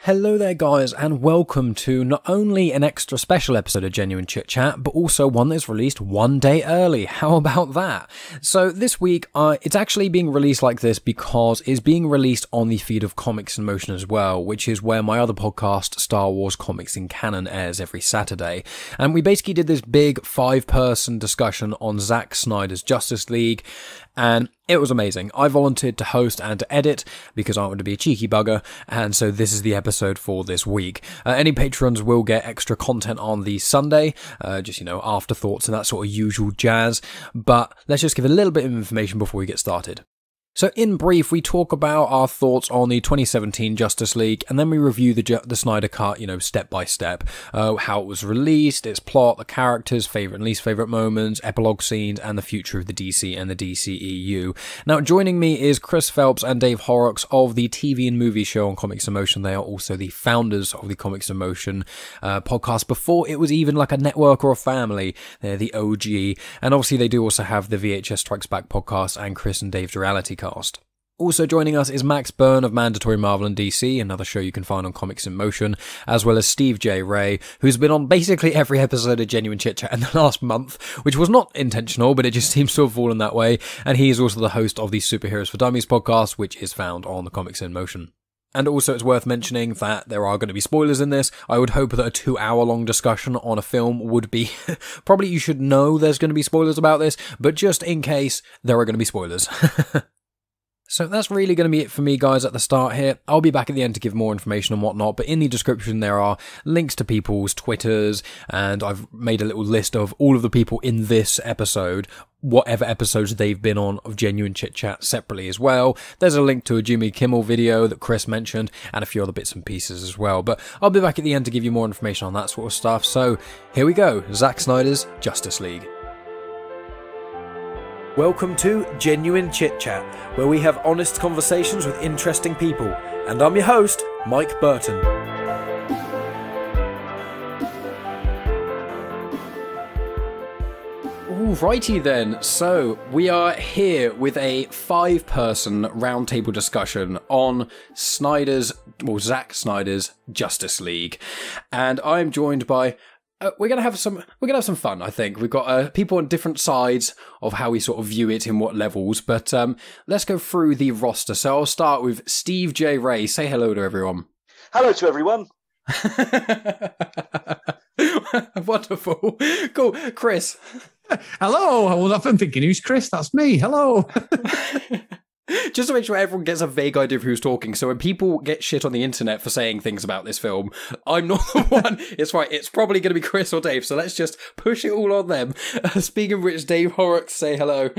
Hello there guys, and welcome to not only an extra special episode of Genuine Chit-Chat, but also one that's released one day early. How about that? So this week, it's actually being released like this because it's being released on the feed of Comics in Motion as well, which is where my other podcast, Star Wars Comics in Canon, airs every Saturday. And we basically did this big 5-person discussion on Zack Snyder's Justice League, and it was amazing. I volunteered to host and to edit because I wanted to be a cheeky bugger, and so this is the episode for this week. Any patrons will get extra content on the Sunday, just, afterthoughts and that sort of usual jazz, but let's just give a little bit of information before we get started. So in brief, we talk about our thoughts on the 2017 Justice League, and then we review the Snyder Cut, step by step. How it was released, its plot, the characters, favourite and least favourite moments, epilogue scenes, and the future of the DC and the DCEU. Now, joining me is Chris Phelps and Dave Horrocks of the TV and movie show on Comics in Motion. They are also the founders of the Comics in Motion podcast before it was even like a network or a family. They're the OG. And obviously they do also have the VHS Strikes Back podcast and Chris and Dave's Reality Cast. Also joining us is Max Byrne of Mandatory Marvel and DC, another show you can find on Comics in Motion, as well as Steve J. Ray, who's been on basically every episode of Genuine Chit-Chat in the last month, which was not intentional, but it just seems to have fallen that way, and he is also the host of the Superheroes for Dummies podcast, which is found on the Comics in Motion. And also it's worth mentioning that there are going to be spoilers in this. I would hope that a 2-hour-long discussion on a film would be... probably you should know there's going to be spoilers about this, but just in case, there are going to be spoilers. So that's really going to be it for me, guys, at the start here. I'll be back at the end to give more information and whatnot, but in the description there are links to people's Twitters, and I've made a little list of all of the people in this episode, whatever episodes they've been on of Genuine Chit-Chat separately as well. There's a link to a Jimmy Kimmel video that Chris mentioned, and a few other bits and pieces as well, but I'll be back at the end to give you more information on that sort of stuff. So here we go, Zack Snyder's Justice League. Welcome to Genuine Chit-Chat, where we have honest conversations with interesting people. And I'm your host, Mike Burton. Alrighty then, so we are here with a 5-person roundtable discussion on Zack Snyder's Justice League. And I'm joined by... We're gonna have some fun, I think. We've got people on different sides of how we sort of view it in what levels, but let's go through the roster. So I'll start with Steve J. Ray. Say hello to everyone. Hello to everyone. Wonderful. Cool. Chris. Hello. Well, I've been thinking, who's Chris? That's me. Hello. Just to make sure everyone gets a vague idea of who's talking, so when people get shit on the internet for saying things about this film, I'm not the one. It's right, it's probably going to be Chris or Dave, so let's just push it all on them. Speaking of which, Dave Horrocks, say hello.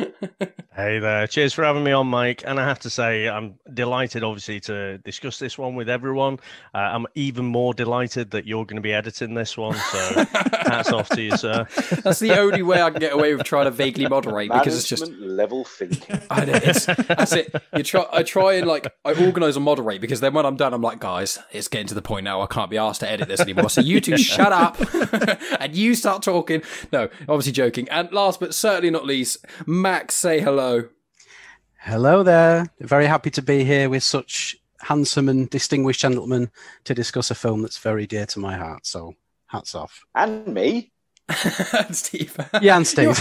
Hey there, cheers for having me on, Mike. And I have to say, I'm delighted, obviously, to discuss this one with everyone. I'm even more delighted that you're going to be editing this one, so hats off to you, sir. That's the only way I can get away with trying to vaguely moderate, because it's just... level thinking. I know, that's it. I try and I organise and moderate, because then when I'm done, I'm like, guys, it's getting to the point now I can't be asked to edit this anymore. So you two shut up and you start talking. No, obviously joking. And last but certainly not least, Max, say hello. Hello there. Very happy to be here with such handsome and distinguished gentlemen to discuss a film that's very dear to my heart. So hats off. And me. And Steve. Yeah, and Steve.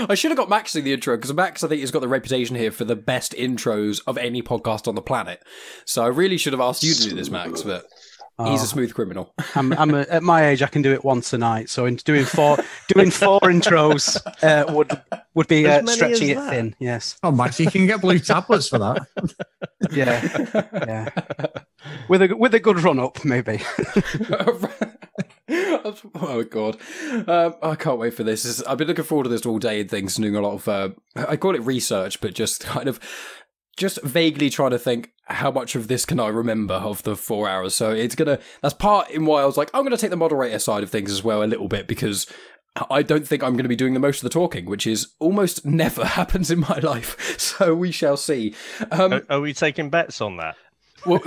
I should have got Max in the intro, because Max, I think, has got the reputation here for the best intros of any podcast on the planet. So I really should have asked you to do this, Max, but he's a smooth criminal. At my age, I can do it once a night. So doing four intros would be stretching it thin. Yes. Oh, Max, you can get blue tablets for that. Yeah. With a good run up, maybe. Oh god, I can't wait for this. I've been looking forward to this all day and things, doing a lot of I call it research, but just vaguely trying to think how much of this can I remember of the 4 hours. So that's part in why I was like, I'm gonna take the moderator side of things as well a little bit, because I don't think I'm going to be doing the most of the talking, which is almost never happens in my life. So we shall see. Are we taking bets on that? Well,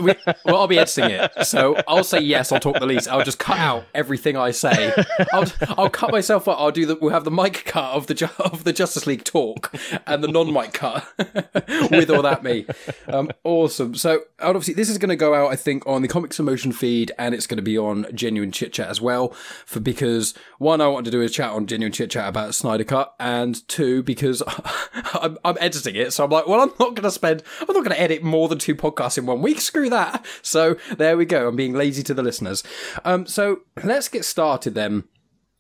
I'll be editing it, so I'll say yes. I'll talk the least. I'll just cut out everything I say. I'll cut myself up. We'll have the mic cut of the Justice League talk and the non-mic cut with or without me. Awesome. So obviously this is going to go out, I think, on the Comics in Motion feed, and it's going to be on Genuine Chit-Chat as well. Because one, I want to do a chat on Genuine Chit-Chat about Snyder Cut, and two, because I'm editing it, so I'm like, well, I'm not going to edit more than 2 podcasts in 1 week. Screw that. So there we go. I'm being lazy to the listeners. So let's get started then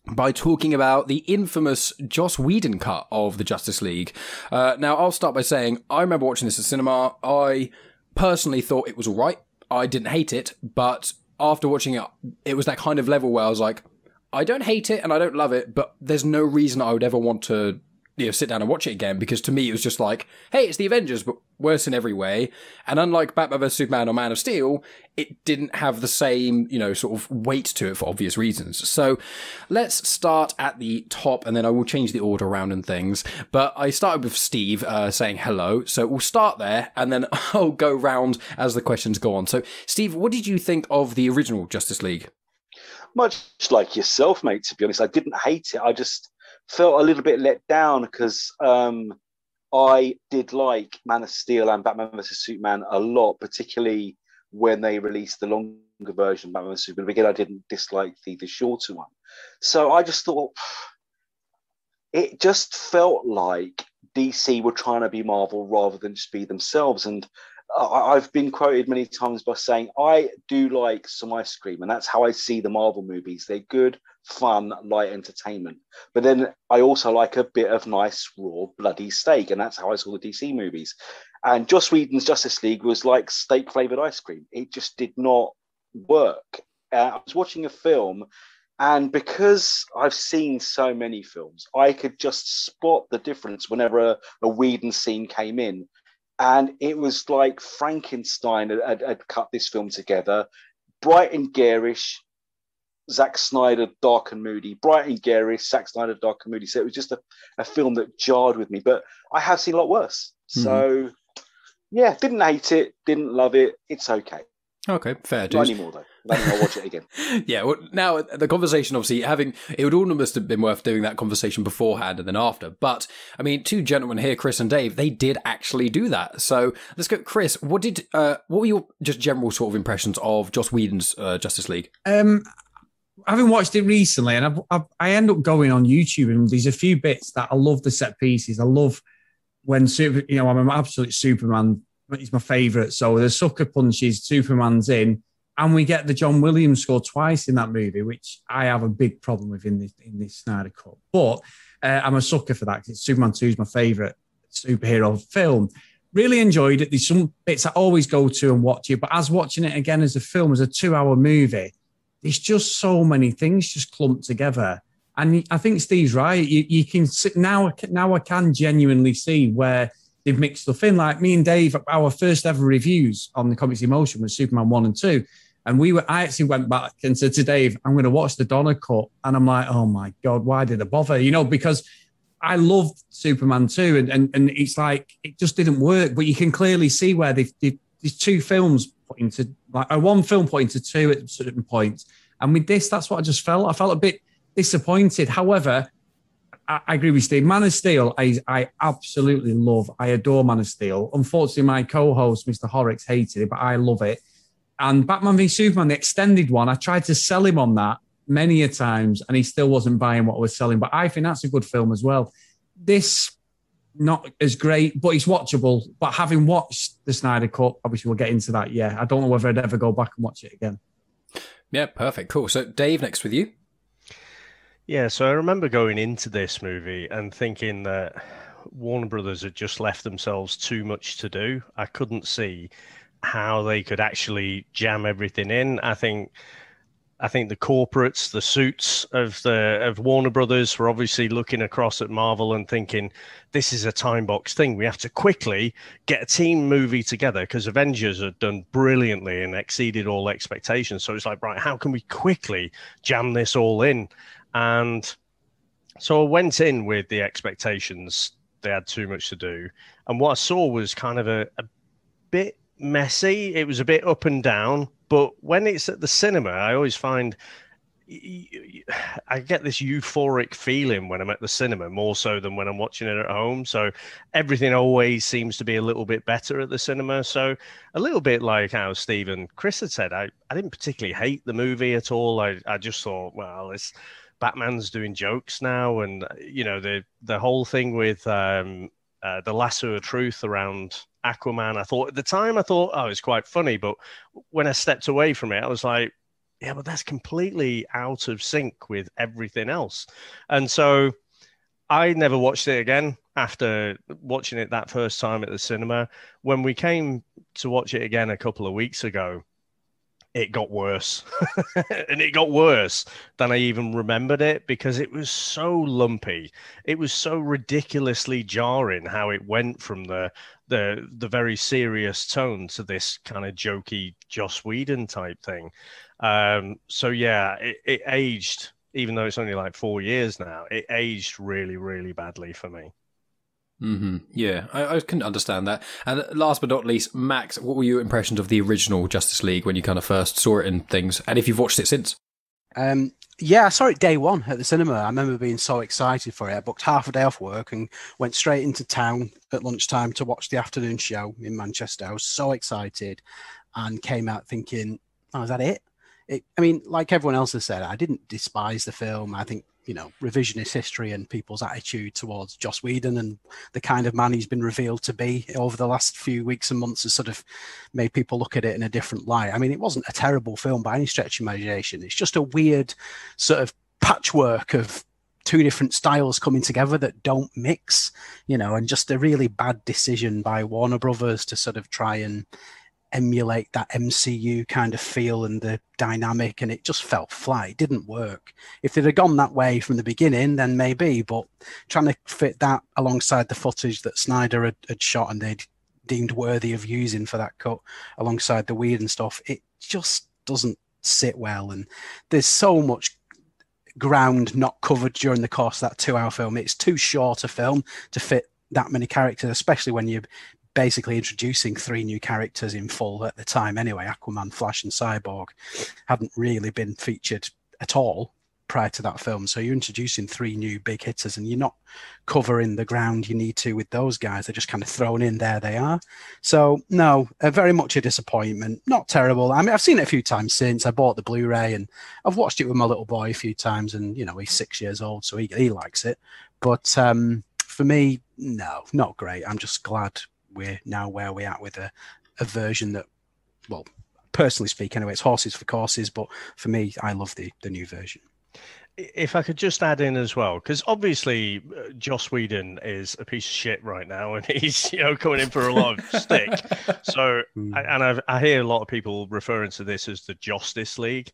by talking about the infamous Joss Whedon cut of the Justice League. Now, I'll start by saying I remember watching this at cinema. I personally thought it was all right. I didn't hate it, but after watching it, it was that kind of level where I was like, I don't hate it and I don't love it, but there's no reason I would ever want to sit down and watch it again, because to me it was just like, hey, it's the Avengers, but worse in every way. And unlike Batman vs Superman or Man of Steel, it didn't have the same, sort of weight to it for obvious reasons. So let's start at the top, and then I will change the order around and things. But I started with Steve saying hello, so we'll start there, and then I'll go round as the questions go on. So Steve, what did you think of the original Justice League? Much like yourself, mate, to be honest. I didn't hate it. I just felt a little bit let down because I did like Man of Steel and Batman vs Superman a lot, particularly when they released the longer version of Batman vs Superman. Again, I didn't dislike the shorter one. So I just thought it just felt like DC were trying to be Marvel rather than just be themselves. And I've been quoted many times by saying I do like some ice cream, and that's how I see the Marvel movies. They're good, fun, light entertainment. But then I also like a bit of nice, raw, bloody steak, and that's how I saw the DC movies. And Joss Whedon's Justice League was like steak-flavored ice cream. It just did not work. I was watching a film, and because I've seen so many films, I could just spot the difference whenever a Whedon scene came in. And it was like Frankenstein had cut this film together. Bright and garish, Zack Snyder, dark and moody. Bright and garish, Zack Snyder, dark and moody. So it was just a film that jarred with me. But I have seen a lot worse. So, yeah, didn't hate it, didn't love it. It's okay. Okay, fair. Not anymore, though. I'll watch it again. Yeah, well, now the conversation, obviously, it would almost have been worth doing that conversation beforehand and then after. But, I mean, 2 gentlemen here, Chris and Dave, they did actually do that. So let's go. Chris, what were your just general sort of impressions of Joss Whedon's Justice League? Having watched it recently, and I end up going on YouTube, and there's a few bits that I love the set pieces. I love when I'm an absolute Superman. He's my favourite. So the sucker punches, Superman's in, and we get the John Williams score twice in that movie, which I have a big problem with in this Snyder Cut. But I'm a sucker for that because Superman 2 is my favourite superhero film. Really enjoyed it. There's some bits I always go to and watch it, but as watching it again as a film, as a 2-hour movie, there's just so many things just clumped together. And I think Steve's right. You can sit now I can genuinely see where they've mixed stuff in. Like me and Dave, our first ever reviews on the Comics in Motion was Superman 1 and 2. And I actually went back and said to Dave, I'm going to watch the Donner cut. And I'm like, oh my God, why did I bother? Because I loved Superman 2 and it's like, it just didn't work. But you can clearly see where these 2 films put into, like one film put into 2 at certain points. And with this, that's what I just felt. I felt a bit disappointed. However, I agree with Steve. Man of Steel, I absolutely love. I adore Man of Steel. Unfortunately, my co-host, Mr. Horrocks, hated it, but I love it. And Batman v Superman, the extended one, I tried to sell him on that many a times, and he still wasn't buying what I was selling. But I think that's a good film as well. This, not as great, but it's watchable. But having watched the Snyder Cut, obviously we'll get into that, yeah. I don't know whether I'd ever go back and watch it again. Yeah, perfect, cool. So Dave, next with you. Yeah, so I remember going into this movie and thinking that Warner Brothers had just left themselves too much to do. I couldn't see how they could actually jam everything in. I think the corporates, the suits of Warner Brothers were obviously looking across at Marvel and thinking, this is a time box thing. We have to quickly get a team movie together because Avengers had done brilliantly and exceeded all expectations. So it's like, right, how can we quickly jam this all in? And so I went in with the expectations they had too much to do. And what I saw was kind of a bit messy. It was a bit up and down. But when it's at the cinema, I always find I get this euphoric feeling when I'm at the cinema, more so than when I'm watching it at home. So everything always seems to be a little bit better at the cinema. So a little bit like how Steve and Chris had said, I didn't particularly hate the movie at all. I just thought, well, Batman's doing jokes now. And, you know, the whole thing with the lasso of truth around Aquaman, I thought at the time, oh, it's quite funny. But when I stepped away from it, I was like, yeah, but that's completely out of sync with everything else. And so I never watched it again after watching it that first time at the cinema. When we came to watch it again a couple of weeks ago, it got worse. And it got worse than I even remembered it, because it was so lumpy. It was so ridiculously jarring how it went from the very serious tone to this kind of jokey Joss Whedon type thing. So yeah, it aged, even though it's only like 4 years now, it aged really, really badly for me. Mm-hmm. Yeah, I can understand that. And last but not least, Max, what were your impressions of the original Justice League when you kind of first saw it in things, and if you've watched it since? Yeah, I saw it day one at the cinema. I remember being so excited for it. I booked half a day off work and went straight into town at lunchtime to watch the afternoon show in Manchester. I was so excited and came out thinking, oh, is that it? I mean, like everyone else has said, I didn't despise the film. I think, you know, revisionist history and people's attitude towards Joss Whedon and the kind of man he's been revealed to be over the last few weeks and months has sort of made people look at it in a different light. I mean, it wasn't a terrible film by any stretch of imagination. It's just a weird sort of patchwork of two different styles coming together that don't mix, you know, and just a really bad decision by Warner Brothers to sort of try and emulate that MCU kind of feel and the dynamic, and it just fell flat. It didn't work. If they'd have gone that way from the beginning, then maybe, but trying to fit that alongside the footage that Snyder had shot and they'd deemed worthy of using for that cut alongside the Whedon stuff, it just doesn't sit well. And there's so much ground not covered during the course of that 2-hour film. It's too short a film to fit that many characters, especially when you're basically introducing 3 new characters in full at the time anyway. Aquaman, Flash and Cyborg hadn't really been featured at all prior to that film. So you're introducing 3 new big hitters and you're not covering the ground you need to with those guys. They're just kind of thrown in, there they are. So no, very much a disappointment. Not terrible. I mean, I've seen it a few times since. I bought the Blu-ray and I've watched it with my little boy a few times, and, you know, he's 6 years old, so he likes it. But for me, no, not great. I'm just glad we're now where we're at with a version that, well, personally speaking, anyway, it's horses for courses, but for me, I love the new version. If I could just add in as well, because obviously Joss Whedon is a piece of shit right now, and he's, you know, coming in for a lot of stick. So, I hear a lot of people referring to this as the Justice League.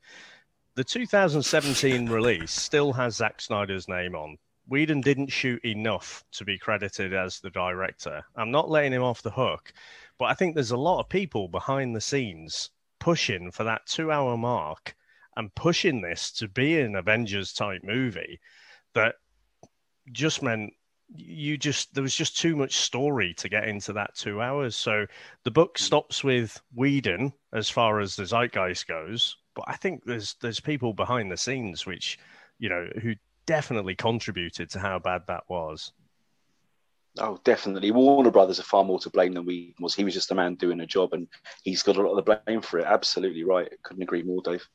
The 2017 release still has Zack Snyder's name on. Whedon didn't shoot enough to be credited as the director. I'm not letting him off the hook, but I think there's a lot of people behind the scenes pushing for that 2-hour mark and pushing this to be an Avengers type movie that just meant there was just too much story to get into that 2 hours. So the book stops with Whedon as far as the zeitgeist goes, but I think there's people behind the scenes which, you know, who definitely contributed to how bad that was. Oh, definitely. Warner Brothers are far more to blame than Whedon was. He was just a man doing a job, and he's got a lot of the blame for it. Absolutely right. Couldn't agree more, Dave.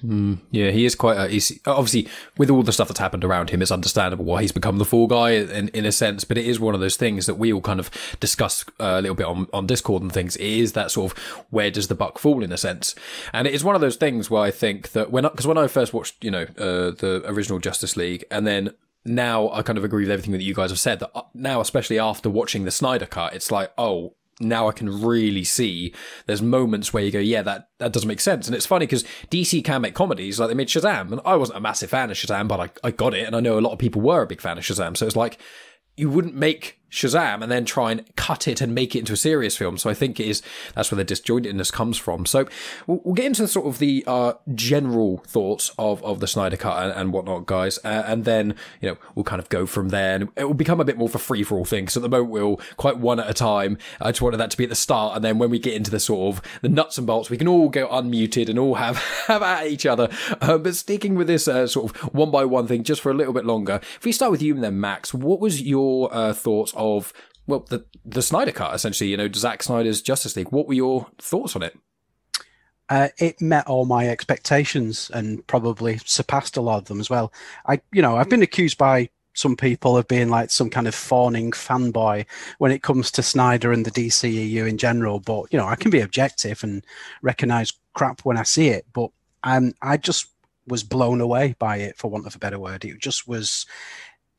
Yeah, he is quite he's obviously, with all the stuff that's happened around him, it's understandable why he's become the fall guy in a sense, but it is one of those things that we all kind of discuss a little bit on Discord and things. It is that sort of, where does the buck fall in a sense? And it is one of those things where I think that when I first watched, you know, the original Justice League, and then now I kind of agree with everything that you guys have said, that now, especially after watching the Snyder Cut, it's like, oh, now I can really see there's moments where you go, yeah, that doesn't make sense. And it's funny because DC can make comedies, like they made Shazam, and I wasn't a massive fan of Shazam, but I got it, and I know a lot of people were a big fan of Shazam. So it's like, you wouldn't make Shazam and then try and cut it and make it into a serious film. So I think that's where the disjointedness comes from. So we'll get into sort of the general thoughts of the Snyder Cut and whatnot, guys. And then, we'll kind of go from there, and it will become a bit more of a free-for-all thing. So at the moment, we'll quite one at a time. I just wanted that to be at the start. And then when we get into the sort of the nuts and bolts, we can all go unmuted and all have at each other. But sticking with this sort of one by one thing just for a little bit longer. If we start with you then, Max, what was your thoughts of the Snyder Cut, essentially, Zack Snyder's Justice League? What were your thoughts on it? It met all my expectations and probably surpassed a lot of them as well. I've been accused by some people of being like some kind of fawning fanboy when it comes to Snyder and the DCEU in general, but I can be objective and recognize crap when I see it. But I just was blown away by it, for want of a better word. It just was.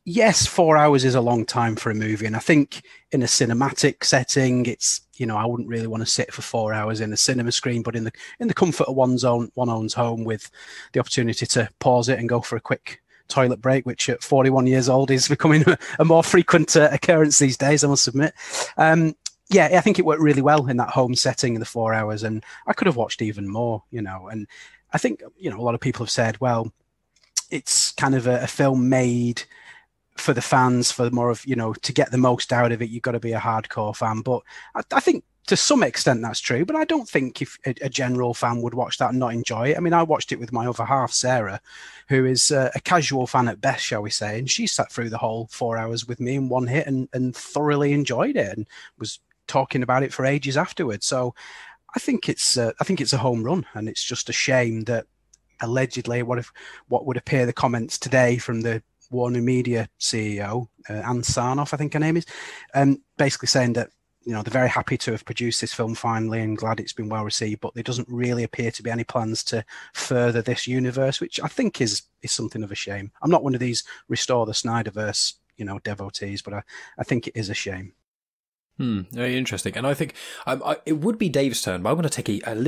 Yes, 4 hours is a long time for a movie. And I think in a cinematic setting, it's, I wouldn't really want to sit for 4 hours in a cinema screen, but in the comfort of one's own home with the opportunity to pause it and go for a quick toilet break, which at 41 years old is becoming a more frequent occurrence these days, I must admit. I think it worked really well in that home setting in the 4 hours, and I could have watched even more, and I think, a lot of people have said, well, it's kind of a film made for the fans, for more of, to get the most out of it, you've got to be a hardcore fan. But I think to some extent that's true, but I don't think if a general fan would watch that and not enjoy it. I mean, I watched it with my other half, Sarah, who is a casual fan at best, shall we say, and she sat through the whole 4 hours with me in one hit and thoroughly enjoyed it and was talking about it for ages afterwards. So I think it's a home run, and it's just a shame that allegedly what would appear the comments today from the Warner Media CEO, Ann Sarnoff, I think her name is, basically saying that, they're very happy to have produced this film finally and glad it's been well received, but there doesn't really appear to be any plans to further this universe, which I think is something of a shame. I'm not one of these restore the Snyderverse, devotees, but I think it is a shame. Very interesting. And I think it would be Dave's turn, but I'm going to take I'm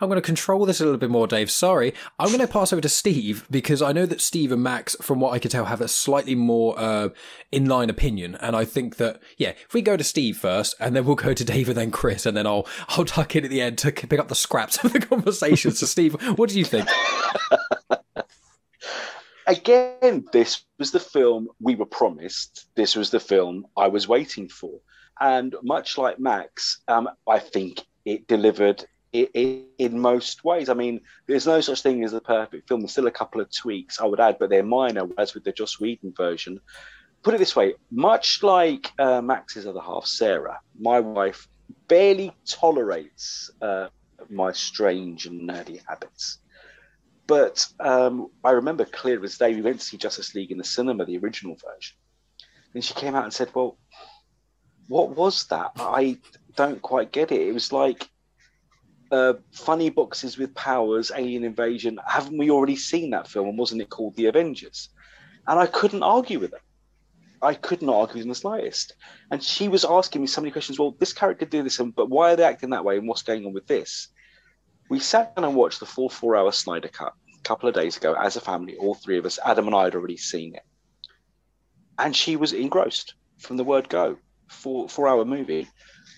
going to control this a little bit more, Dave. Sorry. I'm going to pass over to Steve, because I know that Steve and Max, from what I could tell, have a slightly more inline opinion. And I think that, if we go to Steve first, and then we'll go to Dave and then Chris, and then I'll tuck in at the end to pick up the scraps of the conversation. So Steve, what do you think? Again, this was the film we were promised. This was the film I was waiting for. And much like Max, I think it delivered in most ways. I mean, there's no such thing as a perfect film. There's still a couple of tweaks, I would add, but they're minor, as with the Joss Whedon version. Put it this way, much like Max's other half, Sarah, my wife barely tolerates my strange and nerdy habits. But I remember clear as day, we went to see Justice League in the cinema, the original version. And she came out and said, well, what was that? I don't quite get it. It was like funny boxes with powers, alien invasion. Haven't we already seen that film? And wasn't it called The Avengers? And I couldn't argue with her. I could not argue in the slightest. And she was asking me so many questions. Well, this character did this, but why are they acting that way? And what's going on with this? We sat down and watched the full 4 hour Snyder Cut a couple of days ago as a family, all three of us. Adam and I had already seen it. And she was engrossed from the word go. 4 hour movie.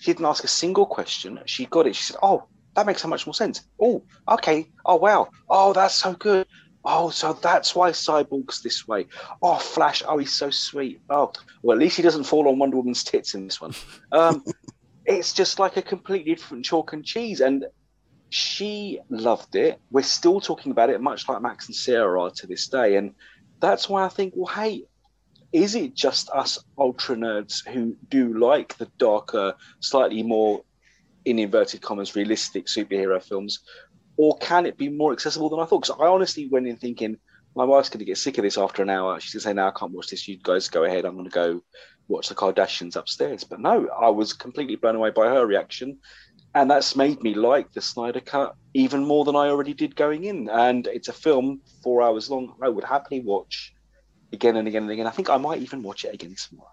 She didn't ask a single question. She got it. She said, oh, that makes so much more sense. Oh, okay. Oh, wow. Oh, that's so good. Oh, so that's why Cyborg's this way. Oh, Flash. Oh, he's so sweet. Oh, well, at least he doesn't fall on Wonder Woman's tits in this one. It's just like a completely different chalk and cheese. And she loved it. We're still talking about it, much like Max and Sarah are to this day. And that's why I think, well, hey, is it just us ultra nerds who do like the darker, slightly more, in inverted commas, realistic superhero films? Or can it be more accessible than I thought? Because I honestly went in thinking, my wife's going to get sick of this after an hour. She's going to say, no, I can't watch this. You guys go ahead. I'm going to go watch the Kardashians upstairs. But no, I was completely blown away by her reaction. And that's made me like the Snyder Cut even more than I already did going in. And it's a film 4 hours long I would happily watch again and again and again. I think I might even watch it again tomorrow.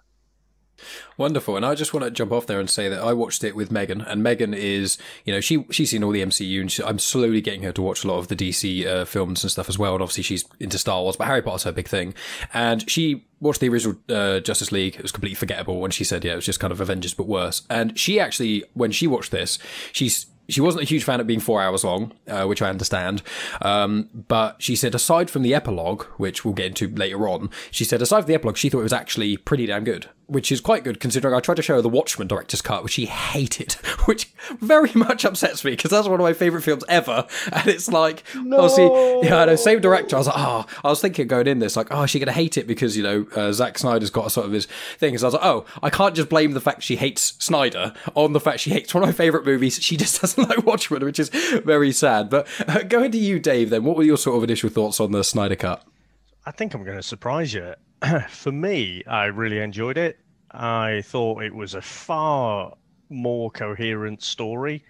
Wonderful. And I just want to jump off there and say that I watched it with Megan, and Megan is, she's seen all the MCU, and I'm slowly getting her to watch a lot of the DC films and stuff as well. And obviously she's into Star Wars, but Harry Potter's her big thing. And she watched the original Justice League. It was completely forgettable, and she said, it was just kind of Avengers, but worse. And she actually, when she watched this, she wasn't a huge fan of being 4 hours long, which I understand. But she said, aside from the epilogue, which we'll get into later on, she said, aside from the epilogue, she thought it was actually pretty damn good, which is quite good considering I tried to show her the Watchmen director's cut, which she hated, which very much upsets me because that's one of my favourite films ever. And it's like, obviously, I know, same director. I was like, I was thinking going in this, like, is she going to hate it because, Zack Snyder's got a sort of his thing. So I was like, I can't just blame the fact she hates Snyder on the fact she hates one of my favourite movies. She just doesn't like Watchmen, which is very sad. But going to you, Dave, then, what were your sort of initial thoughts on the Snyder Cut? I think I'm going to surprise you. For me, I really enjoyed it. I thought it was a far more coherent story.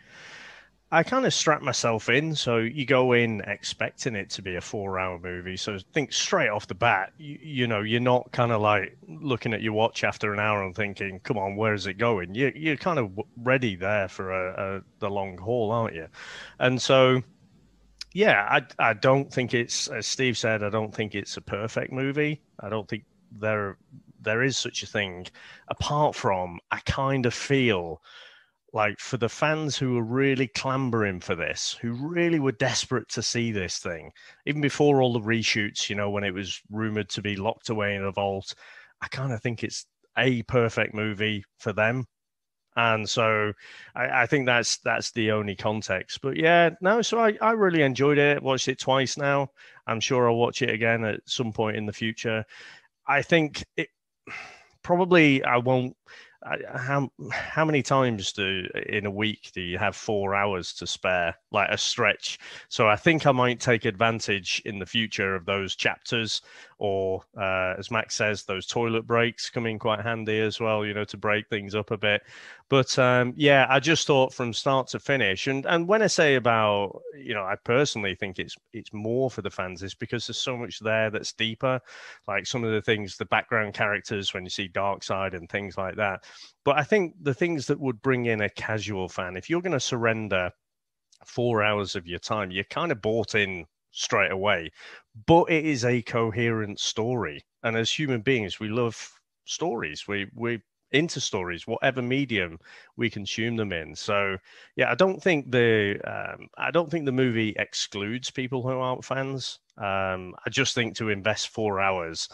I kind of strapped myself in, so you go in expecting it to be a 4-hour movie. So think straight off the bat, you're not kind of like looking at your watch after an hour and thinking, come on, where is it going? You're kind of ready there for the long haul, aren't you? And so, yeah, I don't think it's, as Steve said, I don't think it's a perfect movie. I don't think there is such a thing, apart from I kind of feel like for the fans who were really clambering for this, who really were desperate to see this thing, even before all the reshoots, when it was rumored to be locked away in a vault, I kind of think it's a perfect movie for them. And so I think that's the only context. But yeah, no, so I really enjoyed it. Watched it twice now. I'm sure I'll watch it again at some point in the future. I think it probably I won't. How many times in a week do you have 4 hours to spare, like a stretch? So I think I might take advantage in the future of those chapters, or as Max says, those toilet breaks come in quite handy as well, to break things up a bit. But yeah, I just thought from start to finish, and when I say about, I personally think it's more for the fans, is because there's so much there that's deeper, like some of the things, the background characters when you see Darkseid and things like that. But I think the things that would bring in a casual fan, if you're going to surrender 4 hours of your time, you're kind of bought in straight away. But it is a coherent story. And as human beings, we love stories. We're into stories, whatever medium we consume them in. So yeah, I don't think the movie excludes people who aren't fans. I just think to invest 4 hours,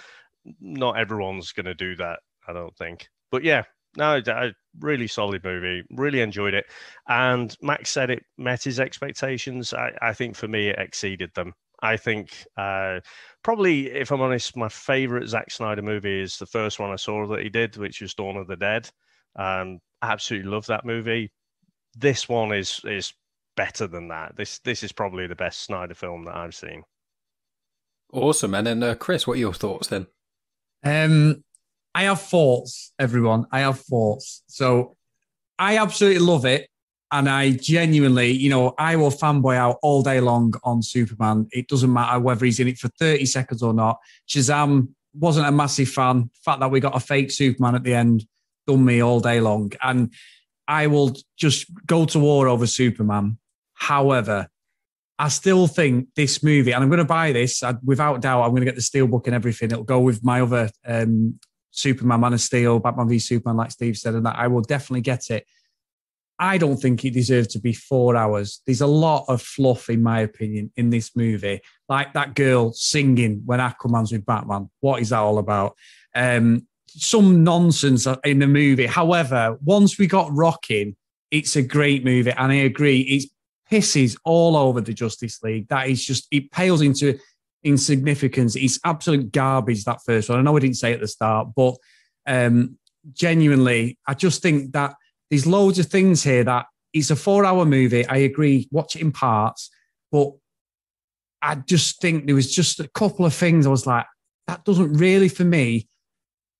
not everyone's going to do that, I don't think. But yeah, no, a really solid movie. Really enjoyed it. And Max said it met his expectations. I think for me, it exceeded them. I think probably, if I'm honest, my favorite Zack Snyder movie is the first one I saw that he did, which was Dawn of the Dead. Absolutely love that movie. This one is better than that. This is probably the best Snyder film that I've seen. Awesome. And then Chris, what are your thoughts then? I have thoughts, everyone. I have thoughts. So I absolutely love it. And I genuinely, I will fanboy out all day long on Superman. It doesn't matter whether he's in it for 30 seconds or not. Shazam, wasn't a massive fan. The fact that we got a fake Superman at the end done me all day long. And I will just go to war over Superman. However, I still think this movie, and I'm going to buy this, without doubt, I'm going to get the Steelbook and everything. It'll go with my other Superman, Man of Steel, Batman v Superman, like Steve said, and that I will definitely get it. I don't think it deserves to be 4 hours. There's a lot of fluff, in my opinion, in this movie. Like that girl singing when Aquaman's with Batman. What is that all about? Some nonsense in the movie. However, once we got rocking, it's a great movie. And I agree, it pisses all over the Justice League. That is just, it pales into insignificance. It's absolute garbage, that first one. I know I didn't say at the start, but genuinely, I just think that there's loads of things here that it's a 4 hour movie. I agree, watch it in parts, but I just think there was just a couple of things I was like, that doesn't really, for me,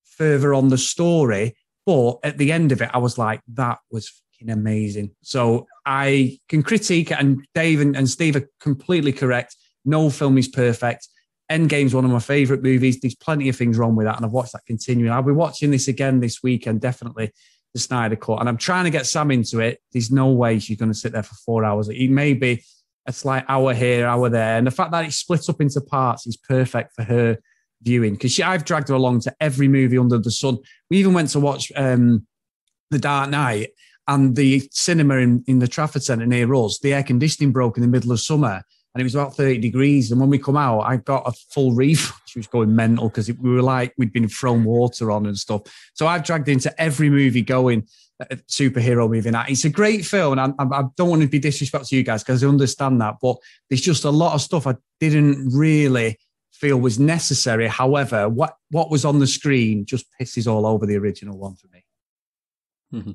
further on the story. But at the end of it, I was like, that was fucking amazing. So I can critique it, and Dave and Steve are completely correct. No film is perfect. Endgame's one of my favourite movies. There's plenty of things wrong with that, and I've watched that continuing. I'll be watching this again this weekend, definitely, the Snyder Cut. And I'm trying to get Sam into it. There's no way she's going to sit there for 4 hours. It may be a slight hour here, hour there. And the fact that it's split up into parts is perfect for her viewing, because I've dragged her along to every movie under the sun. We even went to watch The Dark Knight, and the cinema in the Trafford Centre near us, the air conditioning broke in the middle of summer, and it was about 30 degrees. And when we come out, I got a full refund. She was going mental because we were like, we'd been thrown water on and stuff. So I've dragged into every movie going, superhero movie. Now, it's a great film, and I don't want to be disrespectful to you guys because I understand that, but there's just a lot of stuff I didn't really feel was necessary. However, what was on the screen just pisses all over the original one for me. Mm-hmm.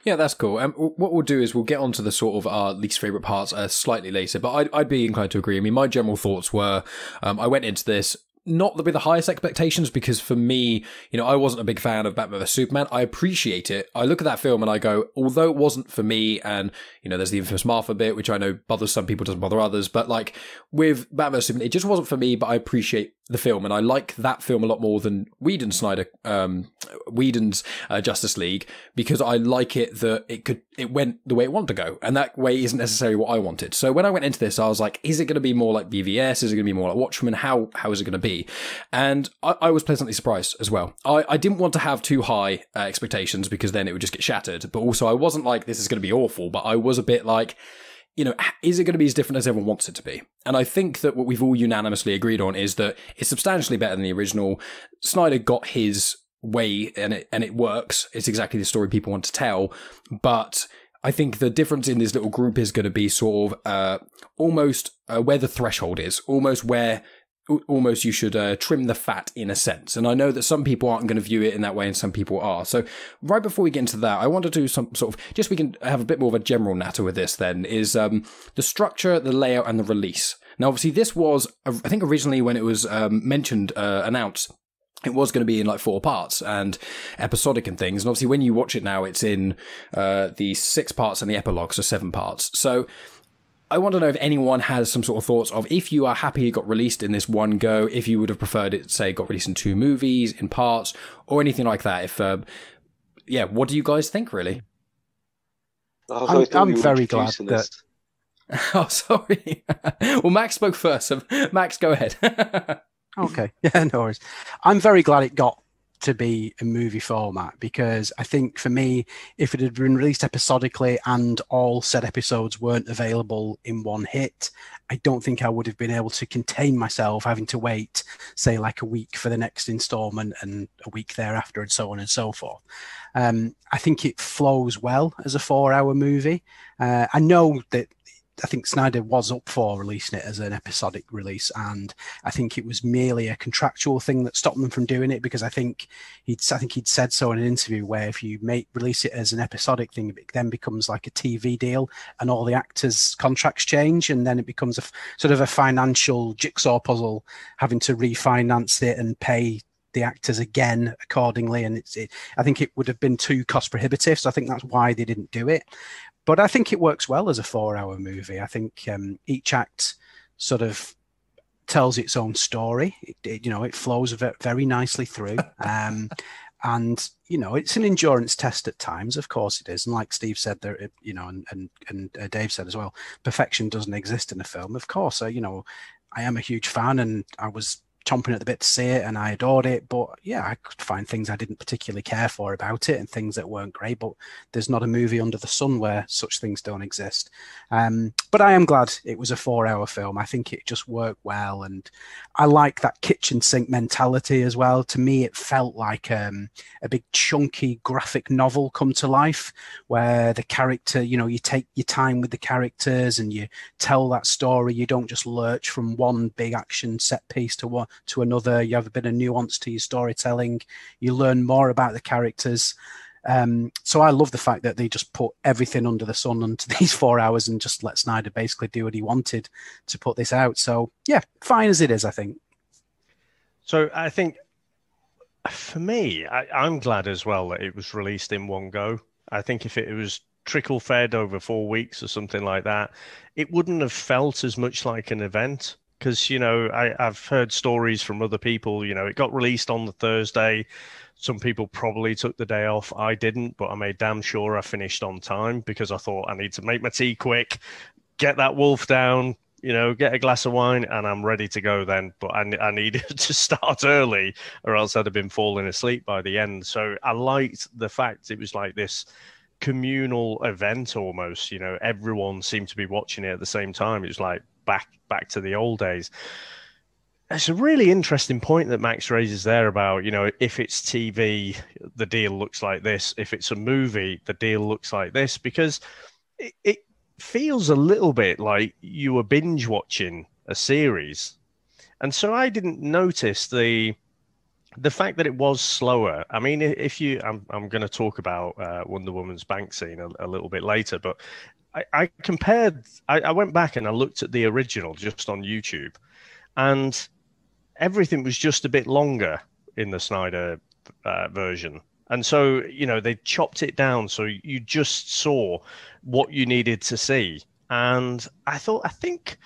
Yeah, that's cool. What we'll do is we'll get onto the sort of our least favourite parts slightly later, but I'd be inclined to agree. I mean, my general thoughts were, I went into this not with the highest expectations, because for me, I wasn't a big fan of Batman vs Superman. I appreciate it. I look at that film and I go, although it wasn't for me, and there's the infamous Martha bit, which I know bothers some people, doesn't bother others, but like with Batman vs Superman, it just wasn't for me, but I appreciate the film, and I like that film a lot more than Whedon's Justice League, because I like it that it went the way it wanted to go, and that way isn't necessarily what I wanted. So when I went into this, I was like, is it going to be more like BVS? Is it going to be more like Watchmen? How is it going to be? And I was pleasantly surprised as well. I didn't want to have too high expectations, because then it would just get shattered, but also I wasn't like, this is going to be awful, but I was a bit like, is it going to be as different as everyone wants it to be? And I think that what we've all unanimously agreed on is that it's substantially better than the original. Snyder got his way, and it works. It's exactly the story people want to tell. But I think the difference in this little group is going to be sort of almost where the threshold is, almost you should trim the fat in a sense. And I know that some people aren't going to view it in that way and some people are. So right before we get into that, I want to do some sort of, just we can have a bit more of a general natter with this then, is the structure, the layout and the release. Now, obviously this was, I think originally when it was announced, it was going to be in like 4 parts and episodic and things. And obviously when you watch it now, it's in the 6 parts and the epilogue, so 7 parts. So I want to know if anyone has some sort of thoughts of, if you are happy it got released in this one go, if you would have preferred it, say, got released in 2 movies, in parts, or anything like that. If, what do you guys think, really? I'm very glad that... Oh, sorry. Well, Max spoke first, so Max, go ahead. Okay, yeah, no worries. I'm very glad it got to be a movie format, because I think for me, if it had been released episodically and all said episodes weren't available in one hit, I don't think I would have been able to contain myself having to wait, say, like a week for the next installment and a week thereafter and so on and so forth. I think it flows well as a 4-hour movie. I know that I think Snyder was up for releasing it as an episodic release, and I think it was merely a contractual thing that stopped them from doing it, because I think he'd said so in an interview where if you release it as an episodic thing, it then becomes like a TV deal and all the actors' contracts change, and then it becomes a sort of a financial jigsaw puzzle, having to refinance it and pay the actors again accordingly, and I think it would have been too cost prohibitive, so I think that's why they didn't do it. But I think it works well as a 4-hour movie. I think each act sort of tells its own story. It flows very nicely through. And, it's an endurance test at times. Of course it is. And like Steve said there, and Dave said as well, perfection doesn't exist in a film. Of course, I am a huge fan, and I was chomping at the bit to see it, and I adored it, but yeah, I could find things I didn't particularly care for about it and things that weren't great, but there's not a movie under the sun where such things don't exist. But I am glad it was a 4-hour film. I think it just worked well, and I like that kitchen sink mentality as well. To me, it felt like a big chunky graphic novel come to life, where the character, you take your time with the characters and you tell that story. You don't just lurch from one big action set piece to another. You have a bit of nuance to your storytelling. You learn more about the characters. So I love the fact that they just put everything under the sun into these 4 hours and just let Snyder basically do what he wanted to put this out. So yeah, fine as it is, I think. So I think for me, I'm glad as well that it was released in one go. I think if it was trickle fed over 4 weeks or something like that, it wouldn't have felt as much like an event. because, I've heard stories from other people, it got released on the Thursday. Some people probably took the day off. I didn't, but I made damn sure I finished on time because I thought I need to make my tea quick, get that wolf down, get a glass of wine, and I'm ready to go then. But I needed to start early or else I'd have been falling asleep by the end. So I liked the fact it was like this communal event almost, everyone seemed to be watching it at the same time. It was like back to the old days. It's a really interesting point that Max raises there about, if it's TV, the deal looks like this. If it's a movie, the deal looks like this, because it feels a little bit like you were binge watching a series. And so I didn't notice the fact that it was slower. I mean, I'm going to talk about Wonder Woman's bank scene a little bit later, but I compared, I went back and I looked at the original just on YouTube, and everything was just a bit longer in the Snyder version. And so, they chopped it down so you just saw what you needed to see. And I think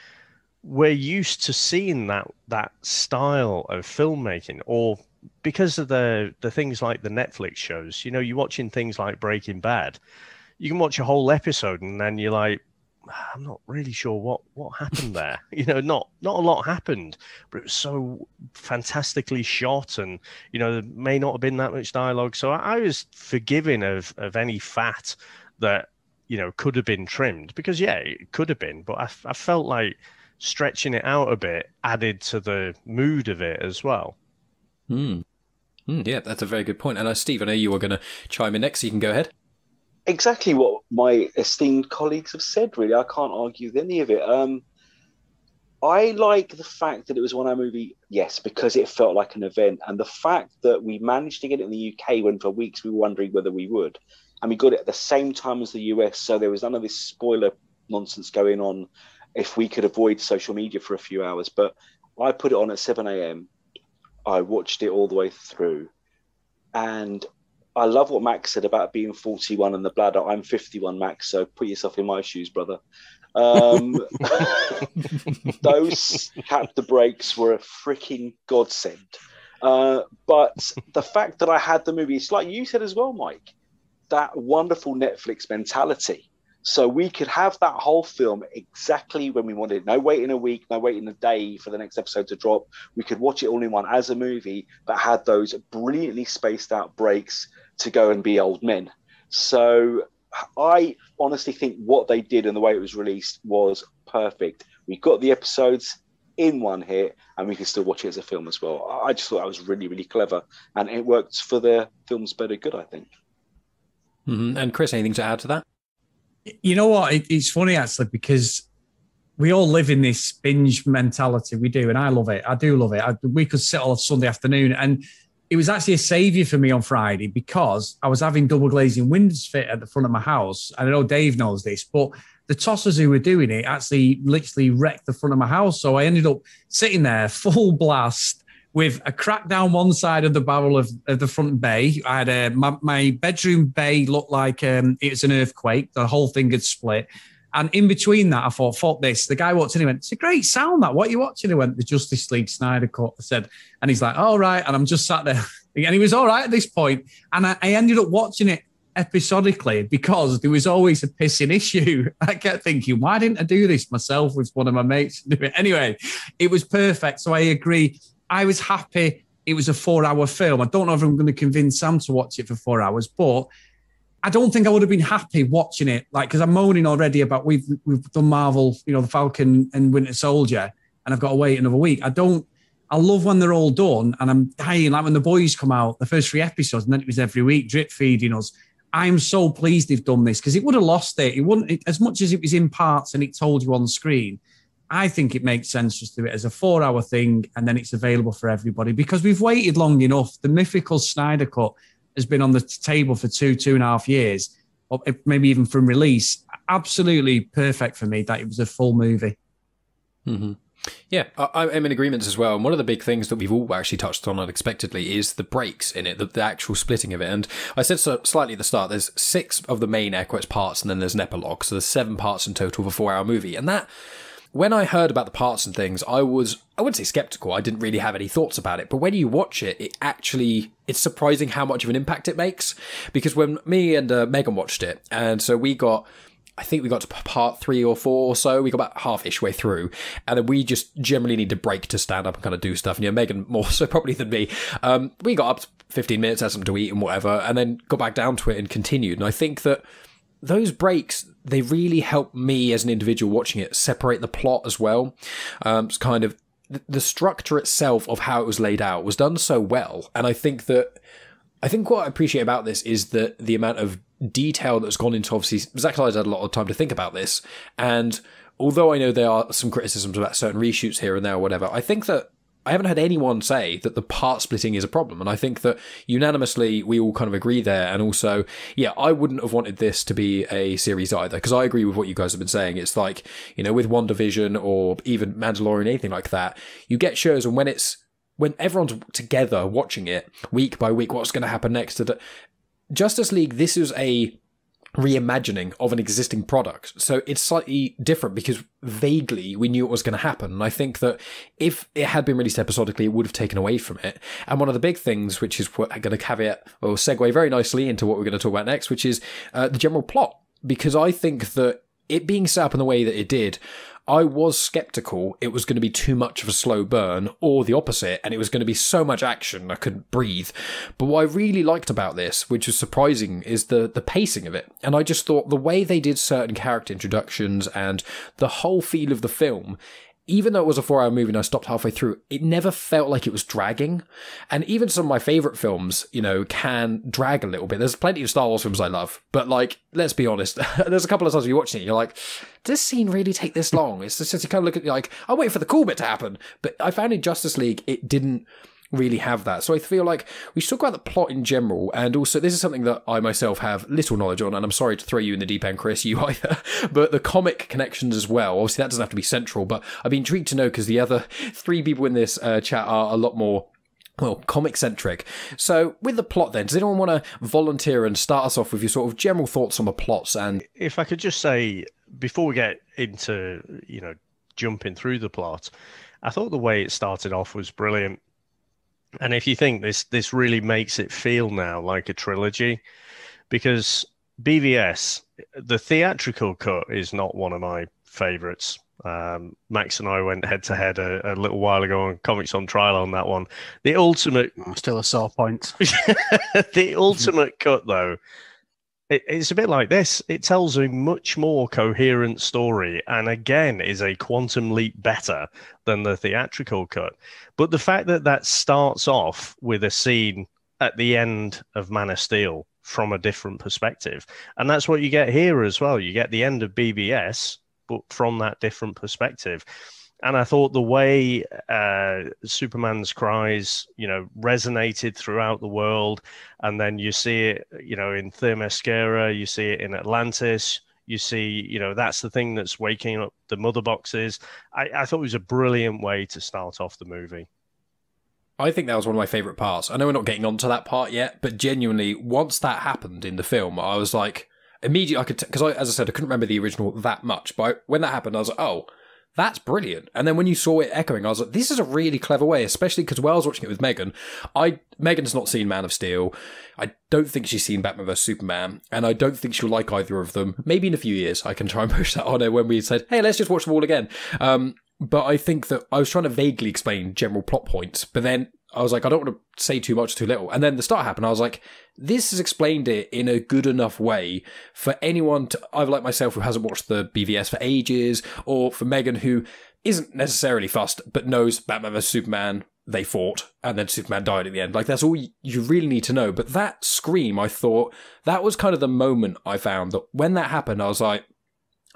we're used to seeing that style of filmmaking, or because of the things like the Netflix shows, you're watching things like Breaking Bad. You can watch a whole episode and then you're like, I'm not really sure what happened there. Not a lot happened, but it was so fantastically shot, and there may not have been that much dialogue. So I was forgiving of any fat that could have been trimmed, because it could have been, but I felt like stretching it out a bit added to the mood of it as well. Yeah, that's a very good point. And Steve, I know you were going to chime in next, so you can go ahead. Exactly what my esteemed colleagues have said, really. I can't argue with any of it. I like the fact that it was a one-hour movie, yes, because it felt like an event. And the fact that we managed to get it in the UK when for weeks we were wondering whether we would. And we got it at the same time as the US, so there was none of this spoiler nonsense going on if we could avoid social media for a few hours. But I put it on at 7 a.m. I watched it all the way through. And I love what Max said about being 41 and the bladder. I'm 51, Max, so put yourself in my shoes, brother. Those chapter breaks were a freaking godsend. But the fact that I had the movie, it's like you said as well, Mike, that wonderful Netflix mentality. So we could have that whole film exactly when we wanted. No waiting a week, no waiting a day for the next episode to drop. We could watch it all in one as a movie, but had those brilliantly spaced out breaks to go and be old men. So I honestly think what they did and the way it was released was perfect. We got the episodes in one hit, and we can still watch it as a film as well. I just thought that was really, really clever, and it worked for the film's better good, I think. Mm-hmm. And Chris, anything to add to that? You know what? It's funny, actually, because we all live in this binge mentality. We do, and I love it. I do love it. We could sit all Sunday afternoon, and it was actually a saviour for me on Friday because I was having double glazing windows fit at the front of my house. And I know Dave knows this, but the tossers who were doing it actually literally wrecked the front of my house. So I ended up sitting there full blast with a crack down one side of the barrel of the front bay. I had my bedroom bay looked like it was an earthquake. The whole thing had split. And in between that, I thought, fuck this. The guy walked in and he went, it's a great sound, that. What are you watching? He went, the Justice League Snyder Cut. I said, and he's like, all right. And I'm just sat there. And he was all right at this point. And I ended up watching it episodically because there was always a pissing issue. I kept thinking, why didn't I do this myself with one of my mates? Anyway, it was perfect. So I agree. I was happy it was a 4-hour film. I don't know if I'm going to convince Sam to watch it for 4 hours, but I don't think I would have been happy watching it, like, because I'm moaning already about we've done Marvel, the Falcon and Winter Soldier, and I've got to wait another week. I love when they're all done, and I'm dying, like when the boys come out, the first 3 episodes, and then it was every week drip feeding us. I'm so pleased they've done this because it would have lost it. It wouldn't, as much as it was in parts and it told you on screen. I think it makes sense just to do it as a 4-hour thing, and then it's available for everybody because we've waited long enough. The mythical Snyder Cut has been on the table for 2.5 years, or maybe even from release. Absolutely perfect for me that it was a full movie. Mm-hmm. Yeah, I'm in agreement as well. And one of the big things that we've all actually touched on unexpectedly is the breaks in it, the actual splitting of it. And I said so slightly at the start, there's 6 of the main air quotes parts, and then there's an epilogue. So there's 7 parts in total of a 4-hour movie. And that when I heard about the parts and things, I wouldn't say skeptical. I didn't really have any thoughts about it. But when you watch it, it's surprising how much of an impact it makes. Because when me and Megan watched it, and so I think we got to part 3 or 4 or so. We got about half-ish way through. And then we just generally need a break to stand up and kind of do stuff. And Megan more so probably than me. We got up 15 minutes, had something to eat and whatever, and then got back down to it and continued. And I think that those breaks, they really help me as an individual watching it separate the plot as well. It's kind of the structure itself of how it was laid out was done so well. And I think what I appreciate about this is that the amount of detail that's gone into, obviously, Zack Snyder had a lot of time to think about this. And although I know there are some criticisms about certain reshoots here and there or whatever, I think that I haven't heard anyone say that the part splitting is a problem. And I think that unanimously we all kind of agree there. And also, yeah, I wouldn't have wanted this to be a series either, because I agree with what you guys have been saying. It's like, with WandaVision or even Mandalorian, anything like that, you get shows, and when everyone's together watching it week by week, what's going to happen next? Justice League, this is a reimagining of an existing product. So it's slightly different because vaguely we knew it was going to happen. And I think that if it had been released episodically, it would have taken away from it. And one of the big things, which is what I'm going to caveat or segue very nicely into what we're going to talk about next, which is the general plot. Because I think that it being set up in the way that it did, I was skeptical it was going to be too much of a slow burn, or the opposite, and it was going to be so much action I couldn't breathe. But what I really liked about this, which was surprising, is the pacing of it. And I just thought the way they did certain character introductions and the whole feel of the film, even though it was a 4-hour movie and I stopped halfway through, it never felt like it was dragging. And even some of my favourite films, can drag a little bit. There's plenty of Star Wars films I love, but let's be honest, there's a couple of times you're watching it, you're like, does this scene really take this long? It's just you kind of look at it like, I'm waiting for the cool bit to happen. But I found in Justice League, it didn't really have that. So I feel like we should talk about the plot in general, and also this is something that I myself have little knowledge on, and I'm sorry to throw you in the deep end, Chris, you either, but the comic connections as well. Obviously that doesn't have to be central, but I'd be intrigued to know, because the other 3 people in this chat are a lot more comic centric. So with the plot then, does anyone want to volunteer and start us off with your sort of general thoughts on the plots? And if I could just say, before we get into jumping through the plot, I thought the way it started off was brilliant. And if you think this really makes it feel now like a trilogy, because BVS, the theatrical cut, is not one of my favourites. Max and I went head to head a little while ago on Comics on Trial on that one. The ultimate, still a sore point. The ultimate cut, though, it's a bit like this. It tells a much more coherent story, and again is a quantum leap better than the theatrical cut. But the fact that starts off with a scene at the end of Man of Steel from a different perspective, and that's what you get here as well. You get the end of BBS, but from that different perspective. And I thought the way Superman's cries, resonated throughout the world, and then you see it, in Themyscira, you see it in Atlantis, you see, that's the thing that's waking up the mother boxes. I thought it was a brilliant way to start off the movie. I think that was one of my favourite parts. I know we're not getting onto that part yet, but genuinely, once that happened in the film, I was like, immediately, because as I said, I couldn't remember the original that much, but when that happened, I was like, oh, that's brilliant. And then when you saw it echoing, I was like, this is a really clever way, especially because when I was watching it with Megan, Megan's not seen Man of Steel. I don't think she's seen Batman vs Superman, and I don't think she'll like either of them. Maybe in a few years, I can try and push that on her when we said, hey, let's just watch them all again. But I think that I was trying to vaguely explain general plot points, but then I was like, I don't want to say too much too little. And then the start happened. I was like, this has explained it in a good enough way for anyone to, either like myself who hasn't watched the BVS for ages, or for Megan who isn't necessarily fussed, but knows Batman vs Superman, they fought, and then Superman died at the end. Like, that's all you really need to know. But that scream, I thought, that was kind of the moment I found that when that happened, I was like,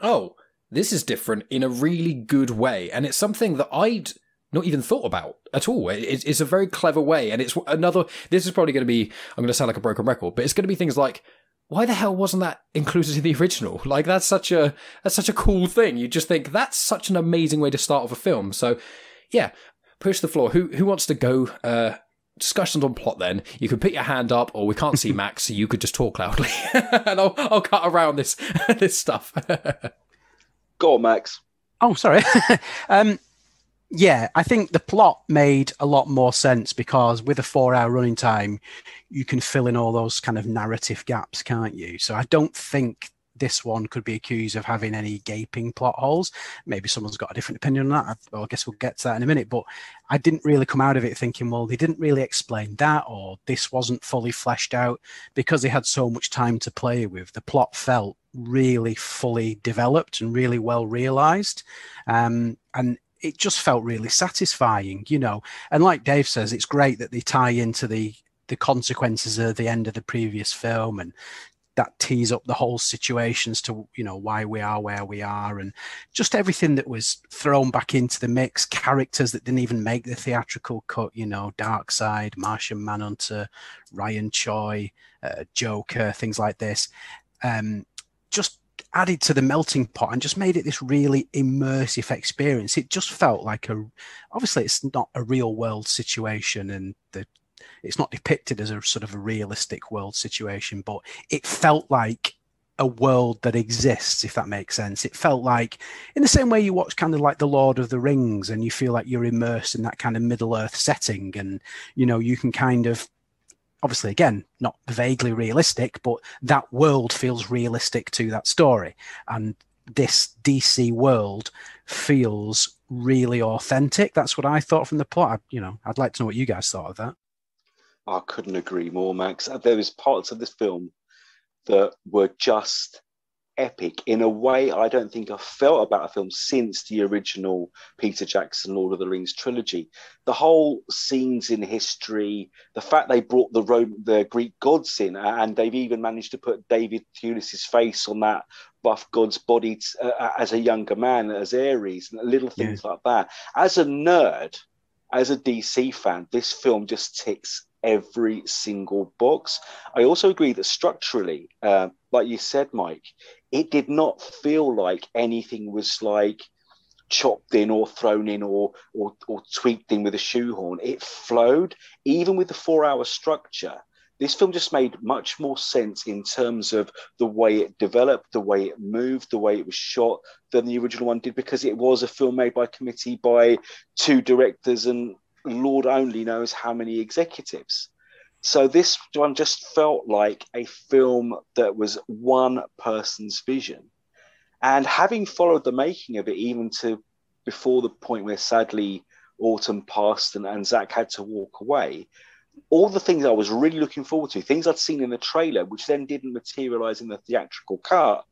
oh, this is different in a really good way. And it's something that I'd not even thought about at all. It's a very clever way. And it's another, this is probably going to be, I'm going to sound like a broken record, but it's going to be things like, why the hell wasn't that included in the original? Like, that's such a cool thing. You just think that's such an amazing way to start off a film. So yeah, push the floor. Who wants to go? Discussions on plot then. You could put your hand up, or we can't see Max, so you could just talk loudly. And I'll cut around this stuff. Go on, Max. Oh, sorry. Yeah, I think the plot made a lot more sense because with a 4-hour running time, you can fill in all those kind of narrative gaps, can't you? So I don't think this one could be accused of having any gaping plot holes. Maybe someone's got a different opinion on that. I guess we'll get to that in a minute. But I didn't really come out of it thinking, well, they didn't really explain that, or this wasn't fully fleshed out. Because they had so much time to play with, the plot felt really fully developed and really well realized. And it just felt really satisfying, you know. And like Dave says, it's great that they tie into the consequences of the end of the previous film, and that tease up the whole situations to, you know, why we are where we are, and just everything that was thrown back into the mix. Characters that didn't even make the theatrical cut, you know, Darkseid, Martian Manhunter, Ryan Choi, Joker, things like this. Just added to the melting pot and just made it this really immersive experience. It just felt like obviously it's not a real world situation, and it's not depicted as a sort of a realistic world situation, but it felt like a world that exists, if that makes sense. It felt like, in the same way you watch kind of like The Lord of the Rings and you feel like you're immersed in that kind of Middle Earth setting, and, you know, you can kind of, obviously, again, not vaguely realistic, but that world feels realistic to that story. And this DC world feels really authentic. That's what I thought from the plot. I'd like to know what you guys thought of that. I couldn't agree more, Max. There was parts of this film that were just epic in a way I don't think I've felt about a film since the original Peter Jackson Lord of the Rings trilogy. The whole scenes in history, the fact they brought the Greek gods in, and they've even managed to put David Thewlis's face on that buff god's body as a younger man, as Ares, and little things like that. As a nerd, as a DC fan, this film just ticks every single box. I also agree that structurally, like you said, Mike, it did not feel like anything was like chopped in or thrown in or tweaked in with a shoehorn. It flowed, even with the 4-hour structure. This film just made much more sense in terms of the way it developed, the way it moved, the way it was shot than the original one did, because it was a film made by committee by 2 directors and Lord only knows how many executives. So this one just felt like a film that was one person's vision. And having followed the making of it, even to before the point where sadly Autumn passed and Zack had to walk away, all the things I was really looking forward to, things I'd seen in the trailer, which then didn't materialize in the theatrical cut,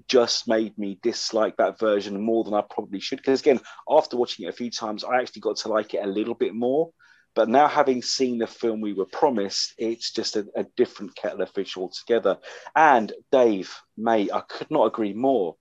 just made me dislike that version more than I probably should. Because again, after watching it a few times, I actually got to like it a little bit more. But now, having seen the film we were promised, it's just a different kettle of fish altogether. And Dave, mate, I could not agree more.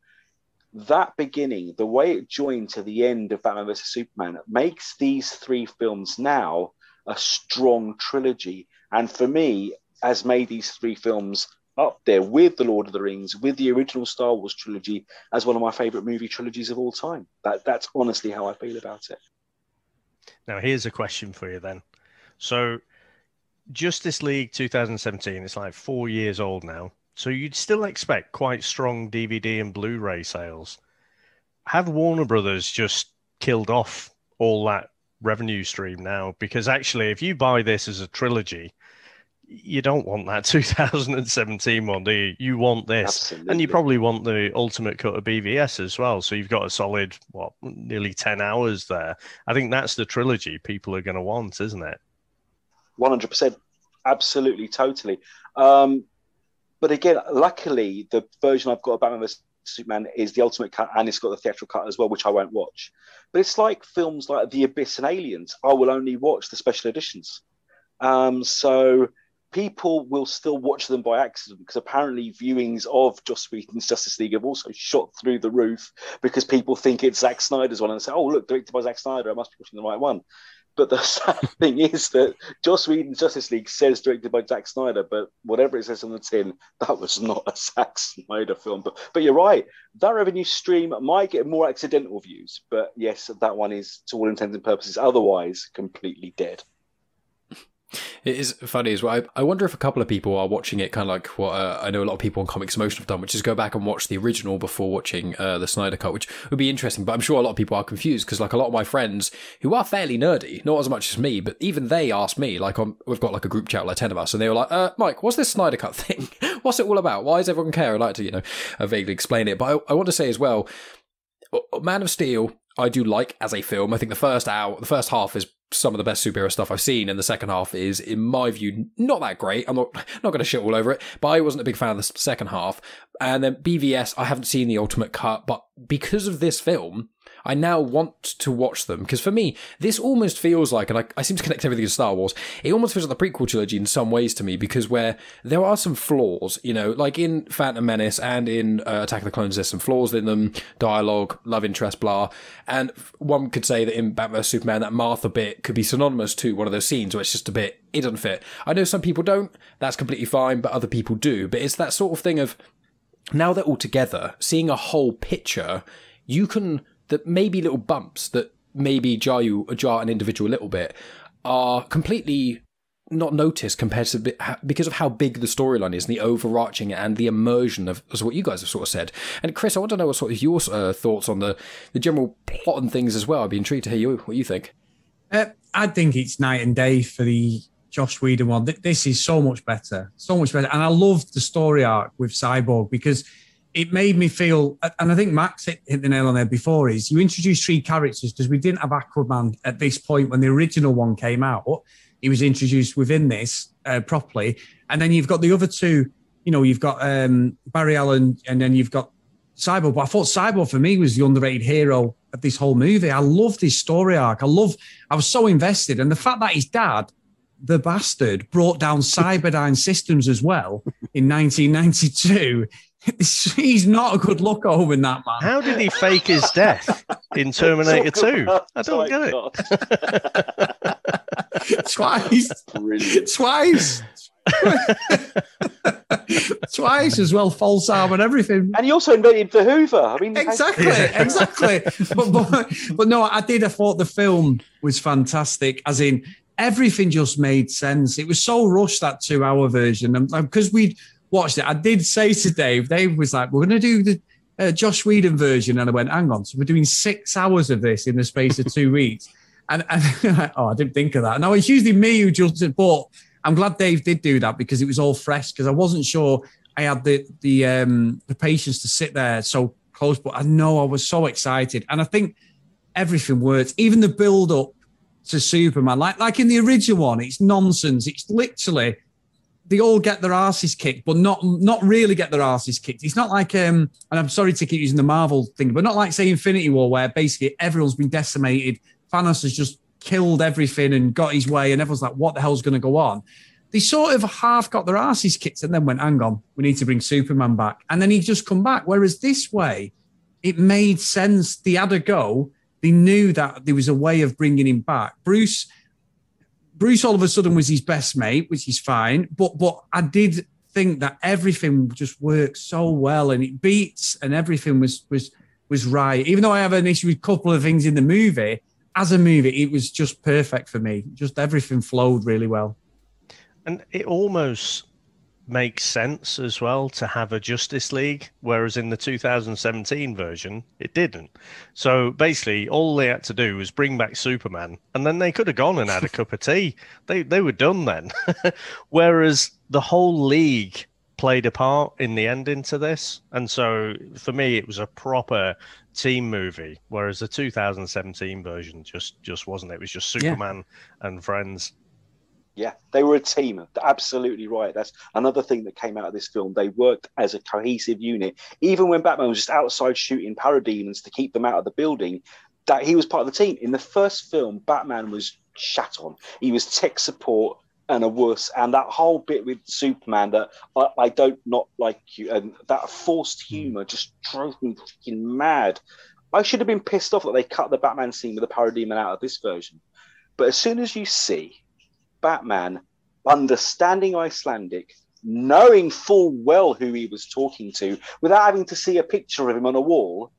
That beginning, the way it joined to the end of Batman vs Superman, makes these 3 films now a strong trilogy. And for me, has made these 3 films up there with The Lord of the Rings, with the original Star Wars trilogy, as one of my favorite movie trilogies of all time. That's honestly how I feel about it. Now, here's a question for you then. So, Justice League 2017, it's like 4 years old now. So you'd still expect quite strong DVD and Blu-ray sales. Have Warner Brothers just killed off all that revenue stream now? Because actually, if you buy this as a trilogy, you don't want that 2017 one, do you? You want this. Absolutely. And you probably want the ultimate cut of BVS as well. So you've got a solid, nearly 10 hours there. I think that's the trilogy people are going to want, isn't it? 100%. Absolutely, totally. But again, luckily, the version I've got of Batman vs Superman is the ultimate cut, and it's got the theatrical cut as well, which I won't watch. But it's like films like The Abyss and Aliens. I will only watch the special editions. So people will still watch them by accident, because apparently viewings of Joss Whedon's Justice League have also shot through the roof because people think it's Zack Snyder's one and say, oh, look, directed by Zack Snyder, I must be watching the right one. But the sad thing is that Joss Whedon's Justice League says directed by Zack Snyder, but whatever it says on the tin, that was not a Zack Snyder film. But you're right, that revenue stream might get more accidental views. But yes, that one is, to all intents and purposes, otherwise completely dead. It is funny as well. I wonder if a couple of people are watching it kind of like what I know a lot of people on Comics Motion have done, which is go back and watch the original before watching the Snyder Cut, which would be interesting. But I'm sure a lot of people are confused because like a lot of my friends who are fairly nerdy, not as much as me, but even they asked me, like we've got like a group chat with like 10 of us, and they were like, Mike, what's this Snyder Cut thing? What's it all about? Why does everyone care? I'd like to, vaguely explain it. But I want to say as well, Man of Steel, I do like as a film. I think the first half is some of the best superhero stuff I've seen, and the second half is, in my view, not that great. I'm not going to shit all over it, but I wasn't a big fan of the second half. And then BVS, I haven't seen the Ultimate Cut, but because of this film, I now want to watch them, because for me, this almost feels like, and I seem to connect everything to Star Wars, it almost feels like the prequel trilogy in some ways to me, because where there are some flaws, like in Phantom Menace and in Attack of the Clones, there's some flaws in them, dialogue, love interest, blah, and one could say that in Batman vs Superman, that Martha bit could be synonymous to one of those scenes where it's just a bit, it doesn't fit. I know some people don't, that's completely fine, but other people do, but it's that sort of thing of, now they're all together, seeing a whole picture, you can... that maybe little bumps that maybe jar an individual a little bit are completely not noticed compared to because of how big the storyline is and the overarching and the immersion of as what you guys have sort of said. And Chris, I want to know what sort of your thoughts on the general plot and things as well. I'd be intrigued to hear what you think. I think it's night and day for the Joss Whedon one. This is so much better. And I loved the story arc with Cyborg because it made me feel, and I think Max hit the nail on there before, is you introduced three characters because we didn't have Aquaman at this point when the original one came out. He was introduced within this properly. And then you've got the other two, you've got Barry Allen and then you've got Cyborg. But I thought Cyborg for me was the underrated hero of this whole movie. I loved his story arc. I was so invested. And the fact that his dad, the bastard, brought down Cyberdyne Systems as well in 1992. He's not a good look over in that, man. How did he fake his death in Terminator 2? I don't get it. Twice. Brilliant. Twice as well, false arm and everything. And he also invented the Hoover. I mean, exactly. But no, I thought the film was fantastic, as in everything just made sense. It was so rushed, that 2-hour version. And because we'd watched it, I did say to Dave was like, we're going to do the Joss Whedon version. And I went, hang on, so we're doing 6 hours of this in the space of 2 weeks. And I didn't think of that. No, it's usually me who judges it, but I'm glad Dave did do that because it was all fresh, because I wasn't sure I had the patience to sit there so close, but I know I was so excited. And I think everything worked, even the build-up to Superman. Like in the original one, it's nonsense. It's literally... they all get their asses kicked, but not really get their asses kicked. It's not like, and I'm sorry to keep using the Marvel thing, but not like, say, Infinity War, where basically everyone's been decimated. Thanos has just killed everything and got his way, and everyone's like, what the hell's going to go on? They sort of half got their asses kicked and then went, hang on, we need to bring Superman back. And then he just come back. Whereas this way, it made sense. They had a go. They knew that there was a way of bringing him back. Bruce all of a sudden was his best mate, which is fine. But I did think that everything just worked so well, and it beats, and everything was right. Even though I have an issue with a couple of things in the movie, as a movie, it was just perfect for me. Just everything flowed really well. And it almost makes sense as well to have a Justice League, whereas in the 2017 version, it didn't. So basically, all they had to do was bring back Superman, and then they could have gone and had a cup of tea. They were done then. Whereas the whole league played a part in the ending to this. And so for me, it was a proper team movie, whereas the 2017 version just wasn't. It was just Superman and friends. Yeah, they were a team. Absolutely right. That's another thing that came out of this film. They worked as a cohesive unit. Even when Batman was just outside shooting parademons to keep them out of the building, that he was part of the team. In the first film, Batman was shat on. He was tech support and a wuss. And that whole bit with Superman that I don't not like you, and that forced humor just drove me freaking mad. I should have been pissed off that they cut the Batman scene with the parademon out of this version. But as soon as you see Batman understanding Icelandic, knowing full well who he was talking to, without having to see a picture of him on a wall,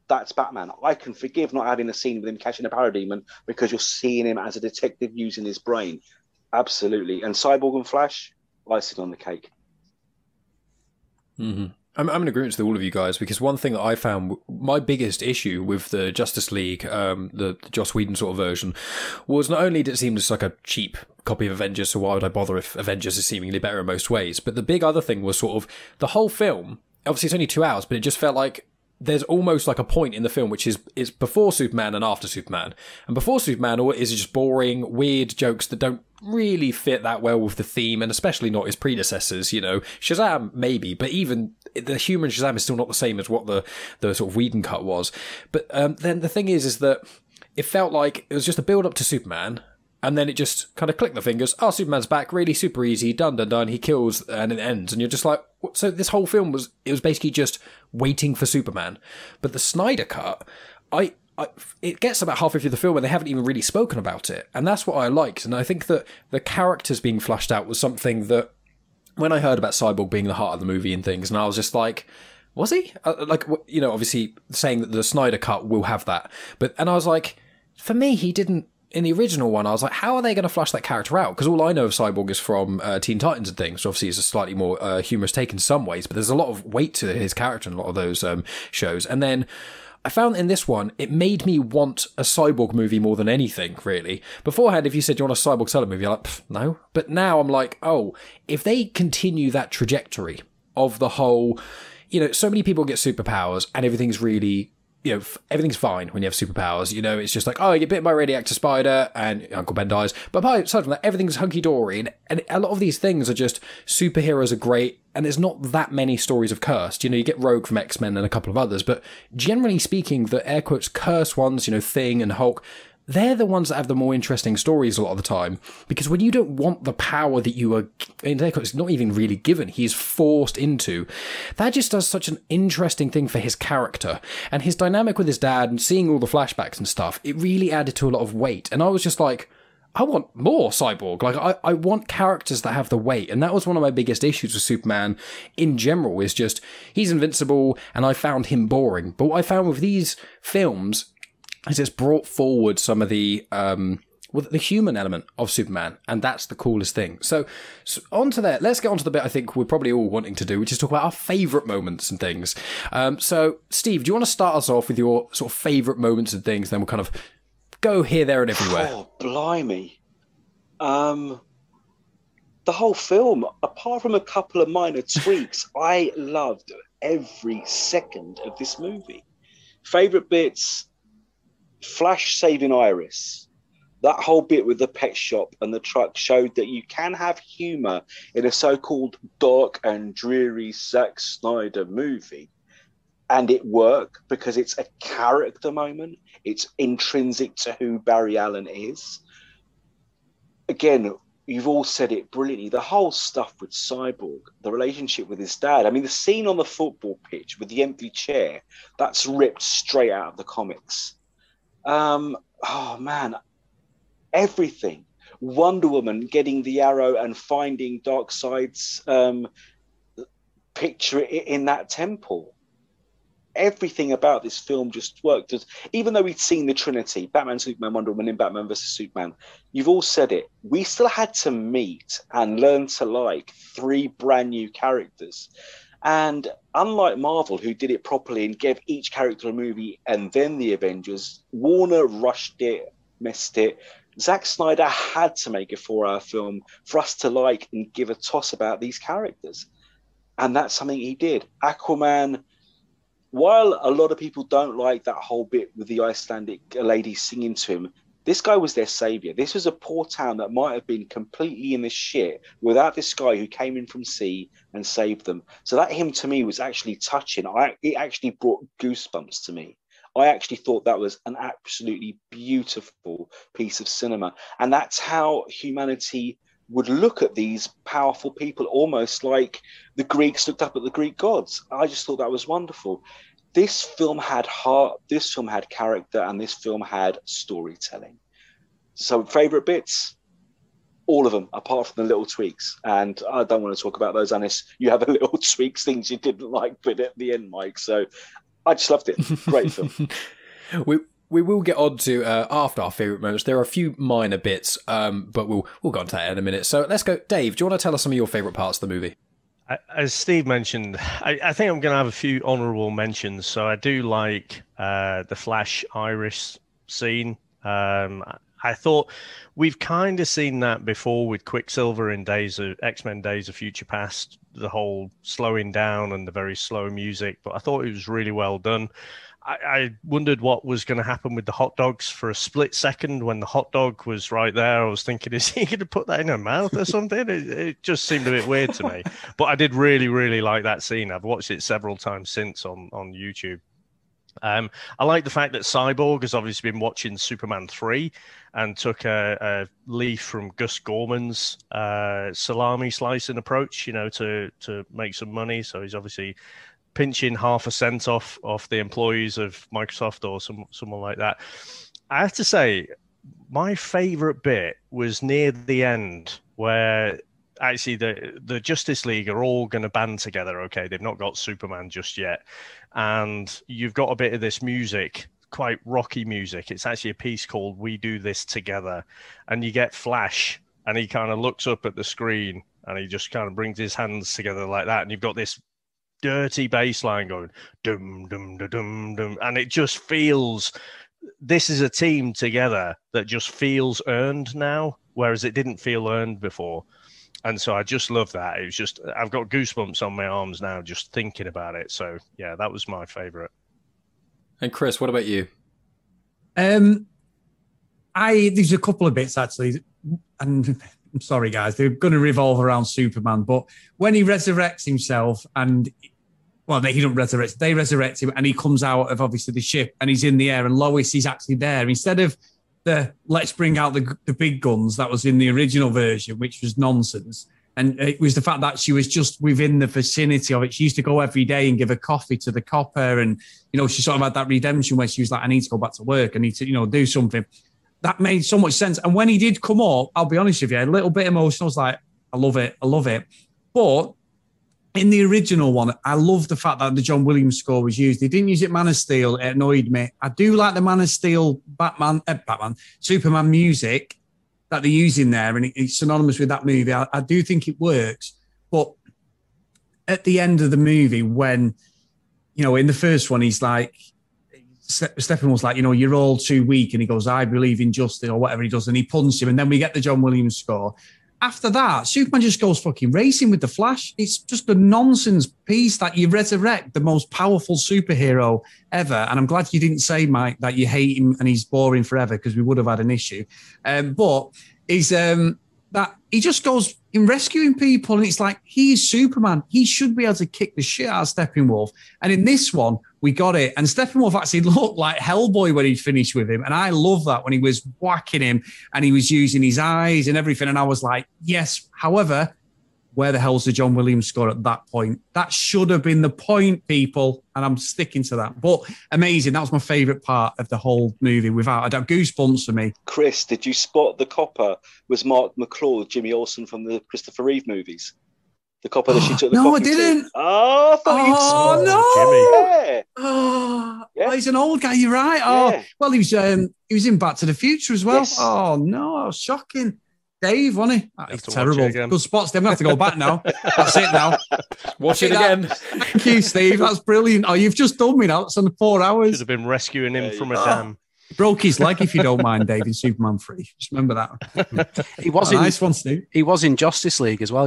that's Batman. I can forgive not having a scene with him catching a parademon because you're seeing him as a detective using his brain. Absolutely. And Cyborg and Flash, icing on the cake. Mm-hmm. I'm in agreement with all of you guys, because one thing that I found, my biggest issue with the Justice League, the Joss Whedon sort of version, was not only did it seem just like a cheap copy of Avengers, so why would I bother if Avengers is seemingly better in most ways, but the big other thing was sort of the whole film. Obviously it's only 2 hours, but it just felt like there's almost like a point in the film which is before Superman and after Superman. And before Superman, all it is just boring, weird jokes that don't really fit that well with the theme, and especially not his predecessors. You know, Shazam maybe, but even the humor in Shazam is still not the same as what the sort of Whedon cut was. But then the thing is that it felt like it was just a build up to Superman, and then it just kind of clicked the fingers. Oh, Superman's back, really super easy, done, done, done. He kills, and it ends, and you're just like, what? So this whole film was basically just waiting for Superman. But the Snyder Cut, it gets about halfway through the film and they haven't even really spoken about it, and that's what I liked. And I think that the characters being flushed out was something that, when I heard about Cyborg being the heart of the movie and things, and I was just like, was he? Like, you know, obviously saying that the Snyder Cut will have that, and I was like, for me, he didn't. In the original one, I was like, how are they going to flush that character out? Because all I know of Cyborg is from Teen Titans and things. So obviously, it's a slightly more humorous take in some ways, but there's a lot of weight to his character in a lot of those shows. And then I found in this one, it made me want a Cyborg movie more than anything, really. Beforehand, if you said you want a Cyborg solo movie, I'm like, no. But now I'm like, oh, if they continue that trajectory of the whole, you know, so many people get superpowers and everything's really, you know, everything's fine when you have superpowers. You know, it's just like, oh, you get bit by a radioactive spider and Uncle Ben dies. But aside from that, everything's hunky-dory. And a lot of these things are just, superheroes are great, and there's not that many stories of cursed. You know, you get Rogue from X-Men and a couple of others, but generally speaking, the air quotes cursed ones, you know, Thing and Hulk, they're the ones that have the more interesting stories a lot of the time. Because when you don't want the power that you are, in air quotes, not even really given, he's forced into, that just does such an interesting thing for his character. And his dynamic with his dad and seeing all the flashbacks and stuff, it really added to a lot of weight. And I was just like, I want more Cyborg. Like, I want characters that have the weight. And that was one of my biggest issues with Superman in general, is just, he's invincible, and I found him boring. But what I found with these films is it's brought forward some of the the human element of Superman, and that's the coolest thing. So on to that, let's get on to the bit I think we're probably all wanting to do, which is talk about our favourite moments and things. So, Steve, do you want to start us off with your sort of favourite moments and things, then we'll kind of go here, there, and everywhere? Oh, blimey. The whole film, apart from a couple of minor tweaks, I loved every second of this movie. Favourite bits... Flash saving Iris. That whole bit with the pet shop and the truck showed that you can have humour in a so-called dark and dreary Zack Snyder movie. And it worked because it's a character moment. It's intrinsic to who Barry Allen is. Again, you've all said it brilliantly. The whole stuff with Cyborg, the relationship with his dad. I mean, the scene on the football pitch with the empty chair, that's ripped straight out of the comics. Oh man, everything. Wonder Woman getting the arrow and finding Darkseid's picture in that temple. Everything about this film just worked. Even though we'd seen the Trinity, Batman, Superman, Wonder Woman, in Batman vs Superman, you've all said it. We still had to meet and learn to like 3 brand new characters. And unlike Marvel, who did it properly and gave each character a movie and then the Avengers, Warner rushed it, messed it. Zack Snyder had to make a 4-hour film for us to like and give a toss about these characters. And that's something he did. Aquaman, while a lot of people don't like that whole bit with the Icelandic lady singing to him, this guy was their savior. This was a poor town that might have been completely in the shit without this guy who came in from sea and saved them. So that hymn to me was actually touching. It actually brought goosebumps to me. I actually thought that was an absolutely beautiful piece of cinema. And that's how humanity would look at these powerful people, almost like the Greeks looked up at the Greek gods. I just thought that was wonderful. This film had heart, this film had character, and this film had storytelling. So favourite bits? All of them, apart from the little tweaks. And I don't want to talk about those unless you have a little tweaks, things you didn't like, but at the end, Mike. So I just loved it. Great film. We will get on to after our favourite moments. There are a few minor bits, but we'll go on to that in a minute. So let's go. Dave, do you want to tell us some of your favourite parts of the movie? As Steve mentioned, I think I'm going to have a few honourable mentions. So I do like the Flash Iris scene. I thought we've kind of seen that before with Quicksilver in X-Men Days of Future Past, the whole slowing down and the very slow music. But I thought it was really well done. I wondered what was going to happen with the hot dogs for a split second when the hot dog was right there. I was thinking, is he going to put that in her mouth or something? It just seemed a bit weird to me. But I did really, really like that scene. I've watched it several times since on YouTube. I like the fact that Cyborg has obviously been watching Superman 3 and took a leaf from Gus Gorman's salami slicing approach, to make some money. So he's obviously pinching 0.5 cent off the employees of Microsoft or someone like that. I have to say, my favorite bit was near the end where actually the Justice League are all going to band together. Okay, they've not got Superman just yet. And you've got a bit of this music, quite rocky music. It's actually a piece called We Do This Together. And you get Flash, and he kind of looks up at the screen, and he just kind of brings his hands together like that. And you've got this dirty bass line going dum dum dum dum dum, and it just feels this is a team together that just feels earned now, whereas it didn't feel earned before. And so I just love that. It was just, I've got goosebumps on my arms now just thinking about it. So yeah, that was my favorite. And Chris, what about you? There's a couple of bits actually, and I'm sorry guys, they're going to revolve around Superman, but when he resurrects himself and he don't resurrect, they resurrect him, and he comes out of obviously the ship and he's in the air, and Lois is actually there. Instead of the let's bring out the big guns that was in the original version, which was nonsense. And it was the fact that she was just within the vicinity of it. She used to go every day and give a coffee to the copper. And, she sort of had that redemption where she was like, I need to go back to work. I need to, do something. That made so much sense. And when he did come up, I'll be honest with you, a little bit emotional. I was like, I love it. But in the original one, I love the fact that the John Williams score was used. They didn't use it Man of Steel. It annoyed me. I do like the Man of Steel Superman music that they use in there, and it's synonymous with that movie. I do think it works. But at the end of the movie, when, in the first one, he's like, Steppenwolf's like, you're all too weak. And he goes, I believe in justice, or whatever he does. And he punches him. And then we get the John Williams score. After that, Superman just goes fucking racing with the Flash. It's just a nonsense piece that you resurrect the most powerful superhero ever. And I'm glad you didn't say, Mike, that you hate him and he's boring forever, because we would have had an issue. But is that he just goes in rescuing people, and it's like, he's Superman. He should be able to kick the shit out of Steppenwolf. And in this one, we got it. And Steppenwolf actually looked like Hellboy when he finished with him. And I love that when he was whacking him and he was using his eyes and everything. And I was like, yes. However, where the hell's the John Williams score at that point? That should have been the point, people. And I'm sticking to that. But amazing. That was my favourite part of the whole movie. Without a doubt, goosebumps for me. Chris, did you spot the copper was Mark McClure, Jimmy Olsen from the Christopher Reeve movies? The copper that she took the no, coffee I didn't. To. Oh, I thought you'd saw no. Jimmy. Yeah. Oh, he's an old guy. You're right. Oh, yeah. Well, he was in Back to the Future as well. Yes. Oh no, shocking. Dave, wasn't he? It's terrible. Good spots. They're going to have to go back now. That's it now. Watch it again. Thank you, Steve. That's brilliant. Oh, you've just done me now. It's on 4 hours. Should have been rescuing him from a dam. Broke his leg, if you don't mind, Dave, in Superman 3. Just remember that. He was in, nice one, Steve. He was in Justice League as well,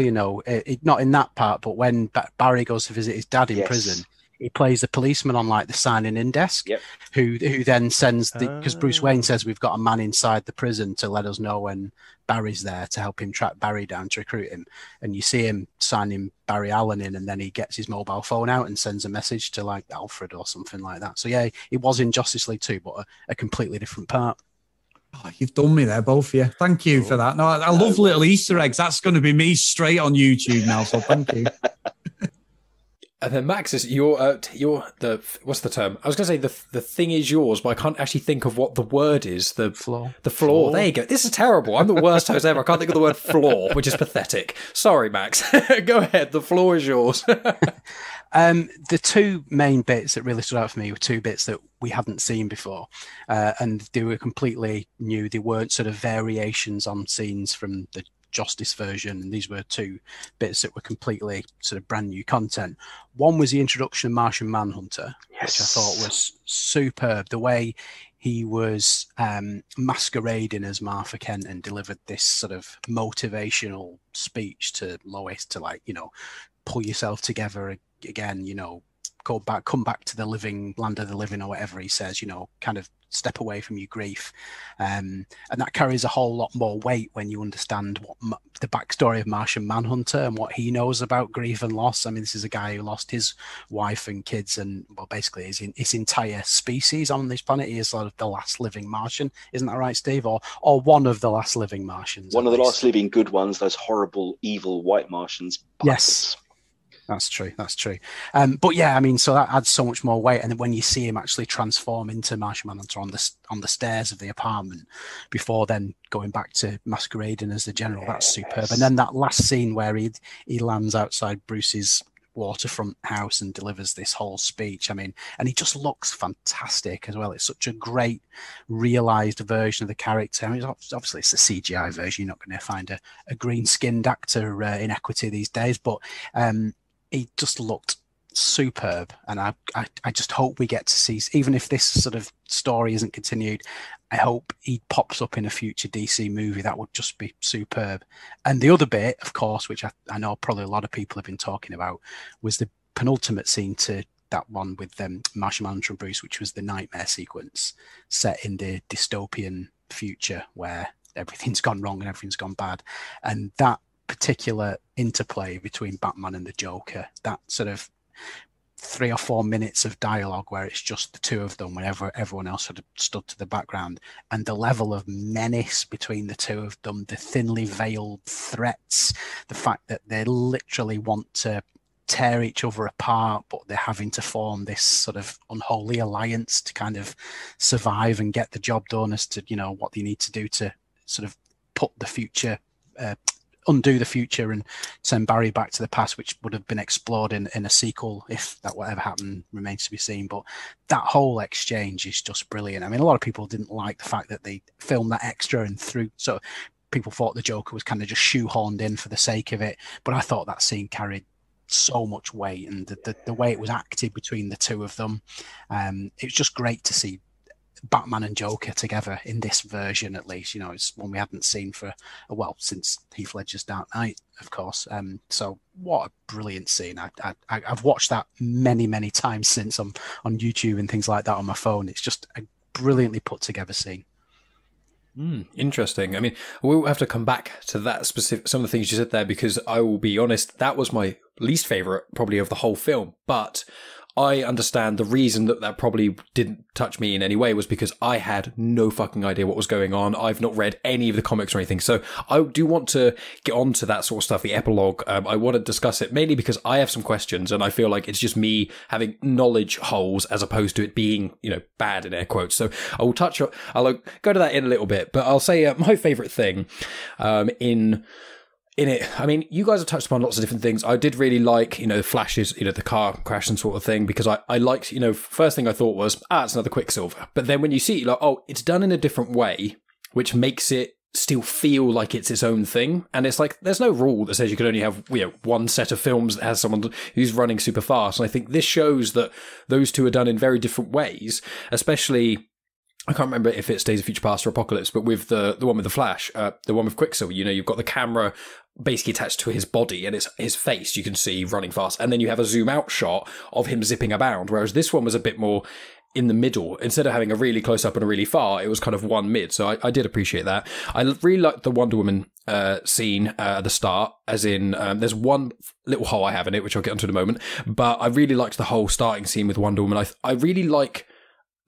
not in that part, but when Barry goes to visit his dad in prison, he plays the policeman on like the signing in desk, who then sends because Bruce Wayne says we've got a man inside the prison to let us know when Barry's there to help him track Barry down to recruit him. And you see him signing Barry Allen in, and then he gets his mobile phone out and sends a message to like Alfred or something like that. So yeah, he was in Justice League too, but a completely different part. Oh, you've done me there, both of you. Thank you for that. No, I love little Easter eggs. That's going to be me straight on YouTube now. So thank you. And then Max, you're the what's the term? I was going to say the thing is yours, but I can't actually think of what the word is. The floor. The floor. There you go. This is terrible. I'm the worst host ever. I can't think of the word floor, which is pathetic. Sorry, Max. Go ahead. The floor is yours. The two main bits that really stood out for me were two bits that we hadn't seen before, and they were completely new. They weren't sort of variations on scenes from the Justice version, and these were two bits that were completely sort of brand new content. One was the introduction of Martian Manhunter, which I thought was superb. The way he was masquerading as Martha Kent and delivered this sort of motivational speech to Lois to, like, you know, pull yourself together again, you know, come back to the land of the living, or whatever he says, you know, kind of step away from your grief. And that carries a whole lot more weight when you understand what the backstory of Martian Manhunter and what he knows about grief and loss. I mean, this is a guy who lost his wife and kids and, well, basically his entire species on this planet. He is sort of the last living Martian. Isn't that right, Steve? Or one of the last living Martians. One of the last living good ones, those horrible, evil white Martians. Yes. That's true. But yeah, I mean, so that adds so much more weight. And then when you see him actually transform into Martian Manhunter on the stairs of the apartment, before then going back to masquerading as the general, that's superb. And then that last scene where he lands outside Bruce's waterfront house and delivers this whole speech. I mean, and he just looks fantastic as well. It's such a great realized version of the character. I mean, obviously it's a CGI version. You're not going to find a green-skinned actor in Equity these days, but he just looked superb, and I just hope we get to see, even if this sort of story isn't continued, I hope he pops up in a future DC movie. That would just be superb. And the other bit, of course, which I know probably a lot of people have been talking about, was the penultimate scene to that one with Martian Manhunter and Bruce, which was the nightmare sequence set in the dystopian future where everything's gone wrong and everything's gone bad. And that particular interplay between Batman and the Joker, that sort of 3 or 4 minutes of dialogue where it's just the two of them whenever everyone else had stood to the background, and the level of menace between the two of them, the thinly veiled threats, the fact that they literally want to tear each other apart, but they're having to form this sort of unholy alliance to kind of survive and get the job done, as to, you know, what they need to do to sort of put the future undo the future and send Barry back to the past, which would have been explored in a sequel if that whatever happened remains to be seen. But that whole exchange is just brilliant. I mean, a lot of people didn't like the fact that they filmed that extra and through, so people thought the Joker was kind of just shoehorned in for the sake of it, but I thought that scene carried so much weight, and the way it was acted between the two of them, it was just great to see Batman and Joker together in this version. At least, you know, it's one we hadn't seen for since Heath Ledger's Dark Knight, of course. So what a brilliant scene. I've watched that many times since on YouTube and things like that on my phone. It's just a brilliantly put together scene. Interesting. I mean, we'll have to come back to that specific, some of the things you said there, because I will be honest, that was my least favorite probably of the whole film. But I understand the reason that probably didn't touch me in any way was because I had no fucking idea what was going on. I've not read any of the comics or anything. So I do want to get onto that sort of stuff, the epilogue. I want to discuss it mainly because I have some questions, and I feel like it's just me having knowledge holes as opposed to it being, you know, bad in air quotes. So I'll go to that in a little bit, but I'll say my favorite thing in it, I mean, you guys have touched upon lots of different things. I did really like, you know, the flashes, you know, the car crash and sort of thing, because I liked, you know, first thing I thought was, it's another Quicksilver. But then when you see it, like, it's done in a different way, which makes it still feel like it's its own thing. And it's like, there's no rule that says you can only have, you know, one set of films that has someone who's running super fast. And I think this shows that those two are done in very different ways, especially, I can't remember if it's Days of Future Past or Apocalypse, but with the one with the Flash, the one with Quicksilver, you know, you've got the camera basically attached to his body and it's his face you can see running fast. And then you have a zoom out shot of him zipping about. Whereas this one was a bit more in the middle. Instead of having a really close up and a really far, it was kind of one mid. So I did appreciate that. I really liked the Wonder Woman scene at the start, as in there's one little hole I have in it, which I'll get onto in a moment. But I really liked the whole starting scene with Wonder Woman. I really like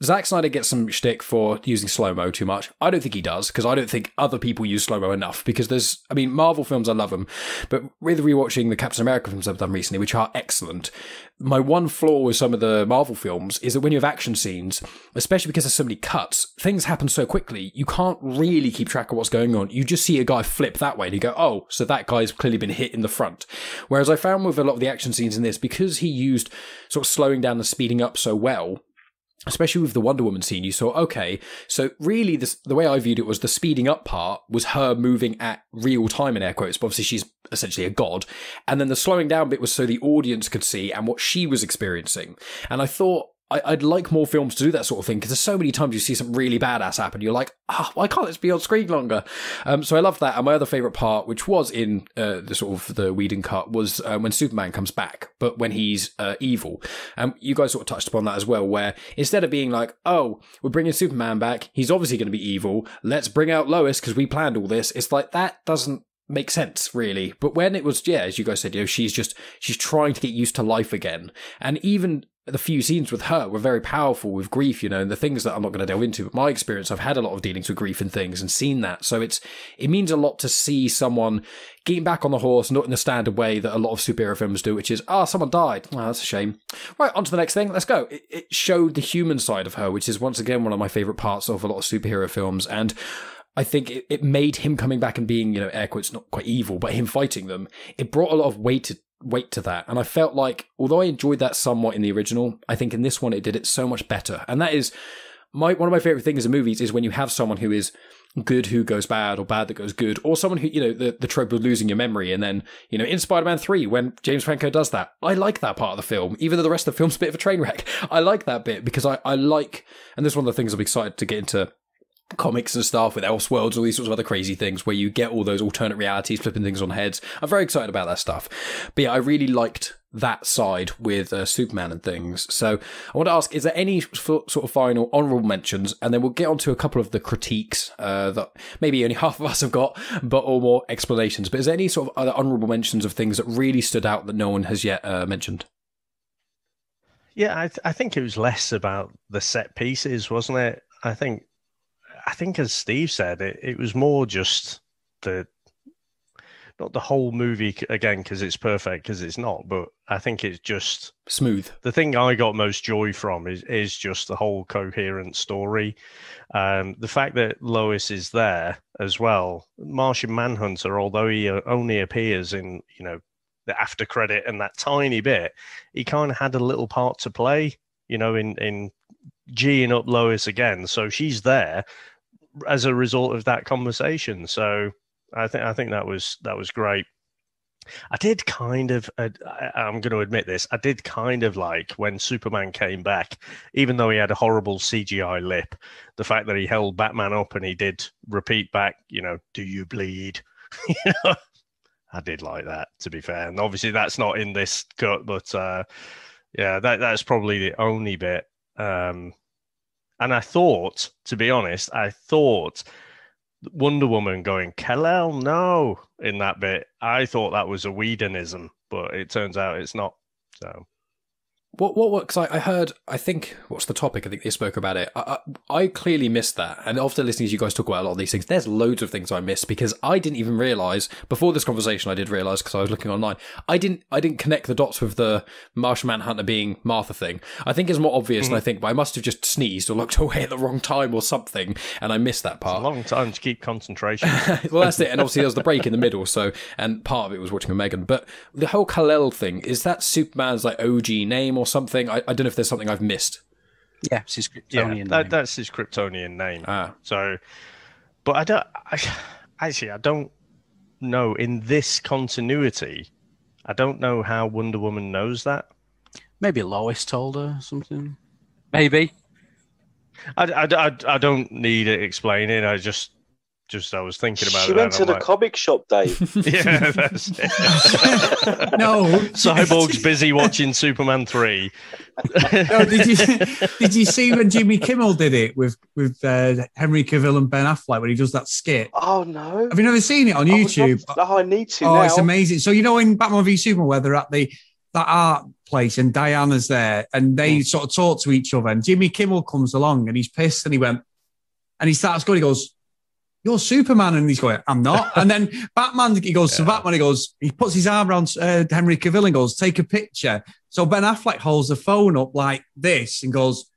Zack Snyder gets some shtick for using slow-mo too much. I don't think he does, because I don't think other people use slow-mo enough, because Marvel films, I love them, but with rewatching the Captain America films I've done recently, which are excellent, my one flaw with some of the Marvel films is that when you have action scenes, especially because there's so many cuts, things happen so quickly, you can't really keep track of what's going on. You just see a guy flip that way, and you go, oh, so that guy's clearly been hit in the front. Whereas I found with a lot of the action scenes in this, because he used sort of slowing down and speeding up so well, especially with the Wonder Woman scene, you saw, okay, so really the way I viewed it was the speeding up part was her moving at real time in air quotes, but obviously she's essentially a god. And then the slowing down bit was so the audience could see and what she was experiencing. And I thought, I'd like more films to do that sort of thing, because there's so many times you see something really badass happen. You're like, why can't this be on screen longer? So I love that. And my other favourite part, which was in the sort of the Whedon cut, was when Superman comes back, but when he's evil. You guys sort of touched upon that as well, where instead of being like, oh, we're bringing Superman back, he's obviously going to be evil, let's bring out Lois because we planned all this. It's like, that doesn't make sense, really. But when it was, as you guys said, she's trying to get used to life again. And even the few scenes with her were very powerful with grief, and the things that I'm not going to delve into, but my experience, I've had a lot of dealings with grief and things and seen that. So it means a lot to see someone getting back on the horse, not in the standard way that a lot of superhero films do, which is, someone died. Oh, that's a shame. Right, on to the next thing. Let's go. It showed the human side of her, which is once again one of my favourite parts of a lot of superhero films. And I think it made him coming back and being, air quotes, not quite evil, but him fighting them. It brought a lot of weight to that. And I felt like, although I enjoyed that somewhat in the original, I think in this one it did it so much better. And that is one of my favourite things in movies is when you have someone who is good who goes bad or bad that goes good, or someone who, the trope of losing your memory. And then, in Spider-Man 3, when James Franco does that, I like that part of the film, even though the rest of the film's a bit of a train wreck. I like that bit because I like, and this is one of the things I'm excited to get into comics and stuff with Elseworlds, all these sorts of other crazy things where you get all those alternate realities, flipping things on heads. I'm very excited about that stuff. But yeah, I really liked that side with Superman and things. So I want to ask, is there any sort of final honourable mentions? And then we'll get on to a couple of the critiques that maybe only half of us have got, or more explanations. But is there any sort of other honourable mentions of things that really stood out that no one has yet mentioned? Yeah, I think it was less about the set pieces, wasn't it? I think as Steve said, it was more just not the whole movie again, because it's perfect, because it's not, but I think it's just smooth. The thing I got most joy from is just the whole coherent story. The fact that Lois is there as well. Martian Manhunter, although he only appears in, the after credit and that tiny bit, he kind of had a little part to play, in G'ing up Lois again. So she's there as a result of that conversation. So I think that was great. I did kind of, I'm going to admit this, I did kind of like when Superman came back, even though he had a horrible CGI lip, the fact that he held Batman up and he did repeat back, do you bleed? I did like that, to be fair. And obviously that's not in this cut, but yeah, that's probably the only bit. And I thought, to be honest, Wonder Woman going, Kal-El, no, in that bit, I thought that was a Whedonism, but it turns out it's not. So, because I heard, I think, what's the topic? I think they spoke about it. I clearly missed that. And after listening to you guys talk about a lot of these things, there's loads of things I missed because I didn't even realise, before this conversation I did realise because I was looking online, I didn't connect the dots with the Martian Manhunter being Martha thing. I think it's more obvious than I think, but I must have just sneezed or looked away at the wrong time or something, and I missed that part. It's a long time to keep concentration. Well, that's it. And obviously there was the break in the middle, so, and part of it was watching with Megan. But the whole Kal-El thing, is that Superman's like OG name or something? I don't know if there's something I've missed. Yeah, it's his Kryptonian name. That's his Kryptonian name. So, but I don't know in this continuity. I don't know how Wonder Woman knows that. Maybe Lois told her or something. Maybe. I don't need it explaining. I was thinking about it. She went to the comic shop, Dave. Yeah, that's it. No. Cyborg's busy watching Superman 3. No, did you see when Jimmy Kimmel did it with Henry Cavill and Ben Affleck when he does that skit? Oh, no. Have you never seen it on YouTube? I need to now. now. It's amazing. So, in Batman v Superman where they're at the art place, and Diana's there, and they sort of talk to each other. And Jimmy Kimmel comes along, and he's pissed, and he starts going. He goes, "You're Superman," and he's going, "I'm not." And then Batman, he goes to Batman. He puts his arm around Henry Cavill and goes, "Take a picture." So Ben Affleck holds the phone up like this and goes,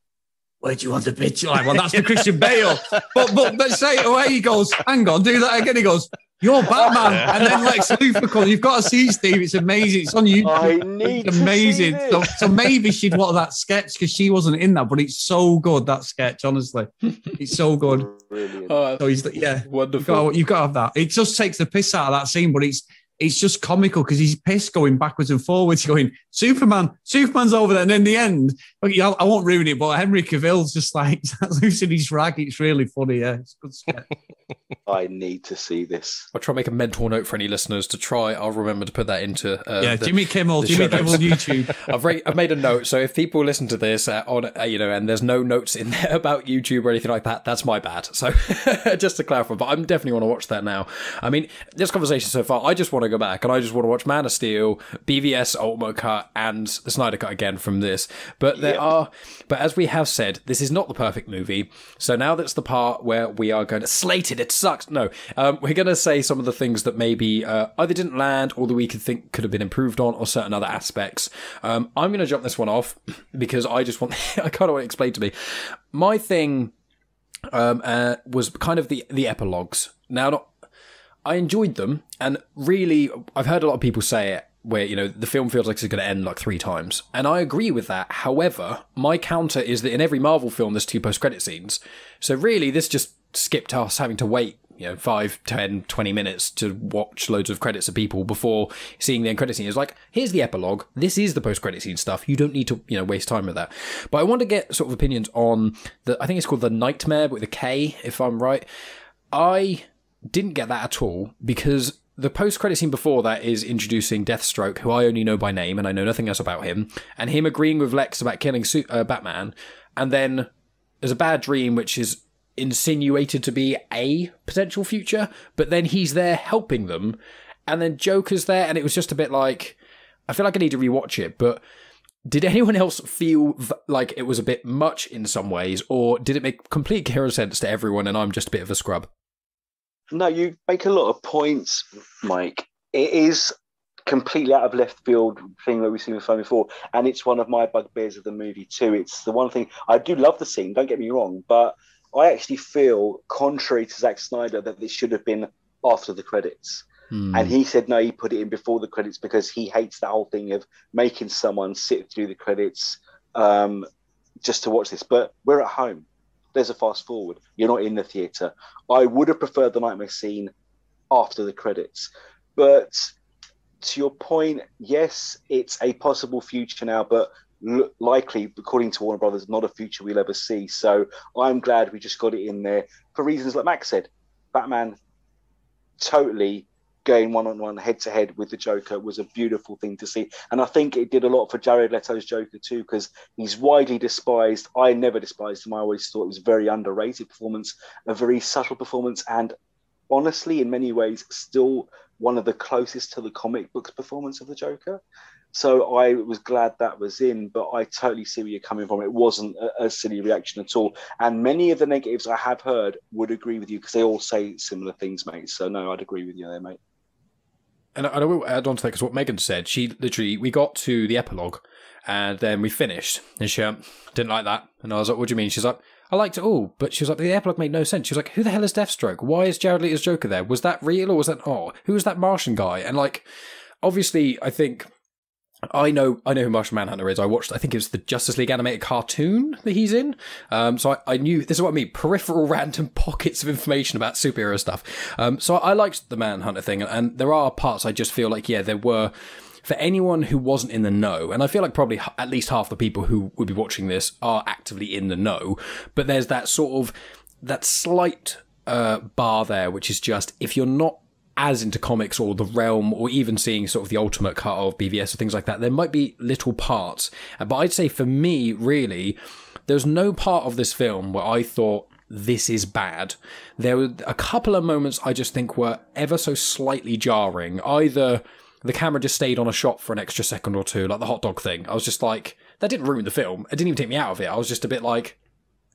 "Where do you want the picture?" Like, well, that's the Christian Bale. But say it away. He goes, "Hang on, do that again." He goes, "You're Batman." And then Lex Luthor comes. You've got to see Steve. It's amazing. It's on YouTube. It's amazing. So maybe she'd want that sketch because she wasn't in that, but it's so good, that sketch, honestly. It's so good. Brilliant. So he's, Wonderful. You've got to have that. It just takes the piss out of that scene, but it's just comical because he's pissed going backwards and forwards, going, Superman's over there. And in the end, I won't ruin it, but Henry Cavill's just like losing his rag. It's really funny. Yeah, it's good sketch. I need to see this. I'll try and make a mental note for any listeners to try. I'll remember to put that into Jimmy Kimmel YouTube. I've made a note, so if people listen to this and there's no notes in there about YouTube or anything like that, that's my bad. So just to clarify, but I definitely want to watch that now. I mean, this conversation so far, I just want to go back and I just want to watch Man of Steel, BVS Ultimate Cut, and the Snyder Cut again from this. But but as we have said, this is not the perfect movie. So now that's the part where we are going to slate it. It sucks. No, we're going to say some of the things that maybe either didn't land or that we could have been improved on, or certain other aspects. I'm going to jump this one off because I kind of want to explain to me. My thing was kind of the epilogues. Now, I enjoyed them, and really, I've heard a lot of people say it, where, the film feels like it's going to end like 3 times. And I agree with that. However, my counter is that in every Marvel film, there's 2 post-credit scenes. So really, this just skipped us having to wait 5, 10, 20 minutes to watch loads of credits of people before seeing the end credit scene. It's like, here's the epilogue. This is the post-credit scene stuff. You don't need to, waste time with that. But I want to get sort of opinions on I think it's called The Nightmare with a K, if I'm right. I didn't get that at all, because the post-credit scene before that is introducing Deathstroke, who I only know by name and I know nothing else about him, and him agreeing with Lex about killing Batman. And then there's a bad dream, which is insinuated to be a potential future, but then he's there helping them, and then Joker's there, and it was just a bit like, I feel like I need to rewatch it. But did anyone else feel like it was a bit much in some ways, or did it make complete coherent sense to everyone and I'm just a bit of a scrub? No, you make a lot of points, Mike. It is completely out of left field thing that we've seen with film before, and it's one of my bugbears of the movie too. It's the one thing, I do love the scene, don't get me wrong, but I actually feel, contrary to Zack Snyder, that this should have been after the credits. And he said no, he put it in before the credits because he hates that whole thing of making someone sit through the credits just to watch this. But we're at home. There's a fast forward. You're not in the theatre. I would have preferred the nightmare scene after the credits. But to your point, yes, it's a possible future now, but likely, according to Warner Brothers, not a future we'll ever see. So I'm glad we just got it in there for reasons like Max said. Batman totally going one-on-one, head-to-head with the Joker was a beautiful thing to see. And I think it did a lot for Jared Leto's Joker too, because he's widely despised. I never despised him. I always thought it was a very underrated performance, a very subtle performance, and honestly, in many ways, still one of the closest to the comic books performance of the Joker. So I was glad that was in, but I totally see where you're coming from. It wasn't a silly reaction at all. And many of the negatives I have heard would agree with you, because they all say similar things, mate. So no, I'd agree with you there, mate. And I will add on to that, because what Megan said, we got to the epilogue and then we finished, and she didn't like that. And I was like, what do you mean? She's like, I liked it all, but she was like, the epilogue made no sense. She was like, who the hell is Deathstroke? Why is Jared Leto's Joker there? Was that real, or was that, who was that Martian guy? And like, obviously, I think I know who Martian Manhunter is. I think it was the Justice League animated cartoon that he's in. So I knew, this is what I mean, peripheral random pockets of information about superhero stuff. So I liked the Manhunter thing, and there are parts I just feel like, there were, for anyone who wasn't in the know, and I feel like probably at least half the people who would be watching this are actively in the know, but there's that sort of, that slight bar there, which is just, if you're not as into comics or the realm, or even seeing sort of the ultimate cut of BVS or things like that, there might be little parts. But I'd say for me, really, there's no part of this film where I thought, this is bad. There were a couple of moments I just think were ever so slightly jarring, either the camera just stayed on a shot for an extra second or two, like the hot dog thing. I was just like, that didn't ruin the film. It didn't even take me out of it. I was just a bit like,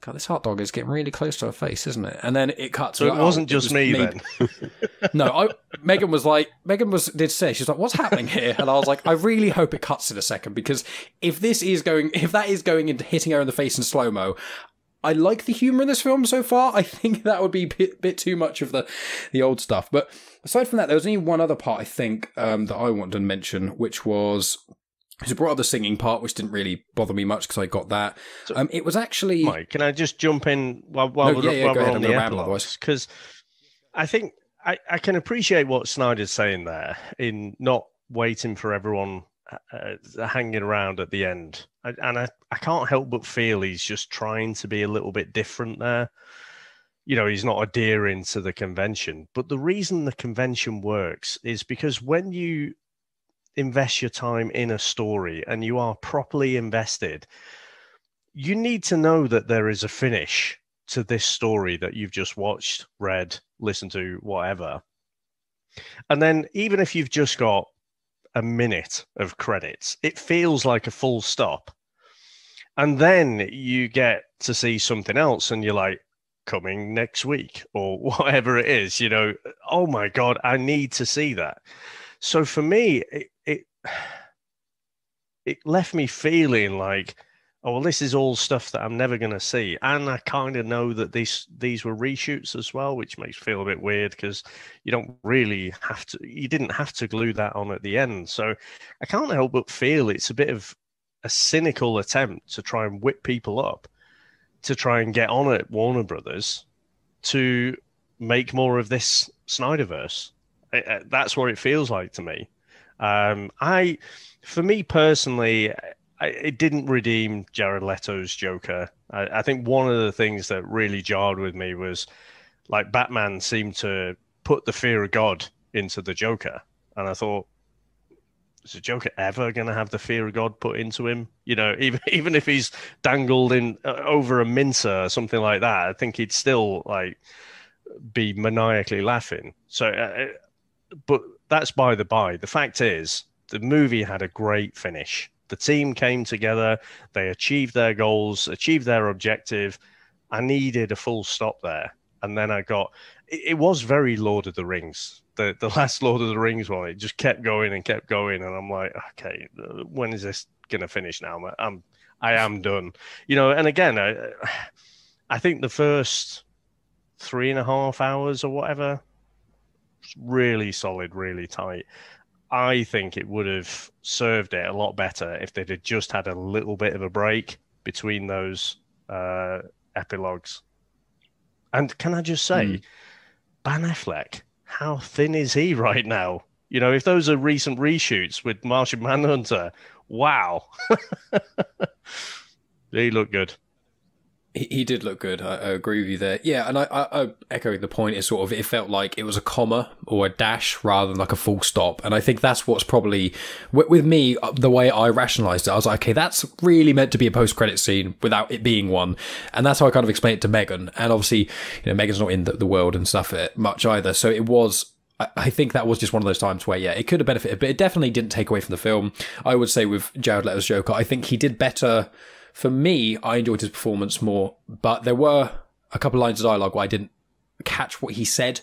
God, this hot dog is getting really close to her face, isn't it? And then it cut. So it wasn't just me then. No, Megan did say, she's like, what's happening here? And I was like, I really hope it cuts in a second, because if that is going into hitting her in the face in slow-mo, I like the humour in this film so far. I think that would be a bit too much of the old stuff. But aside from that, there was only one other part, I think, that I wanted to mention, which was... He brought up the singing part, which didn't really bother me much because I got that. It was actually... Mike, can I just jump in while we're on the epilogues? Because I think I can appreciate what Snyder's saying there in not waiting for everyone hanging around at the end. I can't help but feel he's just trying to be a little bit different there. You know, he's not adhering to the convention. But the reason the convention works is because when you invest your time in a story and you are properly invested, you need to know that there is a finish to this story that you've just watched, read, listened to, whatever. And then even if you've just got a minute of credits, it feels like a full stop. And then you get to see something else and you're like, coming next week or whatever it is, you know, oh my God, I need to see that. So for me, it left me feeling like, oh, well, this is all stuff that I'm never going to see. And I kind of know that these were reshoots as well, which makes me feel a bit weird because you didn't have to glue that on at the end. So I can't help but feel it's a bit of a cynical attempt to try and whip people up, to try and get on at Warner Brothers to make more of this Snyderverse. That's what it feels like to me. For me personally, it didn't redeem Jared Leto's Joker. I think one of the things that really jarred with me was like Batman seemed to put the fear of God into the Joker. And I thought, is the Joker ever going to have the fear of God put into him? You know, even if he's dangled in over a mincer or something like that, I think he'd still like be maniacally laughing. So, but that's by the by. The fact is, the movie had a great finish. The team came together. They achieved their goals, achieved their objective. I needed a full stop there. And then it was very Lord of the Rings. The last Lord of the Rings one, it just kept going and kept going. And I'm like, okay, when is this going to finish now? I am done. You know, and again, I think the first 3.5 hours or whatever, really solid, really tight. I think it would have served it a lot better if they'd have just had a little bit of a break between those epilogues. And can I just say, Ben Affleck, how thin is he right now? You know, if those are recent reshoots with Martian Manhunter, wow. He looked good. He did look good. I agree with you there. Yeah, and I echoing the point is sort of, it felt like it was a comma or a dash rather than like a full stop. And I think that's what's probably, with me, the way I rationalized it, I was like, okay, that's really meant to be a post-credit scene without it being one. And that's how I kind of explained it to Megan. And obviously, you know, Megan's not in the world and stuff much either. So it was, I think that was just one of those times where, yeah, it could have benefited, but it definitely didn't take away from the film. I would say with Jared Leto's Joker, I think he did better. For me, I enjoyed his performance more, but there were a couple of lines of dialogue where I didn't catch what he said,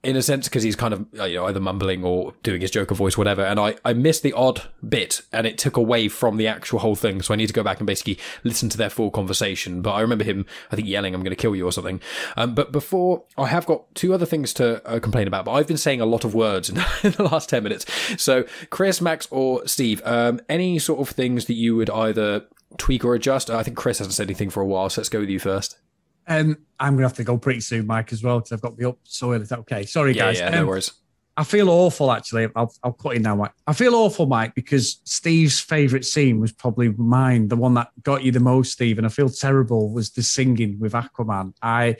in a sense, because he's kind of, you know, either mumbling or doing his Joker voice, whatever, and I missed the odd bit, and it took away from the actual whole thing, so I need to go back and basically listen to their full conversation. But I remember him, I think, yelling, "I'm going to kill you," or something. But before, I have got two other things to complain about, but I've been saying a lot of words in the last 10 minutes. So, Chris, Max, or Steve, any sort of things that you would either tweak or adjust? I think Chris hasn't said anything for a while, so let's go with you first. I'm going to have to go pretty soon, Mike, as well, because I've got to be up so early. Is that okay? Sorry, guys. Yeah, no worries. I feel awful, actually. I'll cut in now, Mike. I feel awful, Mike, because Steve's favourite scene was probably mine, the one that got you the most, Steve, and I feel terrible, was the singing with Aquaman. I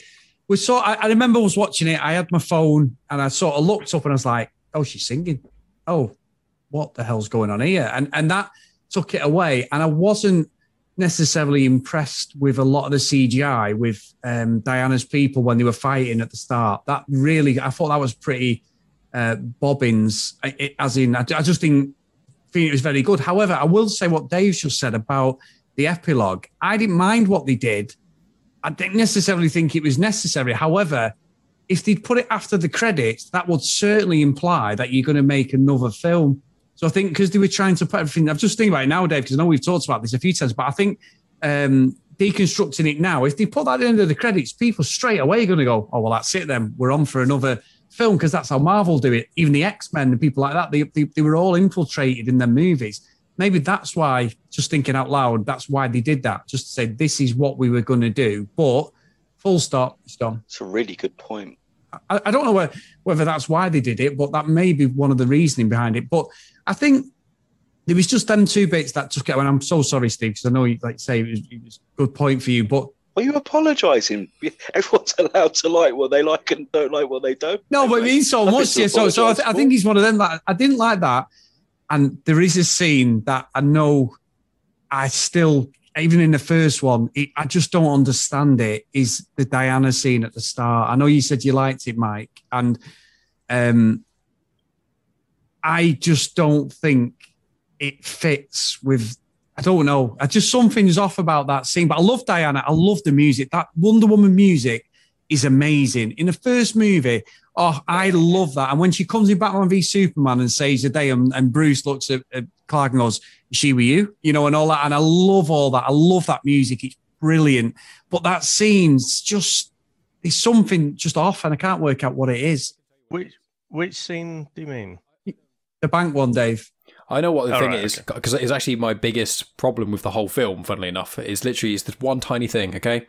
remember I was watching it, I had my phone, and I sort of looked up and I was like, oh, she's singing. Oh, what the hell's going on here? And that took it away, and I wasn't necessarily impressed with a lot of the CGI with Diana's people when they were fighting at the start. That really, I thought that was pretty bobbins. I just didn't think it was very good. However, I will say what Dave just said about the epilogue. I didn't mind what they did. I didn't necessarily think it was necessary. However, if they'd put it after the credits, that would certainly imply that you're going to make another film. So I think because they were trying to put everything, I'm just thinking about it now, Dave, because I know we've talked about this a few times, but I think deconstructing it now, if they put that at the end of the credits, people straight away are going to go, oh, well, that's it then. We're on for another film, because that's how Marvel do it. Even the X-Men and people like that, they were all infiltrated in their movies. Maybe that's why, just thinking out loud, that's why they did that, just to say this is what we were going to do. But full stop, it's done. It's a really good point. I don't know whether that's why they did it, but that may be one of the reasoning behind it. But I think there was just them two bits that took it. And I'm so sorry, Steve, because I know, like you say, it was a good point for you. But are you apologising? Everyone's allowed to like what they like and don't like what they don't. No, but it means so much. Yeah, so I think he's one of them that I didn't like that. And there is a scene that I know I still, even in the first one, I just don't understand it, is the Diana scene at the start. I know you said you liked it, Mike. And I just don't think it fits with, I don't know. Something's off about that scene. But I love Diana. I love the music. That Wonder Woman music is amazing. In the first movie, I love that. And when she comes in Batman v Superman and saves the day, and Bruce looks at Clark and goes, "Is she with you?" You know, and all that. And I love all that. I love that music. It's brilliant. But that scene's just, there's something just off, and I can't work out what it is. Which scene do you mean? The bank one, Dave. I know what the thing is, because it's actually my biggest problem with the whole film, funnily enough. It's this one tiny thing, okay?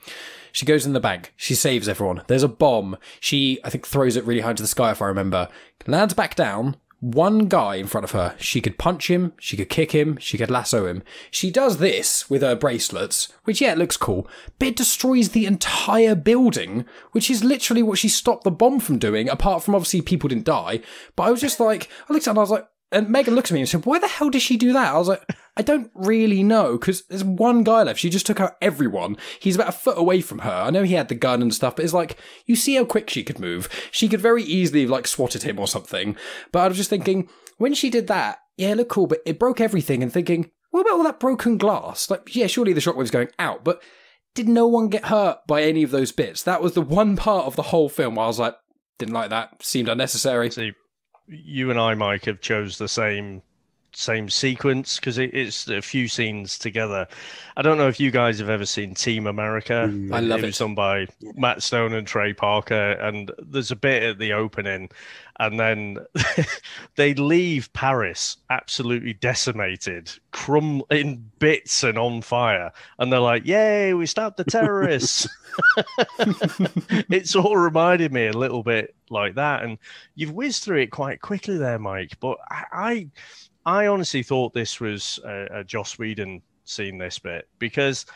She goes in the bank. She saves everyone. There's a bomb. She, I think, throws it really high to the sky, if I remember. Lands back down. One guy in front of her. She could punch him. She could kick him. She could lasso him. She does this with her bracelets, which, yeah, it looks cool. But it destroys the entire building, which is literally what she stopped the bomb from doing, apart from, obviously, people didn't die. But I was just like, I looked at her and I was like, and Megan looks at me and said, why the hell did she do that? I was like, I don't really know, because there's one guy left. She just took out everyone. He's about a foot away from her. I know he had the gun and stuff, but it's like, you see how quick she could move. She could very easily have, like, swatted him or something. But I was just thinking, when she did that, yeah, it looked cool, but it broke everything, and thinking, what about all that broken glass? Like, yeah, surely the shockwave's going out, but did no one get hurt by any of those bits? That was the one part of the whole film where I was like, didn't like that. Seemed unnecessary. See, you and I, Mike, have chose the same sequence, because it's a few scenes together. I don't know if you guys have ever seen Team America. I love it. It was done by Matt Stone and Trey Parker, and there's a bit at the opening, and then they leave Paris absolutely decimated, in bits and on fire, and they're like, "Yay, we stopped the terrorists!" It's all reminded me a little bit like that, and you've whizzed through it quite quickly there, Mike. But I honestly thought this was a Joss Whedon scene, this bit, because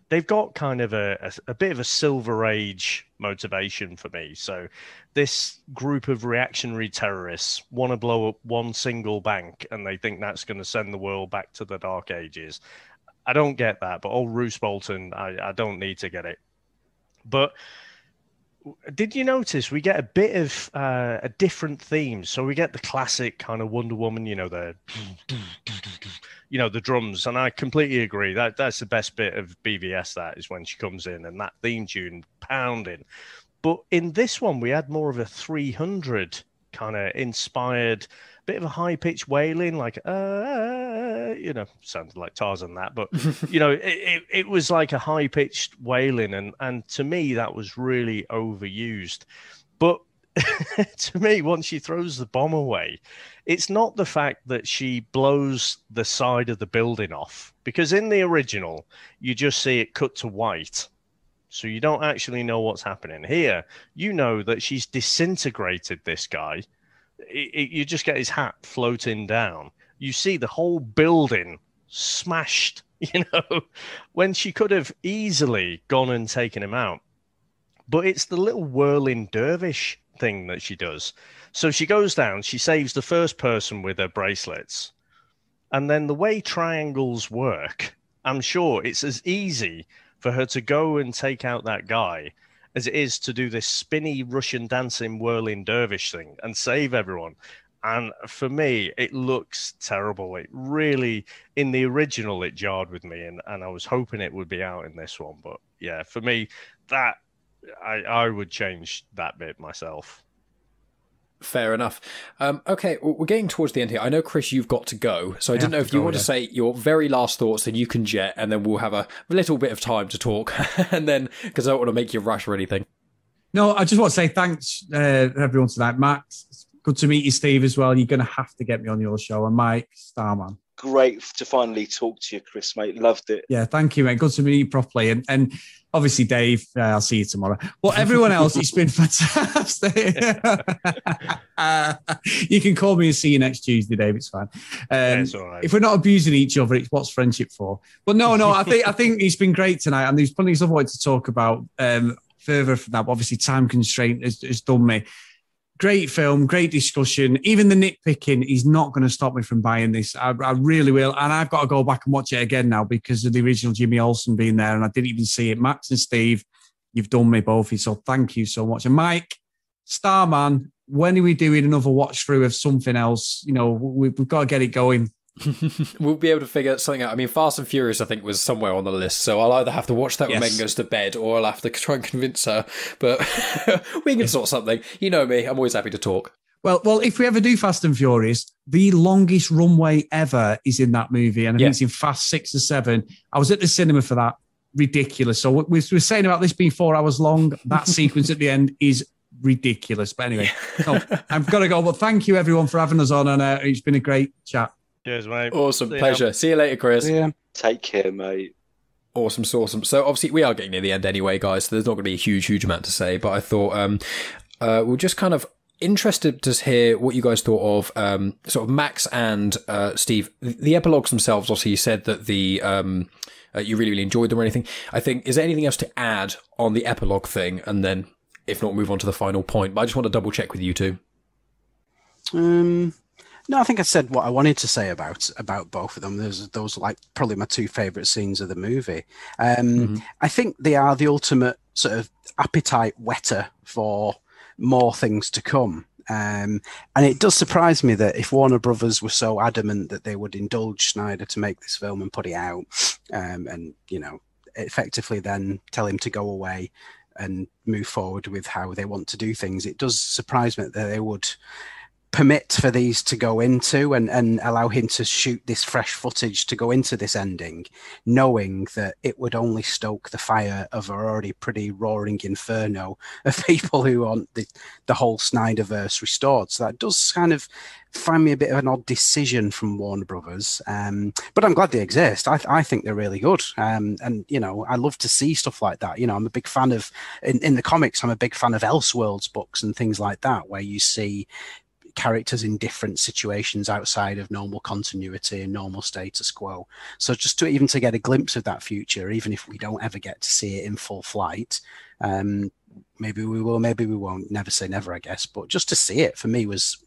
they've got kind of a bit of a Silver Age motivation for me. So this group of reactionary terrorists want to blow up one single bank, and they think that's going to send the world back to the Dark Ages. I don't get that, but old Roose Bolton, I don't need to get it. But did you notice we get a bit of a different theme? So we get the classic kind of Wonder Woman, the drums, and I completely agree that's the best bit of BVS. That is when she comes in and that theme tune pounding. But in this one, we had more of a 300 kind of inspired, bit of a high pitched wailing, like sounded like Tarzan that, but it was like a high pitched wailing, and to me that was really overused. But to me, once she throws the bomb away, it's not the fact that she blows the side of the building off, because in the original you just see it cut to white, so you don't actually know what's happening. Here you know that she's disintegrated this guy. You just get his hat floating down. You see the whole building smashed, when she could have easily gone and taken him out. But it's the little whirling dervish thing that she does. So she goes down, she saves the first person with her bracelets. And then the way triangles work, I'm sure it's as easy for her to go and take out that guy as it is to do this spinny Russian dancing whirling dervish thing and save everyone. And for me, it looks terrible. It really, in the original, it jarred with me, and I was hoping it would be out in this one. But yeah, for me, that I would change that bit myself. Fair enough. Okay, well, we're getting towards the end here. I know, Chris, you've got to go, so I didn't know if you want to say your very last thoughts, then you can jet, and then we'll have a little bit of time to talk, and then, because I don't want to make you rush or anything. No, I just want to say thanks everyone tonight. Max, it's good to meet you, Steve, as well. You're going to have to get me on your show. And Mike, Starman. Great to finally talk to you, Chris, mate. Loved it. Yeah, thank you, mate. Good to meet you properly. And obviously, Dave, I'll see you tomorrow. Well, everyone else, it's been fantastic. You can call me and see you next Tuesday, Dave. It's fine. It's all right. If we're not abusing each other, it's what's friendship for. But no, I think it's been great tonight, and there's plenty of stuff I wanted to talk about further from that. But obviously, time constraint has done me. Great film, great discussion. Even the nitpicking is not going to stop me from buying this. I really will. And I've got to go back and watch it again now because of the original Jimmy Olsen being there, and I didn't even see it. Max and Steve, you've done me both. So thank you so much. And Mike, Starman, when are we doing another watch through of something else? You know, we've got to get it going. We'll be able to figure something out. I mean, Fast and Furious, I think, was somewhere on the list, so I'll either have to watch that when Megan goes to bed, or I'll have to try and convince her. But we can sort something. You know me, I'm always happy to talk. Well, if we ever do Fast and Furious, the longest runway ever is in that movie, and I think it's in Fast 6 or 7. I was at the cinema for that. Ridiculous. So we're saying about this being 4 hours long. That sequence at the end is ridiculous. But anyway, I've got to go. But thank you, everyone, for having us on, and it's been a great chat. Cheers, mate. Awesome. Pleasure. See you later, Chris. Yeah. Take care, mate. Awesome. So obviously we are getting near the end anyway, guys. So there's not going to be a huge amount to say, but I thought we're just kind of interested to hear what you guys thought of sort of Max and Steve. The epilogues themselves, obviously you said that the you really enjoyed them or anything. I think, is there anything else to add on the epilogue thing? And then if not, move on to the final point. But I just want to double check with you two. No, I think I said what I wanted to say about both of them. Those like probably my two favourite scenes of the movie. I think they are the ultimate sort of appetite whetter for more things to come. And it does surprise me that if Warner Brothers were so adamant that they would indulge Snyder to make this film and put it out, and you know, effectively then tell him to go away and move forward with how they want to do things, it does surprise me that they would permit for these to go into and allow him to shoot this fresh footage to go into this ending, knowing that it would only stoke the fire of an already pretty roaring inferno of people who want the whole Snyderverse restored. So that does kind of find me a bit of an odd decision from Warner Brothers. But I'm glad they exist. I think they're really good. And, you know, I love to see stuff like that. You know, I'm a big fan of, in the comics, I'm a big fan of Elseworlds books and things like that, where you see characters in different situations outside of normal continuity and normal status quo. So just to even to get a glimpse of that future, even if we don't ever get to see it in full flight, maybe we will, maybe we won't. Never say never, I guess. But just to see it for me was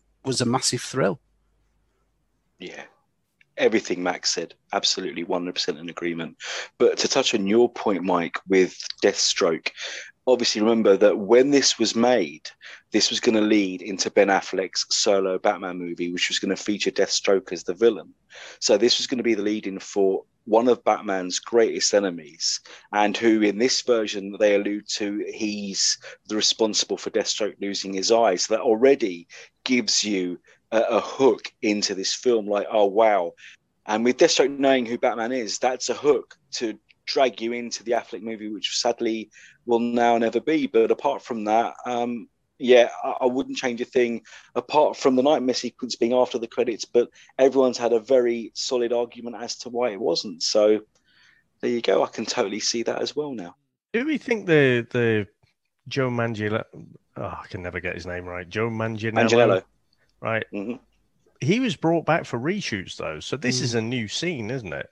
a massive thrill. Yeah. Everything Max said, absolutely 100% in agreement. But to touch on your point, Mike, with Deathstroke, obviously remember that when this was made, this was going to lead into Ben Affleck's solo Batman movie, which was going to feature Deathstroke as the villain. So this was going to be the lead-in for one of Batman's greatest enemies, and who in this version they allude to, he's the responsible for Deathstroke losing his eyes. So that already gives you a hook into this film, like, oh, wow. And with Deathstroke knowing who Batman is, that's a hook to drag you into the Affleck movie, which sadly will now never be. But apart from that, I wouldn't change a thing, apart from the nightmare sequence being after the credits. But everyone's had a very solid argument as to why it wasn't. So there you go. I can totally see that as well now. Do we think the Joe Manganiello? Oh, I can never get his name right. Joe Manganiello. Right. Mm-hmm. He was brought back for reshoots, though. So this is a new scene, isn't it?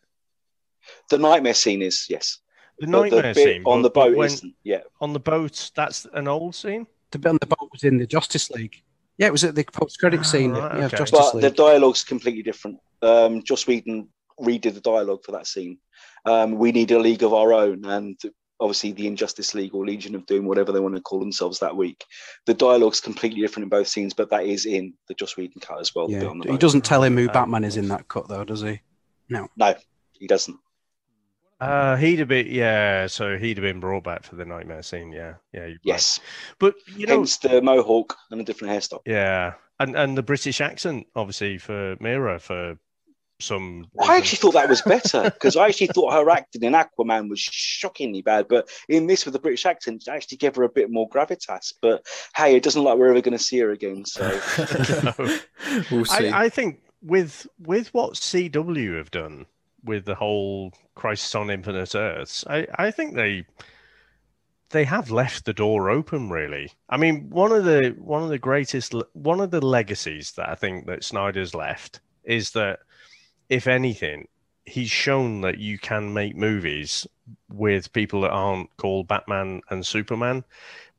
The nightmare scene is, yes. The nightmare scene on the boat isn't. Yeah. On the boat, that's an old scene? The bit on the boat was in the Justice League. Yeah, it was at the post-credit scene. Right, yeah, okay. Justice League. The dialogue's completely different. Joss Whedon redid the dialogue for that scene. We need a league of our own. And obviously the Injustice League or Legion of Doom, whatever they want to call themselves that week. The dialogue's completely different in both scenes, but that is in the Joss Whedon cut as well. Yeah. He doesn't tell him who Batman is in that cut, though, does he? No, he doesn't. He'd have been brought back for the nightmare scene. Yeah. Yes, right. But hence the mohawk and a different hairstyle. Yeah, and the British accent, obviously, for Mira for some. I actually thought that was better because I actually thought her acting in Aquaman was shockingly bad, but in this with the British accent, it actually gave her a bit more gravitas. But hey, it doesn't look like we're ever going to see her again. So we'll see. I think with what CW have done with the whole Crisis on Infinite Earths, I think they have left the door open, really. I mean, one of the legacies that I think that Snyder's left is that, if anything, he's shown that you can make movies with people that aren't called Batman and Superman,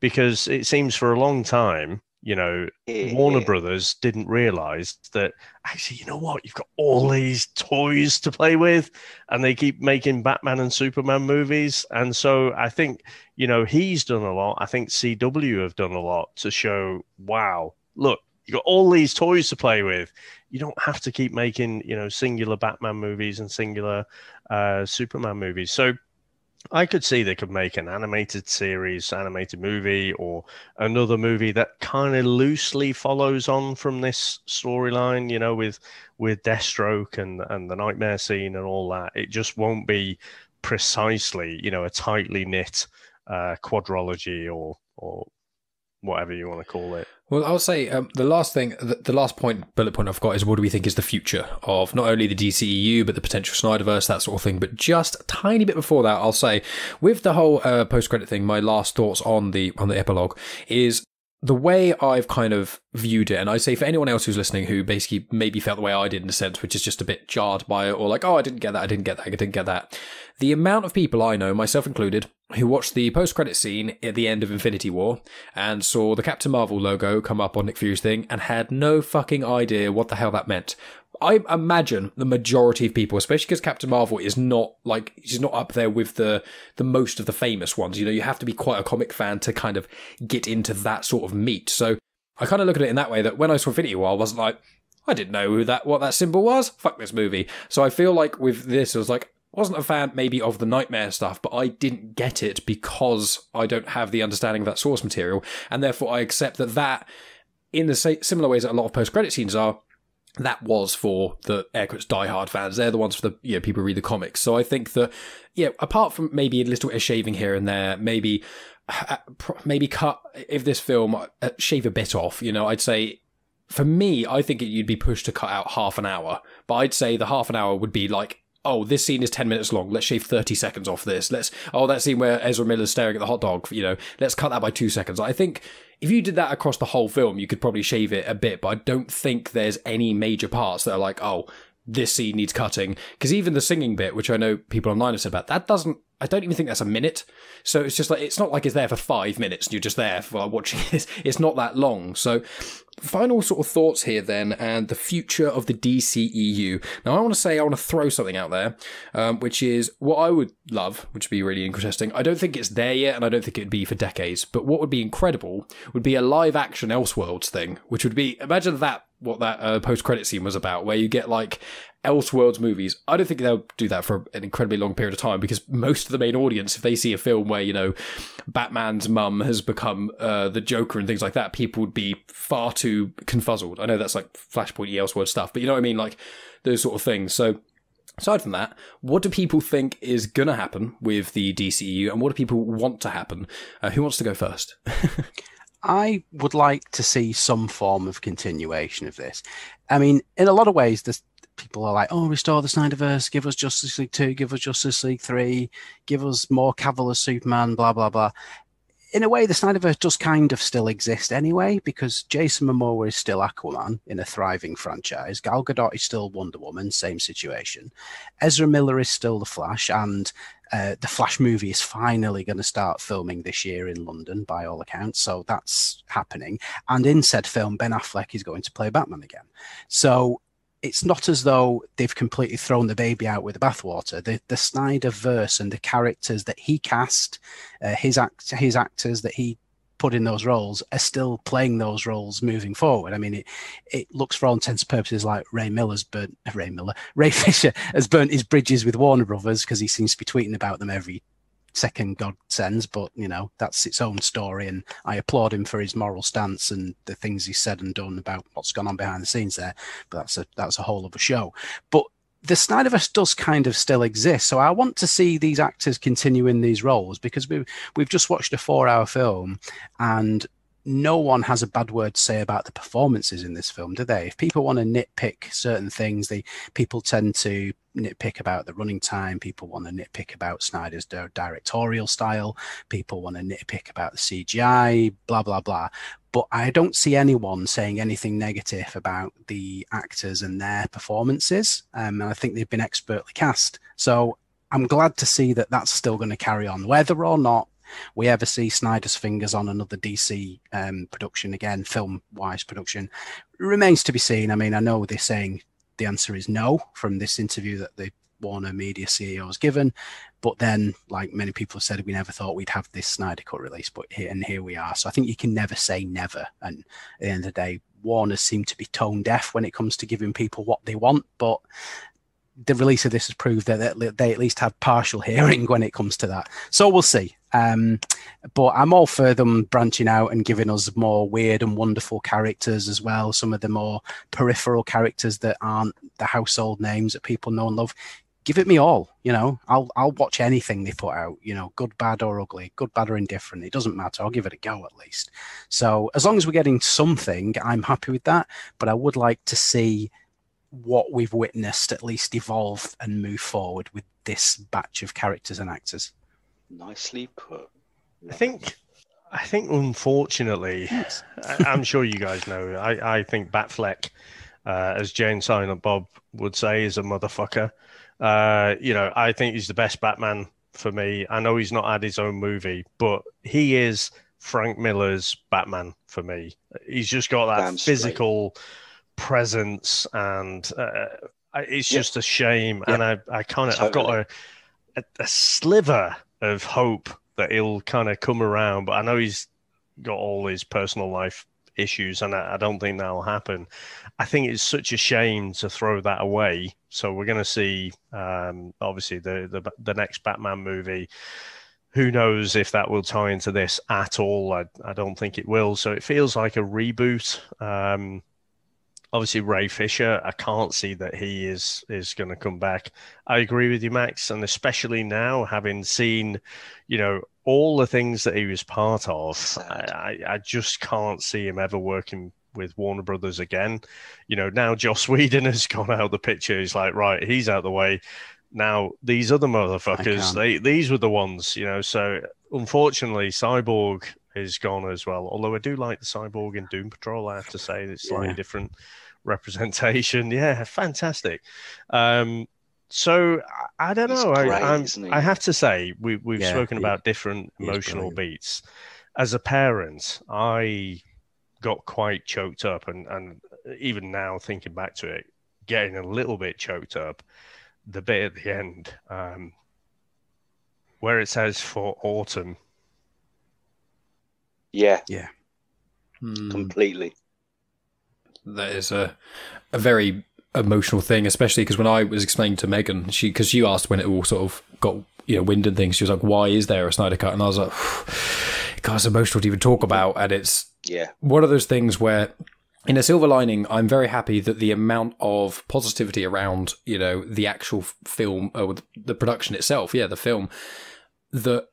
because it seems for a long time, Warner Brothers didn't realize that actually, you know what, you've got all these toys to play with, and they keep making Batman and Superman movies. And so I think, he's done a lot. I think CW have done a lot to show, wow, look, you got all these toys to play with. You don't have to keep making, singular Batman movies and singular Superman movies. So I could see they could make an animated movie, or another movie that kind of loosely follows on from this storyline, with Deathstroke and the nightmare scene and all that. It just won't be precisely, a tightly knit quadrology or whatever you want to call it. Well, I'll say the last bullet point I've got is, what do we think is the future of not only the DCEU, but the potential Snyderverse, that sort of thing. But just a tiny bit before that, I'll say, with the whole post-credit thing, my last thoughts on the epilogue is the way I've kind of viewed it. And I say for anyone else who's listening who basically maybe felt the way I did in a sense, which is just a bit jarred by it, or like, oh, I didn't get that. The amount of people I know, myself included, who watched the post-credit scene at the end of Infinity War and saw the Captain Marvel logo come up on Nick Fury's thing and had no fucking idea what the hell that meant. I imagine the majority of people, especially because Captain Marvel is not she's not up there with the most of the famous ones. You have to be quite a comic fan to kind of get into that sort of meat. So I kind of look at it in that way, that when I saw Infinity War, I wasn't like, I didn't know what that symbol was. Fuck this movie. So I feel like with this, it was like, I wasn't a fan maybe of the nightmare stuff, but I didn't get it because I don't have the understanding of that source material. And therefore I accept that in the similar ways that a lot of post-credit scenes are, that was for the air quotes diehard fans. They're the ones for the people who read the comics. So I think that apart from maybe a little bit of shaving here and there, maybe cut, if this film shave a bit off. I'd say for me, I think you'd be pushed to cut out half an hour, but I'd say the half an hour would be like, oh, this scene is 10 minutes long. Let's shave 30 seconds off this. That scene where Ezra Miller's staring at the hot dog, let's cut that by 2 seconds. I think if you did that across the whole film, you could probably shave it a bit, but I don't think there's any major parts that are like, oh, this scene needs cutting. Because even the singing bit, which I know people online have said about, I don't even think that's a minute. So it's just like, it's not like it's there for 5 minutes and you're just there while watching this. It's not that long. So final sort of thoughts here then, and the future of the DCEU. Now I want to throw something out there, which is what I would love, which would be really interesting. I don't think it's there yet, and I don't think it'd be for decades, but what would be incredible would be a live action Elseworlds thing, which would be, imagine what that post-credit scene was about, where you get like Elseworlds movies. I don't think they'll do that for an incredibly long period of time, because most of the main audience, if they see a film where, Batman's mum has become the Joker and things like that, people would be far too confuzzled. I know that's like Flashpoint Elseworlds stuff, but you know what I mean? Like those sort of things. So aside from that, what do people think is going to happen with the DCEU, and what do people want to happen? Who wants to go first? I would like to see some form of continuation of this. I mean, in a lot of ways, people are like, oh, restore the Snyderverse, give us Justice League 2, give us Justice League 3, give us more Cavill as Superman, blah, blah, blah. In a way, the Snyderverse does kind of still exist anyway, because Jason Momoa is still Aquaman in a thriving franchise. Gal Gadot is still Wonder Woman, same situation. Ezra Miller is still The Flash, and the Flash movie is finally going to start filming this year in London, by all accounts. So that's happening. And in said film, Ben Affleck is going to play Batman again. So it's not as though they've completely thrown the baby out with the bathwater. The Snyderverse and the characters that he cast, his actors that he put in those roles are still playing those roles moving forward. I mean, it looks for all intents and purposes like Ray Fisher has burnt his bridges with Warner Brothers because he seems to be tweeting about them every second God sends, but that's its own story, and I applaud him for his moral stance and the things he's said and done about what's gone on behind the scenes there, but that's a whole other show. But the Snyderverse does kind of still exist, so I want to see these actors continue in these roles, because we've just watched a 4-hour film and no one has a bad word to say about the performances in this film, do they? If people want to nitpick certain things, people tend to nitpick about the running time, people want to nitpick about Snyder's directorial style, people want to nitpick about the CGI, blah, blah, blah. But I don't see anyone saying anything negative about the actors and their performances. And I think they've been expertly cast. So I'm glad to see that that's still going to carry on, whether or not we ever see Snyder's fingers on another DC production again, film-wise production, remains to be seen. I mean, I know they're saying the answer is no from this interview that the Warner Media CEO has given, but then, like many people have said, we never thought we'd have this Snyder Cut release, but here we are. So I think you can never say never. And at the end of the day, Warner seem to be tone deaf when it comes to giving people what they want, but the release of this has proved that they at least have partial hearing when it comes to that. So we'll see. But I'm all for them branching out and giving us more weird and wonderful characters as well. Some of the more peripheral characters that aren't the household names that people know and love. Give it me all, I'll watch anything they put out, good, bad or ugly, good, bad or indifferent. It doesn't matter. I'll give it a go at least. So as long as we're getting something, I'm happy with that. But I would like to see what we've witnessed at least evolve and move forward with this batch of characters and actors. Nicely put. I think unfortunately, I'm sure you guys know, I think Batfleck, as Jane Silent Bob would say, is a motherfucker. I think he's the best Batman for me. I know he's not had his own movie, but he is Frank Miller's Batman for me. He's just got that physical presence, and it's just a shame. And I've got a sliver of hope that he'll kind of come around, but I know he's got all his personal life issues, and I don't think that'll happen. I think it's such a shame to throw that away. So we're going to see, obviously, the next Batman movie. Who knows if that will tie into this at all? I don't think it will. So it feels like a reboot. Obviously, Ray Fisher, I can't see that he is going to come back. I agree with you, Max, and especially now, having seen, all the things that he was part of, I just can't see him ever working with Warner Brothers again. Now Joss Whedon has gone out of the picture. He's like, right, he's out the way. Now, these other motherfuckers, these were the ones, So, unfortunately, Cyborg is gone as well. Although I do like the Cyborg in Doom Patrol, I have to say. It's slightly different representation. Yeah, fantastic. So I don't know. I have to say we've spoken about different emotional beats. As a parent, I got quite choked up, and even now thinking back to it, getting a little bit choked up. The bit at the end where it says for autumn. Yeah. Completely. That is a very emotional thing, especially because when I was explaining to Megan, because you asked when it all sort of got wind and things, she was like, "Why is there a Snyder Cut?" And I was like, "God, it's emotional to even talk about." And it's one of those things where, in a silver lining, I'm very happy that the amount of positivity around the actual film or the production itself, the film, that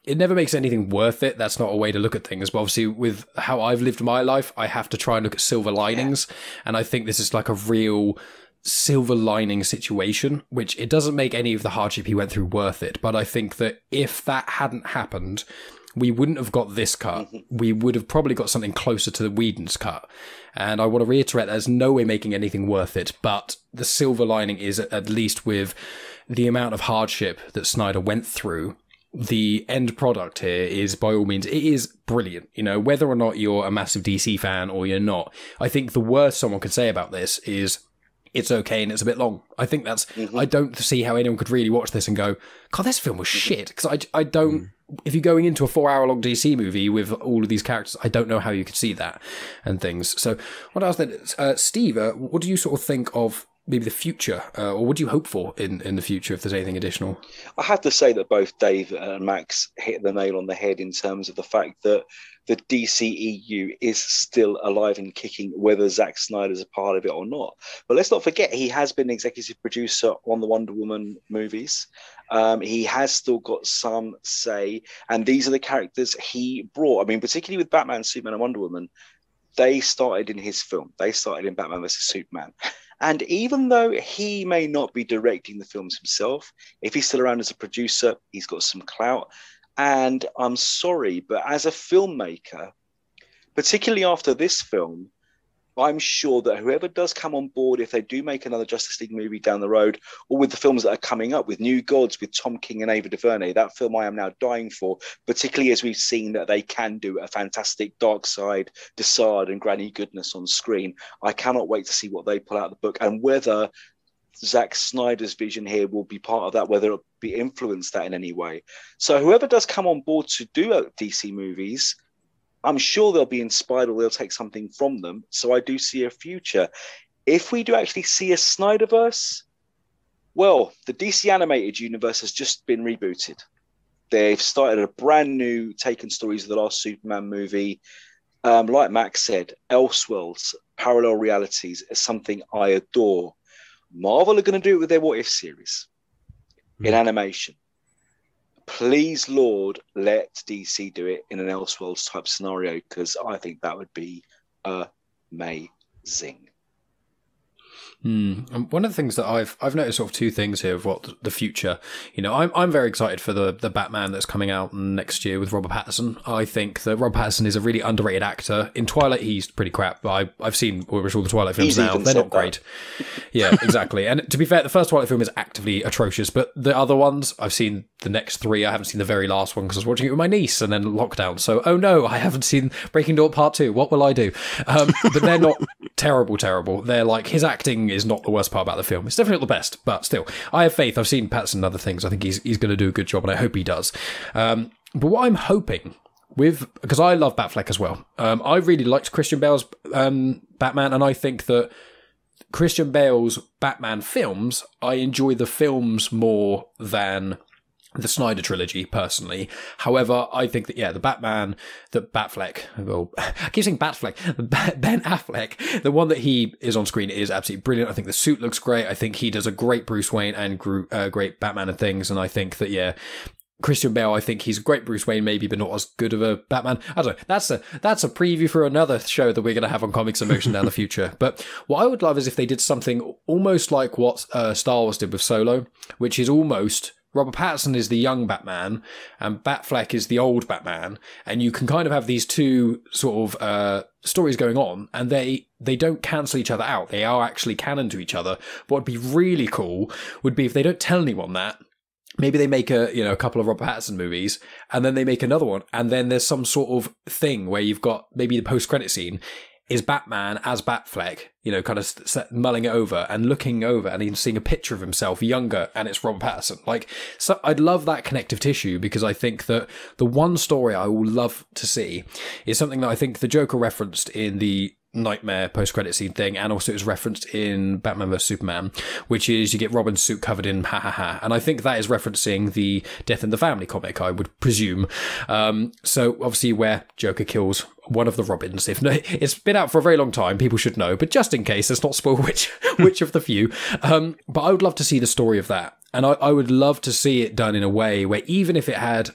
it never makes anything worth it. That's not a way to look at things. But obviously, with how I've lived my life, I have to try and look at silver linings. And I think this is like a real silver lining situation, which it doesn't make any of the hardship he went through worth it. But I think that if that hadn't happened, we wouldn't have got this cut. We would have probably got something closer to the Whedon's cut. And I want to reiterate, there's no way making anything worth it. But the silver lining is, at least with the amount of hardship that Snyder went through, the end product here is, by all means, it is brilliant. Whether or not you're a massive DC fan or you're not, I think the worst someone could say about this is it's okay and it's a bit long. I think that's, I don't see how anyone could really watch this and go, God, this film was shit. Because I don't, if you're going into a 4-hour-long DC movie with all of these characters, I don't know how you could see that and things. So what else then? Steve, what do you sort of think of maybe the future, or what do you hope for in the future if there's anything additional? I have to say that both Dave and Max hit the nail on the head in terms of the fact that the DCEU is still alive and kicking, whether Zack Snyder's a part of it or not. But let's not forget, he has been executive producer on the Wonder Woman movies. He has still got some say, and these are the characters he brought. I mean, particularly with Batman, Superman, and Wonder Woman, they started in his film. They started in Batman vs. Superman. And even though he may not be directing the films himself, if he's still around as a producer, he's got some clout. And I'm sorry, but as a filmmaker, particularly after this film, I'm sure that whoever does come on board, if they do make another Justice League movie down the road, or with the films that are coming up, with New Gods, with Tom King and Ava DuVernay, that film I am now dying for, particularly as we've seen that they can do a fantastic Darkseid, Desaad and Granny Goodness on screen. I cannot wait to see what they pull out of the book, and whether Zack Snyder's vision here will be part of that, whether it'll be influenced that in any way. So whoever does come on board to do DC movies, I'm sure they'll be inspired or they'll take something from them. So I do see a future. If we do actually see a Snyderverse, well, the DC animated universe has just been rebooted. They've started a brand new taken stories of the last Superman movie. Like Max said, Elseworlds, parallel realities is something I adore. Marvel are going to do it with their What If series in animation. Please, Lord, let DC do it in an Elseworlds type scenario, because I think that would be amazing. One of the things that I've noticed sort of two things here of what the future, you know, I'm very excited for the Batman that's coming out next year with Robert Pattinson. I think that Robert Pattinson is a really underrated actor. In Twilight, he's pretty crap, but I've seen almost all the Twilight films now. They're not great. Yeah, exactly. And to be fair, the first Twilight film is actively atrocious, but the other ones, I've seen the next three. I haven't seen the very last one because I was watching it with my niece and then lockdown. So, oh no, I haven't seen Breaking Dawn Part 2. What will I do? But they're not terrible. They're like, his acting is not the worst part about the film. It's definitely not the best, but still, I have faith. I've seen Pattinson and other things. I think he's going to do a good job, and I hope he does. But what I'm hoping because I love Batfleck as well. I really liked Christian Bale's Batman, and I think that Christian Bale's Batman films, I enjoy the films more than the Snyder trilogy, personally. However, I think that, the Batman, that Batfleck, well, I keep saying Batfleck, Ben Affleck, the one that he is on screen is absolutely brilliant. I think the suit looks great. I think he does a great Bruce Wayne and great Batman and things. And I think that, Christian Bale, I think he's a great Bruce Wayne, maybe, but not as good of a Batman. I don't know. That's a preview for another show that we're going to have on Comics in Motion down the future. But what I would love is if they did something almost like what Star Wars did with Solo, which is almost Robert Pattinson is the young Batman and Batfleck is the old Batman, and you can kind of have these two sort of stories going on, and they don't cancel each other out. They are actually canon to each other. What would be really cool would be if they don't tell anyone that. Maybe they make a couple of Robert Pattinson movies, and then they make another one, and then there's some sort of thing where you've got maybe the post-credit scene is Batman as Batfleck, kind of mulling it over and looking over and even seeing a picture of himself younger, and it's Robert Pattinson. So I'd love that connective tissue, because I think that the one story I will love to see is something that I think the Joker referenced in the Nightmare post-credit scene thing, and also it was referenced in Batman vs Superman, which is you get Robin's suit covered in ha, and I think that is referencing the Death in the Family comic, I would presume. So obviously where Joker kills one of the Robins. It's been out for a very long time, people should know, but just in case, let's not spoil which of the few. But I would love to see the story of that. And I would love to see it done in a way where, even if it had,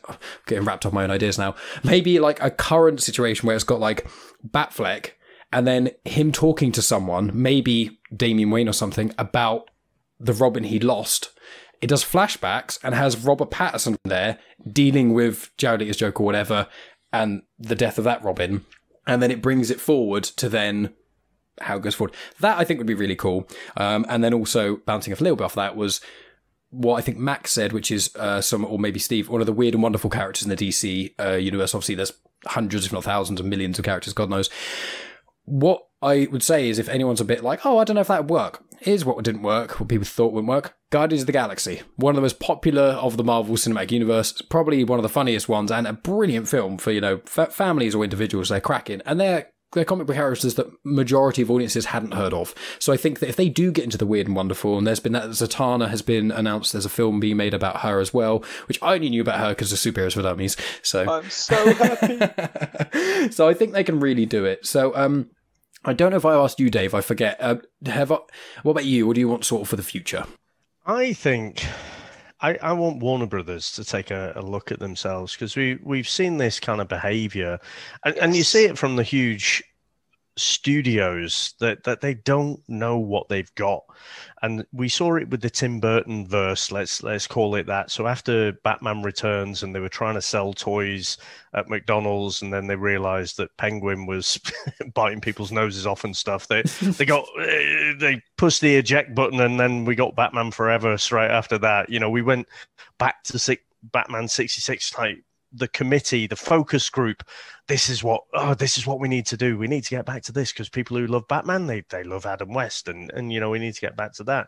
getting wrapped up my own ideas now, maybe like a current situation where it's got like Batfleck, and then him talking to someone, maybe Damian Wayne or something, about the Robin he lost. It does flashbacks and has Robert Pattinson there dealing with Jared Leto's Joker or whatever, and the death of that Robin. And then it brings it forward to then how it goes forward. That I think would be really cool. And then also bouncing off a little bit off that was what I think Max said, which is or maybe Steve, one of the weird and wonderful characters in the DC universe. Obviously, there's hundreds, if not thousands, and millions of characters, God knows. What I would say is if anyone's a bit like, oh, I don't know if that would work. Here's what didn't work, what people thought wouldn't work. Guardians of the Galaxy. One of the most popular of the Marvel Cinematic Universe. Probably one of the funniest ones and a brilliant film for, families or individuals. They're cracking. And they're comic book characters that majority of audiences hadn't heard of. So I think that if they do get into the weird and wonderful, and there's been that Zatanna has been announced, there's a film being made about her as well, which I only knew about her because of Superheroes for Dummies. So I'm so happy. So I think they can really do it. So I don't know if I asked you, Dave. I forget. What about you? What do you want sort of for the future? I think I want Warner Brothers to take a look at themselves, because we've seen this kind of behavior, and you see it from the huge studios that they don't know what they've got. And we saw it with the Tim Burton verse, let's call it that. So after Batman Returns and they were trying to sell toys at McDonald's, and then they realized that Penguin was biting people's noses off and stuff, they pushed the eject button, and then we got Batman Forever straight after that. We went back to Batman 66, like the committee, the focus group. This is what we need to do. We need to get back to this because people who love Batman, they love Adam West, and we need to get back to that.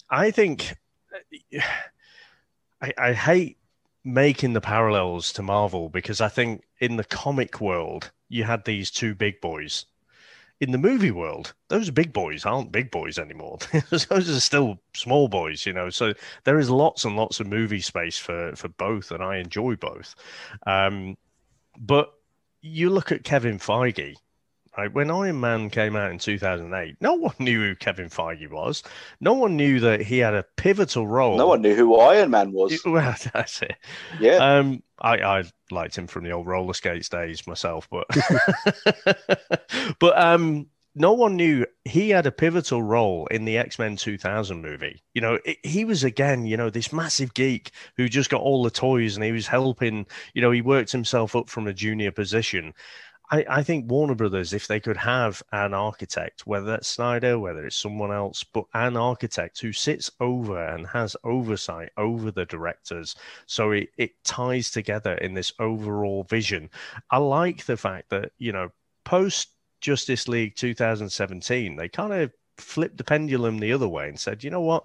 I think I hate making the parallels to Marvel, because I think in the comic world you had these two big boys. In the movie world, those big boys aren't big boys anymore. Those are still small boys, So there is lots and lots of movie space for both, and I enjoy both. But you look at Kevin Feige, right? When Iron Man came out in 2008, no one knew who Kevin Feige was. No one knew that he had a pivotal role. No one knew who Iron Man was. Well, that's it. Yeah. I liked him from the old roller skates days myself, but no one knew he had a pivotal role in the X-Men 2000 movie. He was, again, this massive geek who just got all the toys, and he was helping, he worked himself up from a junior position. I think Warner Brothers, if they could have an architect, whether that's Snyder, whether it's someone else, but an architect who sits over and has oversight over the directors, so it ties together in this overall vision. I like the fact that, post Justice League 2017, they kind of flipped the pendulum the other way and said, you know what?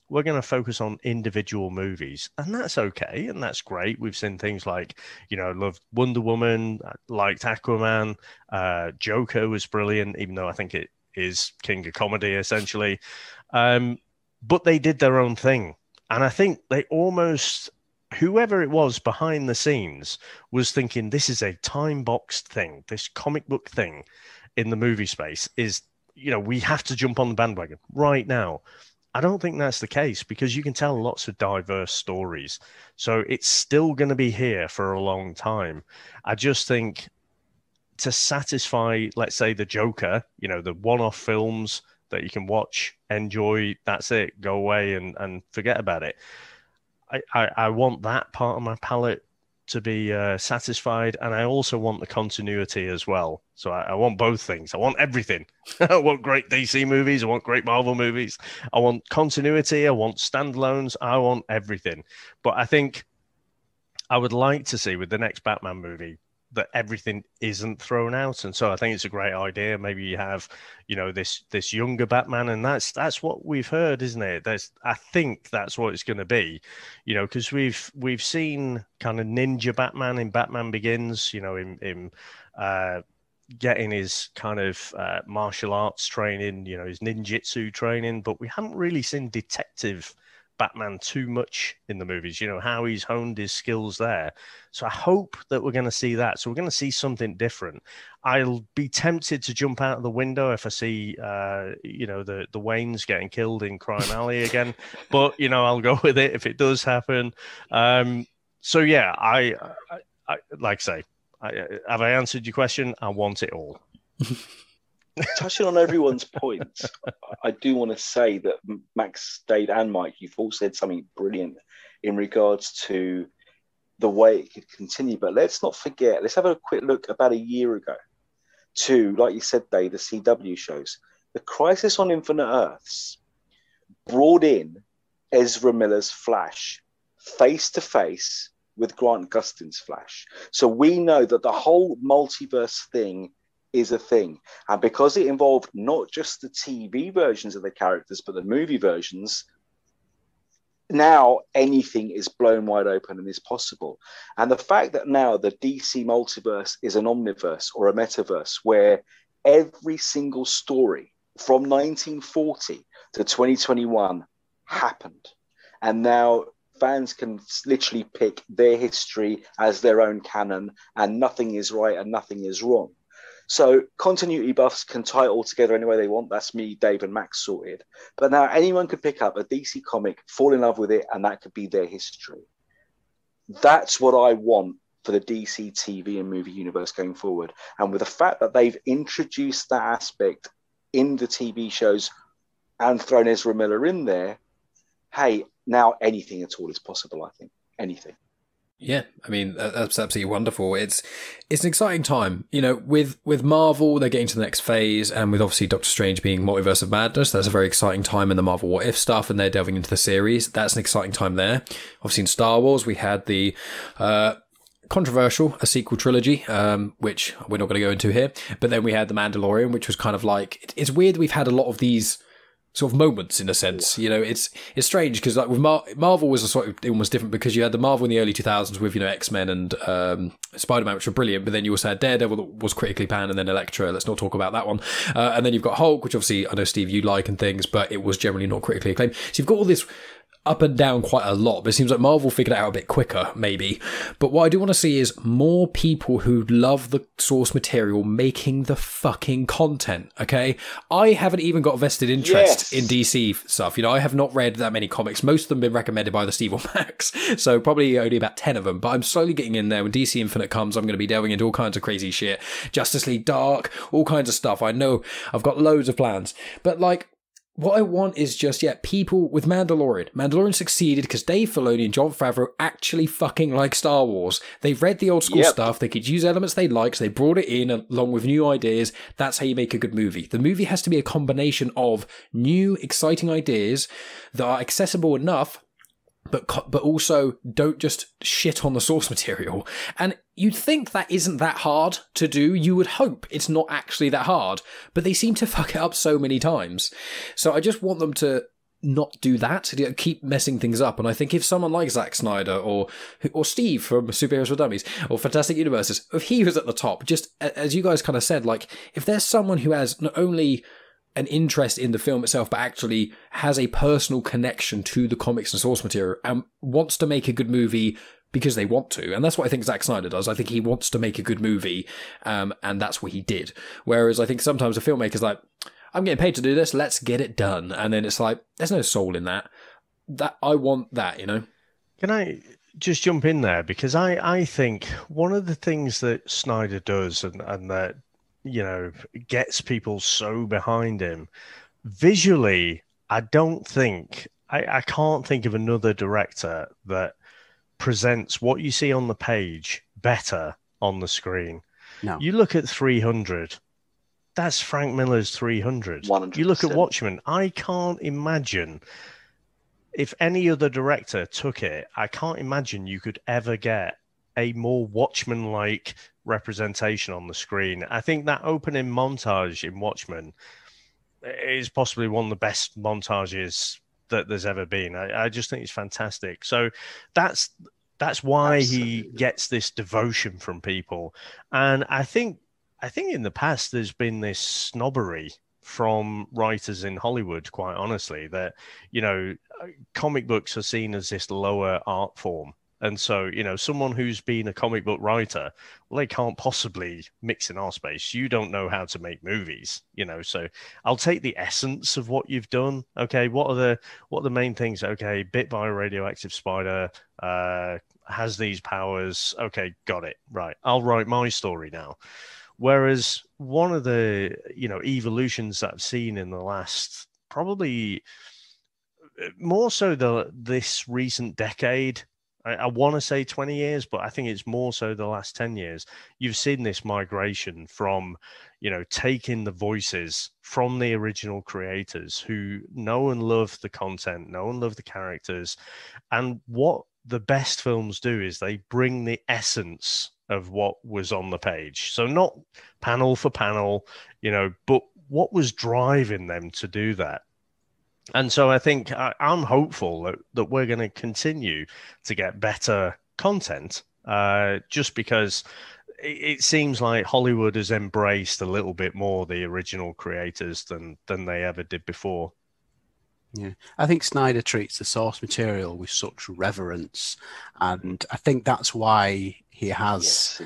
We're going to focus on individual movies, and that's okay, and that's great. We've seen things like, loved Wonder Woman, liked Aquaman, Joker was brilliant, even though I think it is king of comedy, essentially. But they did their own thing, and I think they almost, whoever it was behind the scenes, was thinking this is a time-boxed thing, this comic book thing in the movie space is, we have to jump on the bandwagon right now. I don't think that's the case, because you can tell lots of diverse stories. So it's still going to be here for a long time. I just think to satisfy, let's say, the Joker, the one-off films that you can watch, enjoy, that's it, go away and forget about it. I want that part of my palette to be satisfied, and I also want the continuity as well. So I want both things. I want everything. I want great DC movies. I want great Marvel movies. I want continuity. I want standalones. I want everything. But I think I would like to see with the next Batman movie that everything isn't thrown out. And so I think it's a great idea. Maybe you have, this younger Batman, and that's what we've heard, isn't it? I think that's what it's going to be, because we've seen kind of ninja Batman in Batman Begins, him getting his kind of martial arts training, his ninjutsu training, but we haven't really seen detective Batman too much in the movies, how he's honed his skills there. So I hope that we're going to see that. So we're going to see something different. I'll be tempted to jump out of the window if I see, the Waynes getting killed in Crime Alley again. But, I'll go with it if it does happen. So, yeah, I like I say, have I answered your question? I want it all. Touching on everyone's points, I do want to say that Max, Dave, and Mike, you've all said something brilliant in regards to the way it could continue. But let's not forget, let's have a quick look about a year ago to, like you said, Dave, the CW shows. The Crisis on Infinite Earths brought in Ezra Miller's Flash face to face with Grant Gustin's Flash. So we know that the whole multiverse thing is a thing. And because it involved not just the TV versions of the characters, but the movie versions, now anything is blown wide open and is possible. And the fact that now the DC multiverse is an omniverse or a metaverse where every single story from 1940 to 2021 happened. And now fans can literally pick their history as their own canon, and nothing is right and nothing is wrong. So continuity buffs can tie it all together any way they want. That's me, Dave, and Max sorted. But now anyone could pick up a DC comic, fall in love with it, and that could be their history. That's what I want for the DC TV and movie universe going forward. And with the fact that they've introduced that aspect in the TV shows and thrown Ezra Miller in there, hey, now anything at all is possible, I think. Anything. Yeah, I mean, that's absolutely wonderful. It's an exciting time. You know, with Marvel, they're getting to the next phase, and with obviously Doctor Strange being Multiverse of Madness, that's a very exciting time in the Marvel What If stuff, and they're delving into the series. That's an exciting time there. Obviously in Star Wars, we had the controversial, a sequel trilogy, which we're not going to go into here, but then we had The Mandalorian, which was kind of like, it's weird we've had a lot of these sort of moments in a sense. You know, it's strange because like with Marvel was a sort of almost different, because you had the Marvel in the early 2000s with, you know, X-Men and Spider-Man, which were brilliant, but then you also had Daredevil that was critically panned, and then Elektra, let's not talk about that one, and then you've got Hulk, which obviously I know Steve you like and things, but it was generally not critically acclaimed. So you've got all this up and down quite a lot, but it seems like Marvel figured it out a bit quicker, maybe. But what I do want to see is more people who love the source material making the fucking content, okay? I haven't even got a vested interest in DC stuff. You know, I have not read that many comics. Most of them have been recommended by the Steve or Max, so probably only about 10 of them, but I'm slowly getting in there. When DC Infinite comes, I'm going to be delving into all kinds of crazy shit. Justice League Dark, all kinds of stuff. I know I've got loads of plans, but like, what I want is just, people with Mandalorian. Mandalorian succeeded because Dave Filoni and Jon Favreau actually fucking like Star Wars. They've read the old school stuff. They could use elements they like, so they brought it in along with new ideas. That's how you make a good movie. The movie has to be a combination of new, exciting ideas that are accessible enough, but also don't just shit on the source material. And you'd think that isn't that hard to do. You would hope it's not actually that hard, but they seem to fuck it up so many times. So I just want them to not do that, to keep messing things up. And I think if someone like Zack Snyder or Steve from Superheroes for Dummies or Fantastic Universes, if he was at the top, just as you guys kind of said, like if there's someone who has not only an interest in the film itself, but actually has a personal connection to the comics and source material and wants to make a good movie because they want to. And that's what I think Zack Snyder does. I think he wants to make a good movie, and that's what he did. Whereas I think sometimes a filmmaker's like, I'm getting paid to do this, let's get it done. And then it's like, there's no soul in that. That I want that, you know? Can I just jump in there? Because I think one of the things that Snyder does and that, you know, gets people so behind him visually, I can't think of another director that presents what you see on the page better on the screen. No. You look at 300, that's Frank Miller's 300. 100%. You look at Watchmen, I can't imagine if any other director took it, I can't imagine you could ever get a more Watchmen-like representation on the screen. I think that opening montage in Watchmen is possibly one of the best montages that there's ever been. I just think it's fantastic. So that's why he gets this devotion from people. And I think in the past there's been this snobbery from writers in Hollywood, quite honestly, that, you know, comic books are seen as this lower art form. And so, you know, someone who's been a comic book writer, well, they can't possibly mix in our space. You don't know how to make movies, you know. So I'll take the essence of what you've done. Okay, what are the main things? Okay, bit by a radioactive spider, has these powers. Okay, got it. Right, I'll write my story now. Whereas one of the, you know, evolutions that I've seen in the last probably more so this recent decade. I want to say 20 years, but I think it's more so the last 10 years. You've seen this migration from, you know, taking the voices from the original creators who know and love the content, know and love the characters. And what the best films do is they bring the essence of what was on the page. So not panel for panel, but what was driving them to do that. And so I think I'm hopeful that we're going to continue to get better content, just because it seems like Hollywood has embraced a little bit more the original creators than they ever did before. Yeah, I think Snyder treats the source material with such reverence, and I think that's why he has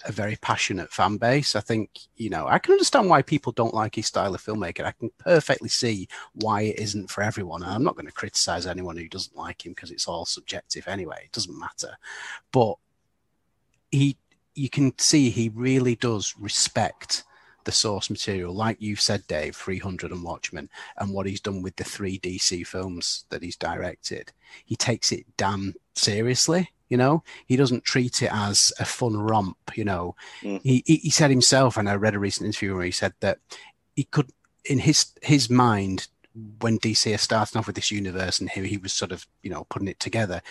a very passionate fan base. I think, I can understand why people don't like his style of filmmaking. I can perfectly see why it isn't for everyone. And I'm not going to criticize anyone who doesn't like him, because it's all subjective anyway. It doesn't matter. But you can see he really does respect the source material, like you said, Dave, 300 and Watchmen, and what he's done with the 3 DC films that he's directed. He takes it damn seriously, he doesn't treat it as a fun romp. He said himself, and I read a recent interview where he said that he could, in his mind, when DC is starting off with this universe and he was sort of putting it together,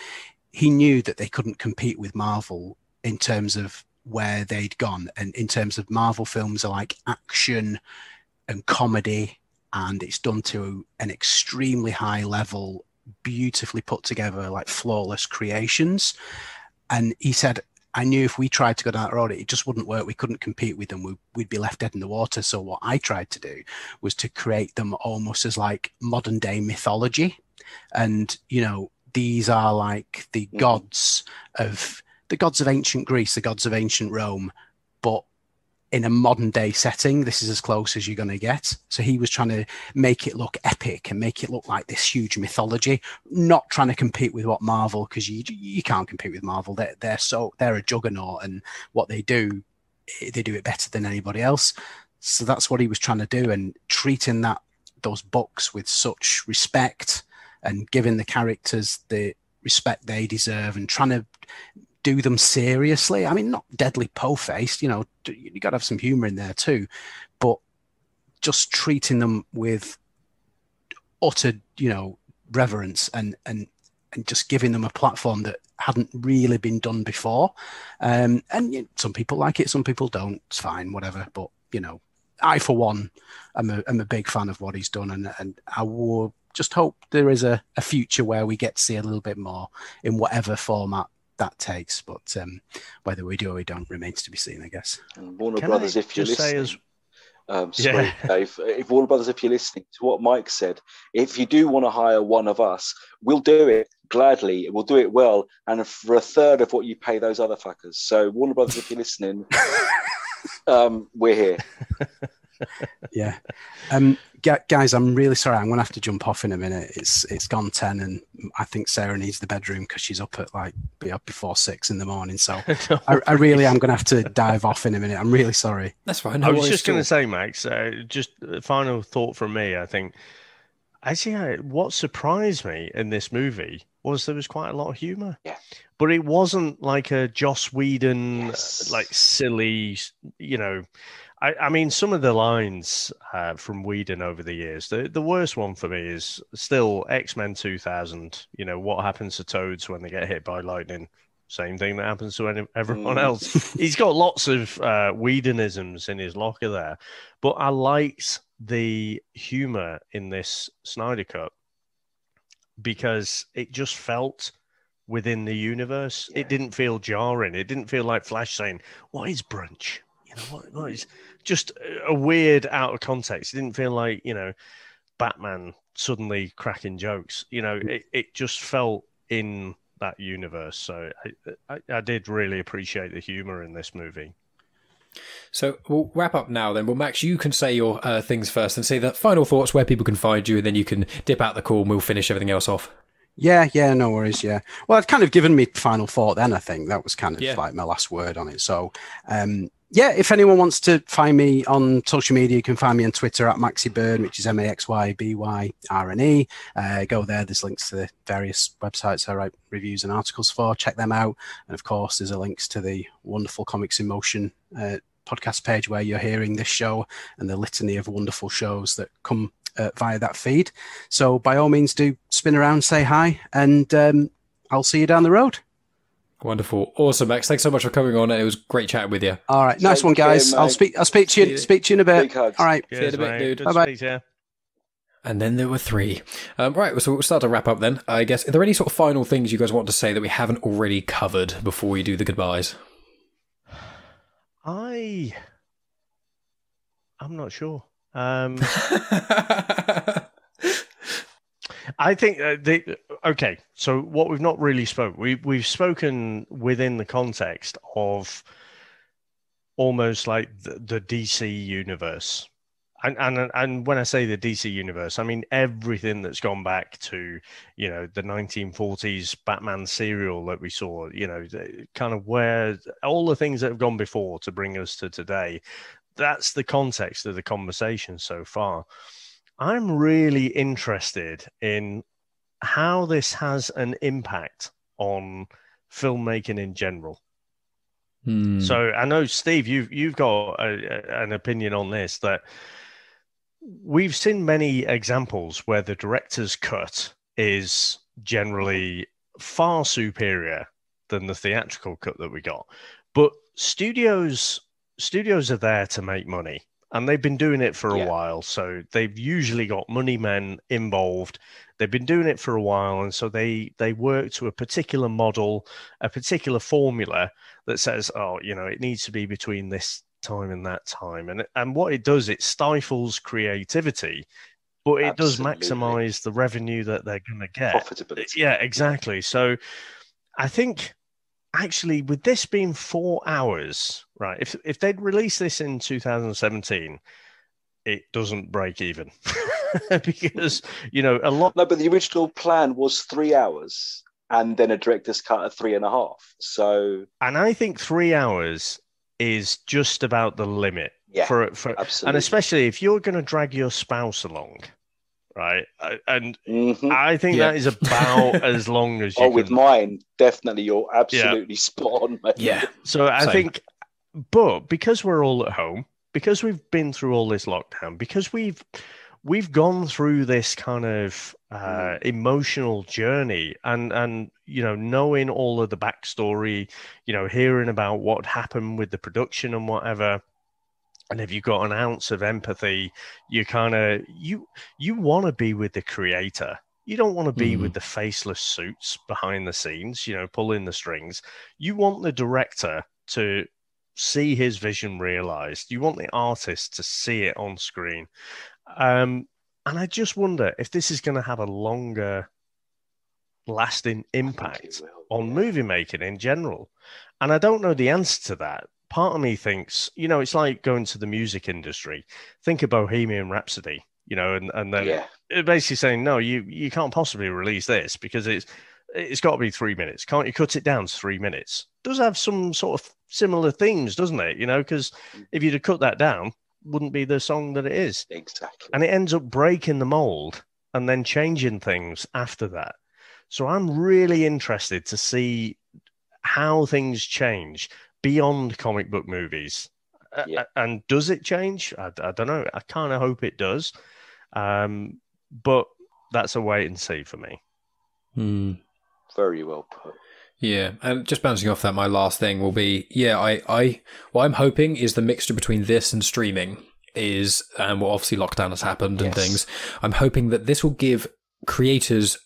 he knew that they couldn't compete with Marvel in terms of where they'd gone, and in terms of Marvel films are like action and comedy, and it's done to an extremely high level, beautifully put together, like flawless creations. And he said, I knew if we tried to go down that road, it just wouldn't work. We couldn't compete with them. We'd be left dead in the water. So what I tried to do was to create them almost as like modern day mythology. And, these are like the gods of ancient Greece, the gods of ancient Rome, but in a modern day setting. This is as close as you're going to get. So he was trying to make it look epic and make it look like this huge mythology, not trying to compete with what Marvel, because you can't compete with Marvel. They're a juggernaut, and what they do it better than anybody else. So that's what he was trying to do, and treating those books with such respect and giving the characters the respect they deserve, and trying to do them seriously. I mean, not deadly po-faced, you got to have some humor in there too, but just treating them with utter, reverence and just giving them a platform that hadn't really been done before. And some people like it, some people don't. It's fine, whatever. But, I, for one, I'm a big fan of what he's done, and I will just hope there is a future where we get to see a little bit more in whatever format that takes, but whether we do or we don't remains to be seen, I guess. And Warner Brothers, if you're listening, Dave, if Warner Brothers, if you're listening to what Mike said, if you do want to hire one of us, we'll do it gladly. We'll do it well, and for a third of what you pay those other fuckers. So Warner Brothers, if you're listening, we're here. Yeah. Guys, I'm really sorry. I'm going to have to jump off in a minute. It's gone 10, and I think Sarah needs the bedroom because she's up at before 6 in the morning. So I really am going to have to dive off in a minute. I'm really sorry. That's fine. I was just going to say, Max, just a final thought from me. I think actually what surprised me in this movie was there was quite a lot of humor. Yeah. But it wasn't like a Joss Whedon, like silly, I mean, some of the lines from Whedon over the years, the worst one for me is still X-Men 2000. What happens to Toads when they get hit by lightning? Same thing that happens to everyone else. He's got lots of Whedonisms in his locker there. But I liked the humor in this Snyder Cut because it just felt within the universe. Yeah. It didn't feel jarring. It didn't feel like Flash saying, "What is brunch?" What is just a weird out of context. It didn't feel like, Batman suddenly cracking jokes. It just felt in that universe. So I did really appreciate the humor in this movie. So we'll wrap up now then. Well, Max, you can say your things first and say the final thoughts, where people can find you, and then you can dip out the call and we'll finish everything else off. Yeah, no worries, yeah. Well, I've kind of given me final thought then, I think. That was kind of like my last word on it. So, if anyone wants to find me on social media, you can find me on Twitter at MaxyByrne, which is MaxyByrne. Go there. There's links to the various websites I write reviews and articles for. Check them out. And of course, there's a links to the wonderful Comics in Motion podcast page where you're hearing this show and the litany of wonderful shows that come via that feed. So by all means, do spin around, say hi, and I'll see you down the road. Wonderful. Awesome, Max. Thanks so much for coming on. It was great chatting with you. All right. Nice one, guys. I'll speak to you in a bit. All right. See you in a bit, dude. Bye-bye. And then there were 3. Right, so we'll start to wrap up then. I guess, are there any sort of final things you guys want to say that we haven't already covered before we do the goodbyes? I'm not sure. I think okay. So what we've not really spoken, we've spoken within the context of almost like the DC universe, and when I say the DC universe, I mean everything that's gone back to the 1940s Batman serial that we saw. Kind of where all the things that have gone before to bring us to today. That's the context of the conversation so far. I'm really interested in how this has an impact on filmmaking in general. So I know, Steve, you've got an opinion on this, that we've seen many examples where the director's cut is generally far superior than the theatrical cut that we got. But studios are there to make money. And they've been doing it for a while, so they've usually got money men involved. They've been doing it for a while, and so they work to a particular model, a particular formula that says, it needs to be between this time and that time. And what it does, it stifles creativity, but it does maximize the revenue that they're going to get. Profitability. Yeah, exactly. So I think, actually, with this being 4 hours, right, if they'd released this in 2017, it doesn't break even. Because, a lot... No, but the original plan was 3 hours and then a director's cut of 3.5. So... And I think 3 hours is just about the limit. Yeah, for absolutely. And especially if you're going to drag your spouse along, right? And I think that is about as long as you with mine, definitely, you're absolutely spot on, mate. Yeah. So I think, but because we're all at home, because we've been through all this lockdown, because we've gone through this kind of emotional journey, and knowing all of the backstory, hearing about what happened with the production and whatever. And if you've got an ounce of empathy, you kind of you want to be with the creator. You don't want to be with the faceless suits behind the scenes, pulling the strings. You want the director to see his vision realized. You want the artist to see it on screen. And I just wonder if this is going to have a longer lasting impact on movie making in general. And I don't know the answer to that. Part of me thinks, it's like going to the music industry. Think of Bohemian Rhapsody, and then basically saying, no, you can't possibly release this because it's got to be 3 minutes. Can't you cut it down to 3 minutes? It does have some sort of similar themes, doesn't it? Because if you'd have cut that down, wouldn't be the song that it is. Exactly. And it ends up breaking the mold and then changing things after that. So I'm really interested to see how things change beyond comic book movies. And does it change? I don't know. I kind of hope it does. But that's a wait and see for me. Very well put. Yeah, and just bouncing off that, my last thing will be, what I'm hoping is the mixture between this and streaming is, and obviously lockdown has happened and things, I'm hoping that this will give creators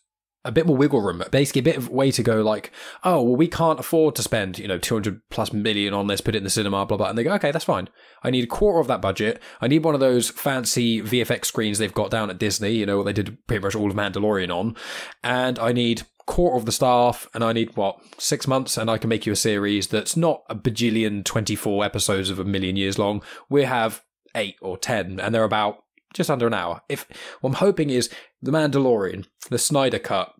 a bit more wiggle room, basically a bit of way to go like, oh, well, we can't afford to spend, 200 plus million on this, put it in the cinema, blah, blah. And they go, okay, that's fine. I need a quarter of that budget. I need one of those fancy VFX screens they've got down at Disney, what they did pretty much all of Mandalorian on. And I need quarter of the staff, and I need, 6 months, and I can make you a series that's not a bajillion 24 episodes of a million years long. We have 8 or 10, and they're about just under an hour. What I'm hoping is The Mandalorian, the Snyder Cut,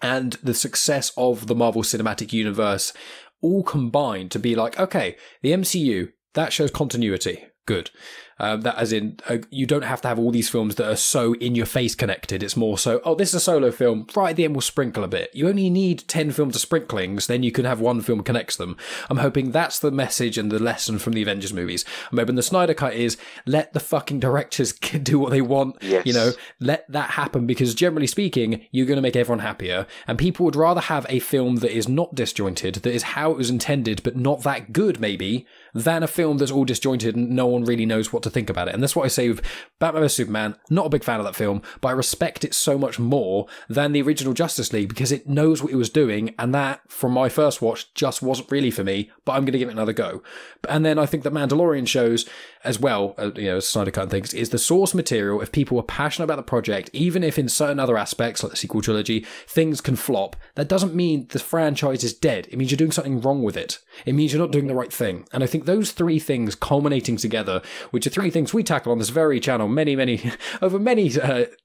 and the success of the Marvel Cinematic Universe all combined to be like, okay, the MCU, that shows continuity. good. That as in, you don't have to have all these films that are so in your face connected. It's more so, oh, this is a solo film. Right at the end, we'll sprinkle a bit. You only need 10 films of sprinklings, then you can have one film connects them. I'm hoping that's the message and the lesson from the Avengers movies. I'm hoping the Snyder Cut is let the fucking directors do what they want. Yes. You know, let that happen, because generally speaking, you're going to make everyone happier. And people would rather have a film that is not disjointed, that is how it was intended, but not that good, maybe, than a film that's all disjointed and no one really knows what to think about it. And that's what I say with Batman vs Superman. Not a big fan of that film, but I respect it so much more than the original Justice League, because it knows what it was doing, and that, from my first watch, just wasn't really for me, but I'm going to give it another go. And then I think that Mandalorian shows as well, Snyder Cut and things, is the source material. If people are passionate about the project, even if in certain other aspects, like the sequel trilogy, things can flop, that doesn't mean the franchise is dead. It means you're doing something wrong with it. It means you're not doing the right thing. And I think those three things culminating together, which are three things we tackle on this very channel over many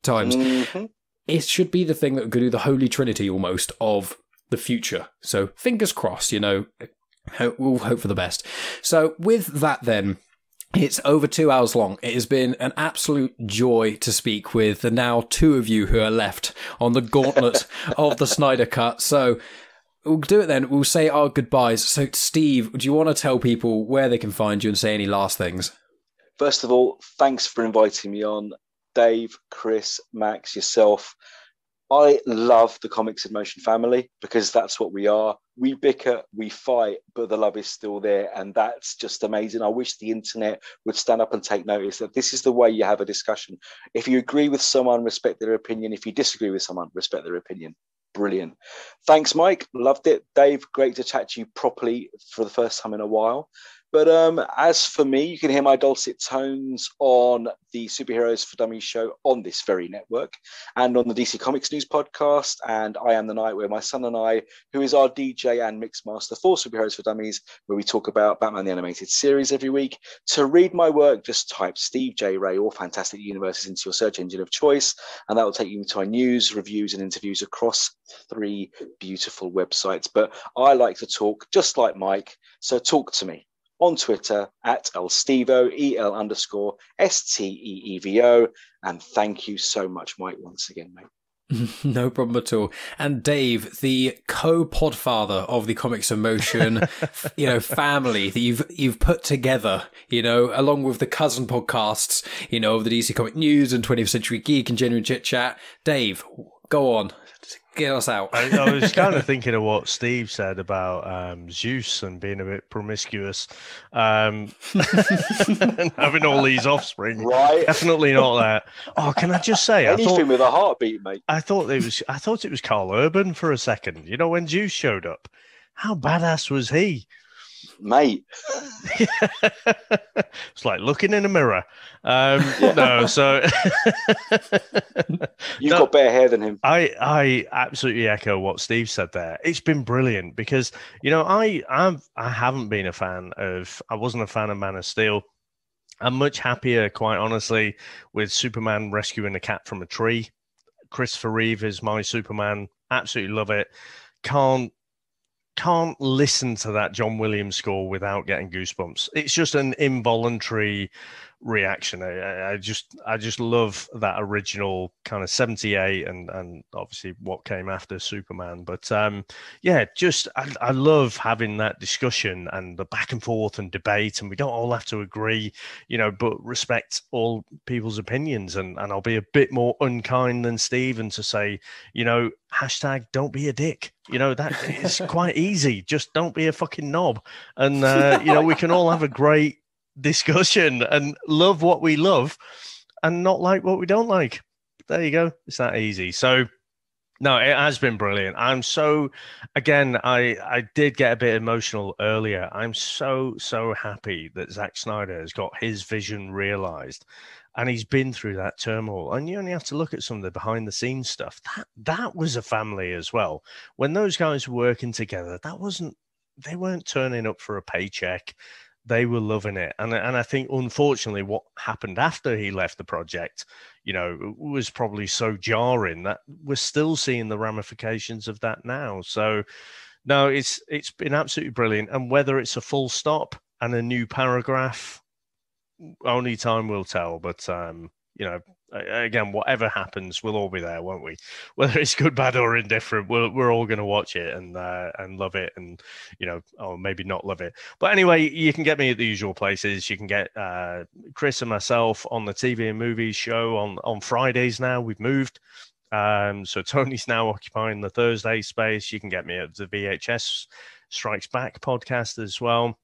times, it should be the thing that could do the holy trinity almost of the future. So fingers crossed, we'll hope for the best. So with that then, it's over 2 hours long. It has been an absolute joy to speak with the now two of you who are left on the gauntlet of the Snyder Cut. So we'll do it then. We'll say our goodbyes. So Steve, do you want to tell people where they can find you and say any last things? First of all, thanks for inviting me on. Dave, Chris, Max, yourself. I love the Comics in Motion family, because that's what we are. We bicker, we fight, but the love is still there. And that's just amazing. I wish the internet would stand up and take notice that this is the way you have a discussion. If you agree with someone, respect their opinion. If you disagree with someone, respect their opinion. Brilliant. Thanks, Mike. Loved it. Dave, great to chat to you properly for the first time in a while. But as for me, you can hear my dulcet tones on the Superheroes for Dummies show on this very network, and on the DC Comics News podcast, and I Am the Night, where my son and I, who is our DJ and mixmaster for Superheroes for Dummies, where we talk about Batman the Animated Series every week. To read my work, just type Steve J. Ray or Fantastic Universes into your search engine of choice, and that will take you to our news, reviews, and interviews across 3 beautiful websites. But I like to talk just like Mike, so talk to me on Twitter at elstevo, EL_STEEVO. And thank you so much, Mike, once again, mate. No problem at all. And Dave, the co-podfather of the Comics in Motion, family that you've put together, along with the cousin podcasts, of the DC Comic News and 20th Century Geek and Genuine Chit-Chat. Dave, go on. Get us out. I was kind of thinking of what Steve said about Zeus and being a bit promiscuous, and having all these offspring. Right? Definitely not that. Oh, can I just say, anything with a heartbeat, mate. I thought it was Carl Urban for a second. When Zeus showed up, how badass was he? Mate. It's like looking in a mirror. No, so you've got better hair than him. I absolutely echo what Steve said there. It's been brilliant because I haven't been a fan of. I wasn't a fan of Man of Steel. I'm much happier, quite honestly, with Superman rescuing a cat from a tree. Christopher Reeve is my Superman. Absolutely love it. Can't listen to that John Williams score without getting goosebumps. It's just an involuntary reaction. I just love that original kind of 78 and obviously what came after Superman. But I love having that discussion and the back and forth and debate, and we don't all have to agree, but respect all people's opinions. And I'll be a bit more unkind than Stephen to say, hashtag don't be a dick. That is quite easy. Just don't be a fucking knob. And, we can all have a great discussion and love what we love and not like what we don't like. There you go. It's that easy. So, no, it has been brilliant. I'm so, again, I did get a bit emotional earlier. I'm so happy that Zack Snyder has got his vision realized. And he's been through that turmoil. And you only have to look at some of the behind-the-scenes stuff. That was a family as well. When those guys were working together, they weren't turning up for a paycheck. They were loving it. And I think, unfortunately, what happened after he left the project, was probably so jarring that we're still seeing the ramifications of that now. So, no, it's been absolutely brilliant. And whether it's a full stop and a new paragraph, only time will tell. But you know, again, whatever happens, we'll all be there, won't we? Whether it's good, bad, or indifferent, we're all going to watch it and love it, and you know, or maybe not love it. But anyway, you can get me at the usual places. You can get Chris and myself on the TV and Movies show on Fridays now. We've moved. So Tony's now occupying the Thursday space. You can get me at the VHS Strikes Back podcast as well.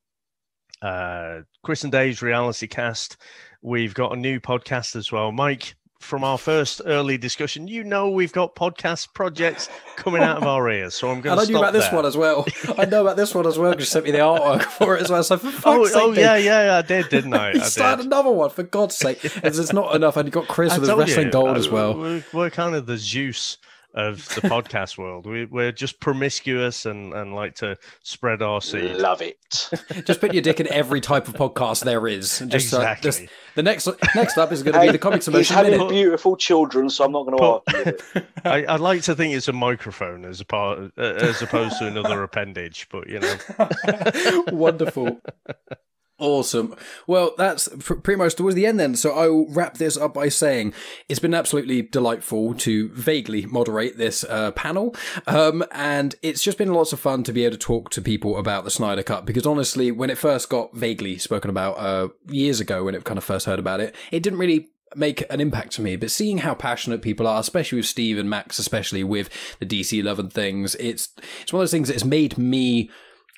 Chris and Dave's Reality Cast. We've got a new podcast as well. Mike, from our first early discussion, you know we've got podcast projects coming out of our ears. So I'm going to stop. I knew about this one as well. I know about this one as well because you sent me the artwork for it as well. So for fuck's sake, yeah, I did, didn't I? You started another one, for God's sake. It's not enough. And you got Chris with his wrestling gold as well. We're kind of the Zeus of the podcast world. We're just promiscuous and like to spread our seed. Love it. Just put your dick in every type of podcast there is. Just, exactly. The next up is going to be the Comics Emotion He's having Minute. beautiful children, so I'm not going to argue with it. I'd like to think it's a microphone as opposed to another appendage, but you know. Wonderful. Awesome. Well, that's pretty much towards the end then. So I will wrap this up by saying it's been absolutely delightful to vaguely moderate this panel. And it's just been lots of fun to be able to talk to people about the Snyder Cut, because honestly, when it first got vaguely spoken about years ago, when it kind of first heard about it, it didn't really make an impact to me, but seeing how passionate people are, especially with Steve and Max, especially with the DC love and things, it's one of those things that has made me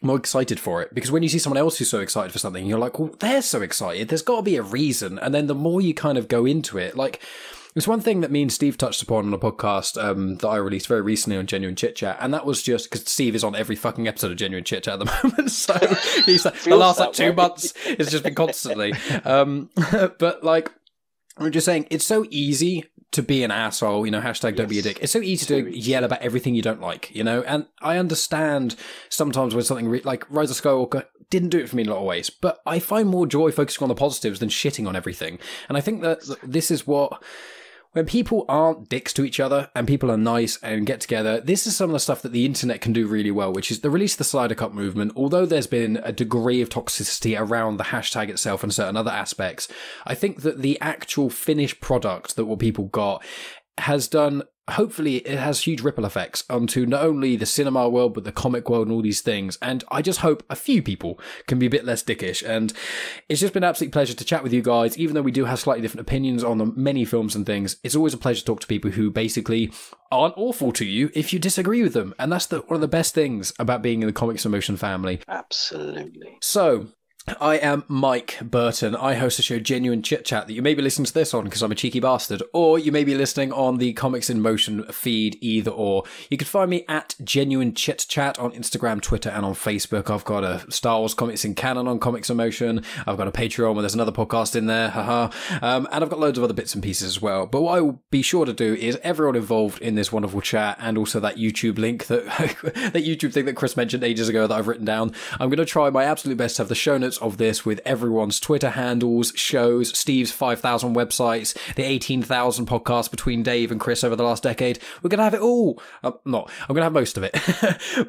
more excited for it, because when you see someone else who's so excited for something, you're like, well, they're so excited, there's got to be a reason. And then the more you kind of go into it, like, it's one thing that me and Steve touched upon on a podcast that I released very recently on Genuine Chit-Chat, and that was just because Steve is on every fucking episode of Genuine Chit-Chat at the moment, so he's like, the last 2 months it's just been constantly but like, I'm just saying, it's so easy to be an asshole, you know, hashtag don't be a dick. It's so easy to yell about everything you don't like, you know, and I understand sometimes when something like Rise of Skywalker didn't do it for me in a lot of ways, but I find more joy focusing on the positives than shitting on everything. And I think that this is what, when people aren't dicks to each other and people are nice and get together, this is some of the stuff that the internet can do really well, which is the release of the Snyder Cut movement. Although there's been a degree of toxicity around the hashtag itself and certain other aspects, I think that the actual finished product that what people got has done, hopefully it has huge ripple effects onto not only the cinema world, but the comic world and all these things. And I just hope a few people can be a bit less dickish. And it's just been an absolute pleasure to chat with you guys. Even though we do have slightly different opinions on the many films and things, it's always a pleasure to talk to people who basically aren't awful to you if you disagree with them. And that's one of the best things about being in the Comics Emotion family. Absolutely. So, I am Mike Burton. I host the show Genuine Chit-Chat that you may be listening to this on because I'm a cheeky bastard, or you may be listening on the Comics in Motion feed, either or. You can find me at Genuine Chit-Chat on Instagram, Twitter, and on Facebook. I've got a Star Wars Comics in Canon on Comics in Motion. I've got a Patreon where there's another podcast in there, haha. And I've got loads of other bits and pieces as well. But what I will be sure to do is everyone involved in this wonderful chat, and also that YouTube link that that YouTube thing that Chris mentioned ages ago that I've written down. I'm going to try my absolute best to have the show notes of this with everyone's Twitter handles, shows, Steve's 5,000 websites, the 18,000 podcasts between Dave and Chris over the last decade. We're going to have it all. I'm going to have most of it.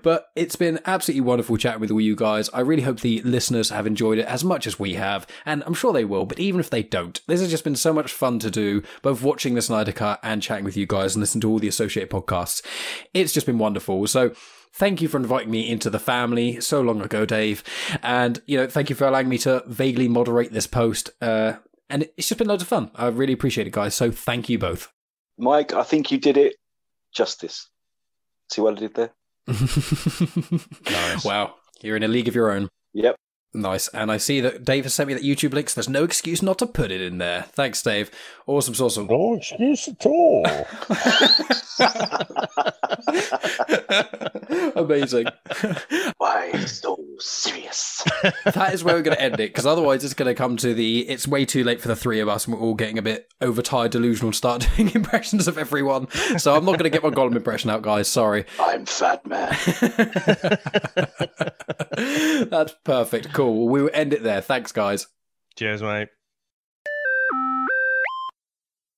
But it's been absolutely wonderful chatting with all you guys. I really hope the listeners have enjoyed it as much as we have, and I'm sure they will, but even if they don't, this has just been so much fun to do, both watching the Snyder Cut and chatting with you guys and listening to all the associated podcasts. It's just been wonderful. So thank you for inviting me into the family so long ago, Dave. And, you know, thank you for allowing me to vaguely moderate this post. And it's just been loads of fun. I really appreciate it, guys. So thank you both. Mike, I think you did it justice. See what I did there? Nice. Wow. You're in a league of your own. Yep. Nice. And I see that Dave has sent me that YouTube link, so there's no excuse not to put it in there. Thanks, Dave. Awesome, awesome. No excuse at all. Amazing. Why so serious? That is where we're going to end it, because otherwise it's going to come to it's way too late for the three of us, and we're all getting a bit overtired, delusional, and start doing impressions of everyone. So I'm not going to get my Gollum impression out, guys. Sorry. I'm Fat Man. That's perfect. Cool. We will end it there. Thanks, guys. Cheers, mate.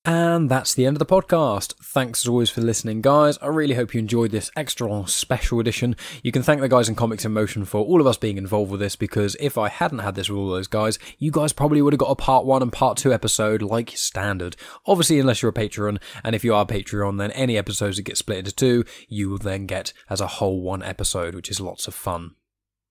And that's the end of the podcast. Thanks as always for listening, guys. I really hope you enjoyed this extra long special edition. You can thank the guys in Comics in Motion for all of us being involved with this, because if I hadn't had this with all those guys, you guys probably would have got a part 1 and part 2 episode like standard. Obviously, unless you're a Patreon, and if you are a Patreon, then any episodes that get split into 2, you will then get as a whole 1 episode, which is lots of fun.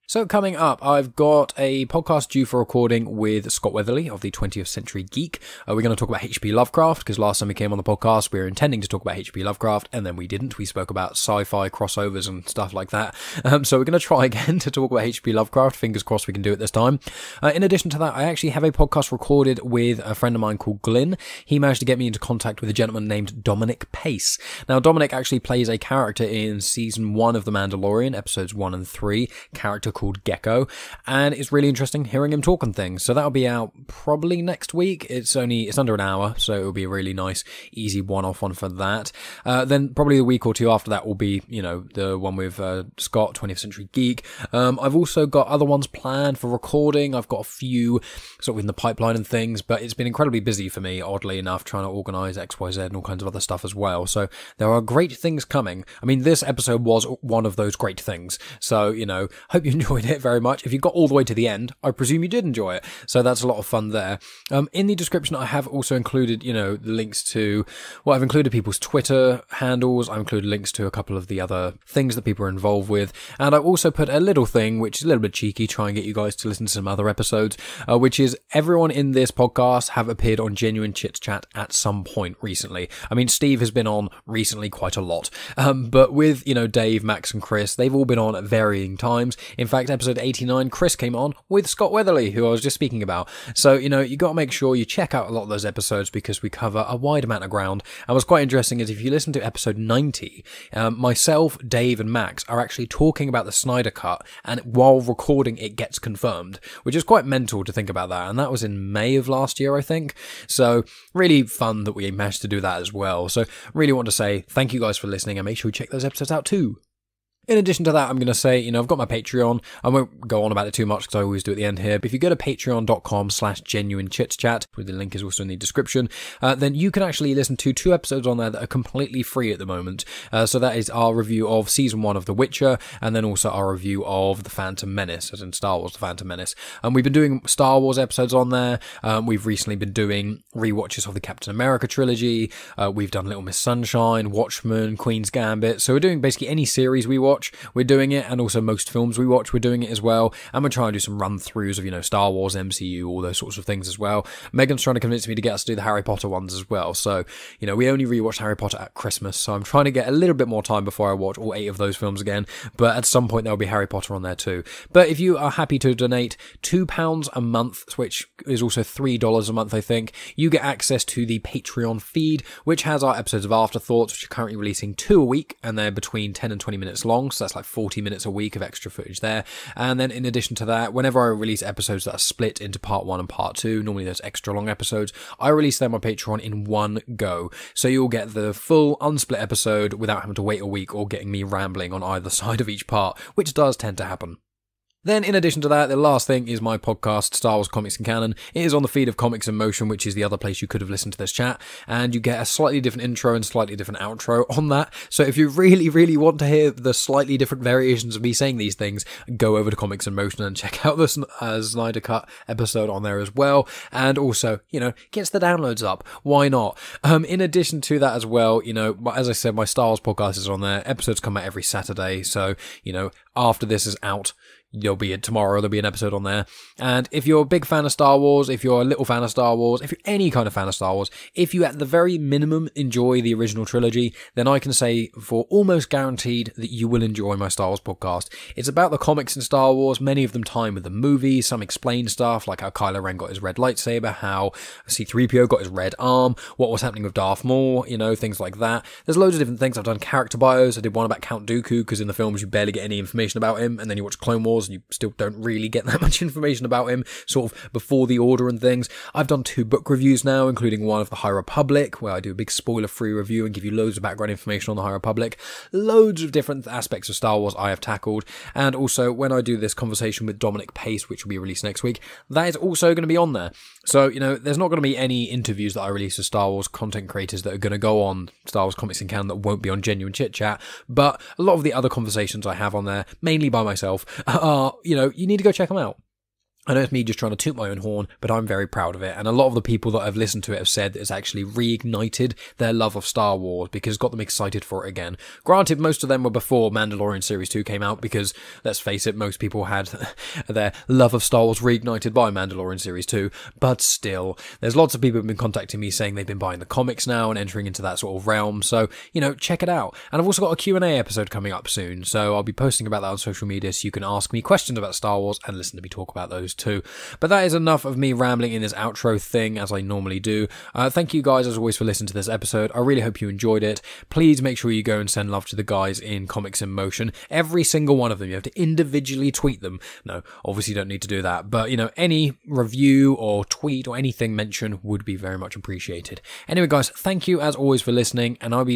So coming up, I've got a podcast due for recording with Scott Weatherly of the 20th Century Geek. We're going to talk about H.P. Lovecraft, because last time we came on the podcast, we were intending to talk about H.P. Lovecraft, and then we didn't. We spoke about sci-fi crossovers and stuff like that. So we're going to try again to talk about H.P. Lovecraft. Fingers crossed we can do it this time. In addition to that, I actually have a podcast recorded with a friend of mine called Glyn. He managed to get me into contact with a gentleman named Dominic Pace. Now, Dominic actually plays a character in Season 1 of The Mandalorian, Episodes 1 and 3, character called Gecko, and it's really interesting hearing him talk on things. So that'll be out probably next week. It's under an hour, so it'll be a really nice, easy one-off one for that. Then probably a week or two after that will be, the one with Scott, 20th Century Geek. I've also got other ones planned for recording. I've got a few sort of in the pipeline and things, but it's been incredibly busy for me, oddly enough, trying to organise XYZ and all kinds of other stuff as well. So there are great things coming. I mean, this episode was one of those great things. So, hope you enjoyed it very much. If you got all the way to the end, I presume you did enjoy it. So that's a lot of fun there. In the description, I have also included, the links to, I've included people's Twitter handles. I've included links to a couple of the other things that people are involved with. And I've also put a little thing, which is a little bit cheeky, try and get you guys to listen to some other episodes, which is everyone in this podcast have appeared on Genuine Chit-Chat at some point recently. I mean, Steve has been on recently quite a lot. But with, Dave, Max and Chris, they've all been on at varying times. In fact, episode 89, Chris came on with Scott Weatherly, who I was just speaking about. So, you got to make sure you check out a lot of those episodes, because we cover a wide amount of ground. And what's quite interesting is if you listen to episode 90, myself, Dave and Max are actually talking about the Snyder Cut, and while recording it gets confirmed, which is quite mental to think about that. And that was in May of last year, I think. So really fun that we managed to do that as well. So really want to say thank you guys for listening, and make sure you check those episodes out too. In addition to that, I'm going to say, I've got my Patreon. I won't go on about it too much because I always do at the end here. But if you go to patreon.com/genuinechitchat, the link is also in the description, then you can actually listen to 2 episodes on there that are completely free at the moment. So that is our review of Season 1 of The Witcher, and then also our review of The Phantom Menace, as in Star Wars The Phantom Menace. And we've been doing Star Wars episodes on there. We've recently been doing rewatches of the Captain America trilogy. We've done Little Miss Sunshine, Watchmen, Queen's Gambit. So we're doing basically any series we watch, we're doing it, and also most films we watch, we're doing it as well. And we're trying to do some run-throughs of, Star Wars, MCU, all those sorts of things as well. Megan's trying to convince me to get us to do the Harry Potter ones as well. So, we only rewatched Harry Potter at Christmas, so I'm trying to get a little bit more time before I watch all 8 of those films again. But at some point, there'll be Harry Potter on there too. But if you are happy to donate £2 a month, which is also $3 a month, I think, you get access to the Patreon feed, which has our episodes of Afterthoughts, which are currently releasing 2 a week, and they're between 10 and 20 minutes long. So that's like 40 minutes a week of extra footage there. And then in addition to that, whenever I release episodes that are split into part 1 and part 2, normally those extra long episodes, I release them on Patreon in one go. So you'll get the full unsplit episode without having to wait a week or getting me rambling on either side of each part, which does tend to happen. Then, in addition to that, the last thing is my podcast, Star Wars Comics and Canon. It is on the feed of Comics in Motion, which is the other place you could have listened to this chat, and you get a slightly different intro and slightly different outro on that. So if you really, really want to hear the slightly different variations of me saying these things, go over to Comics in Motion and check out the Snyder Cut episode on there as well. And also, gets the downloads up. Why not? In addition to that as well, as I said, my Star Wars podcast is on there. Episodes come out every Saturday. So, after this is out, there'll be an episode on there. And if you're a big fan of Star Wars, if you're a little fan of Star Wars, if you're any kind of fan of Star Wars, if you at the very minimum enjoy the original trilogy, then I can say for almost guaranteed that you will enjoy my Star Wars podcast. It's about the comics in Star Wars, many of them tie in with the movies, some explain stuff like how Kylo Ren got his red lightsaber, how C-3PO got his red arm, what was happening with Darth Maul, things like that. There's loads of different things. I've done character bios. I did one about Count Dooku, because in the films you barely get any information about him, and then you watch Clone Wars and you still don't really get that much information about him, sort of before the Order and things. I've done 2 book reviews now, including one of The High Republic, where I do a big spoiler-free review and give you loads of background information on The High Republic. Loads of different aspects of Star Wars I have tackled. And also, when I do this conversation with Dominic Pace, which will be released next week, that is also going to be on there. So, there's not going to be any interviews that I release of Star Wars content creators that are going to go on Star Wars Comics in Can that won't be on Genuine Chit-Chat, but a lot of the other conversations I have on there, mainly by myself, are, you need to go check them out. I know it's me just trying to toot my own horn, but I'm very proud of it. And a lot of the people that have listened to it have said that it's actually reignited their love of Star Wars because it's got them excited for it again. Granted, most of them were before Mandalorian Series 2 came out because, let's face it, most people had their love of Star Wars reignited by Mandalorian Series 2. But still, there's lots of people who've been contacting me saying they've been buying the comics now and entering into that sort of realm. So, check it out. And I've also got a Q&A episode coming up soon. So I'll be posting about that on social media so you can ask me questions about Star Wars and listen to me talk about those too. But that is enough of me rambling in this outro thing as I normally do. Thank you guys as always for listening to this episode. I really hope you enjoyed it. Please make sure you go and send love to the guys in Comics in Motion. Every single one of them. You have to individually tweet them. No, obviously you don't need to do that. But, any review or tweet or anything mentioned would be very much appreciated. Anyway, guys, thank you as always for listening, and I'll be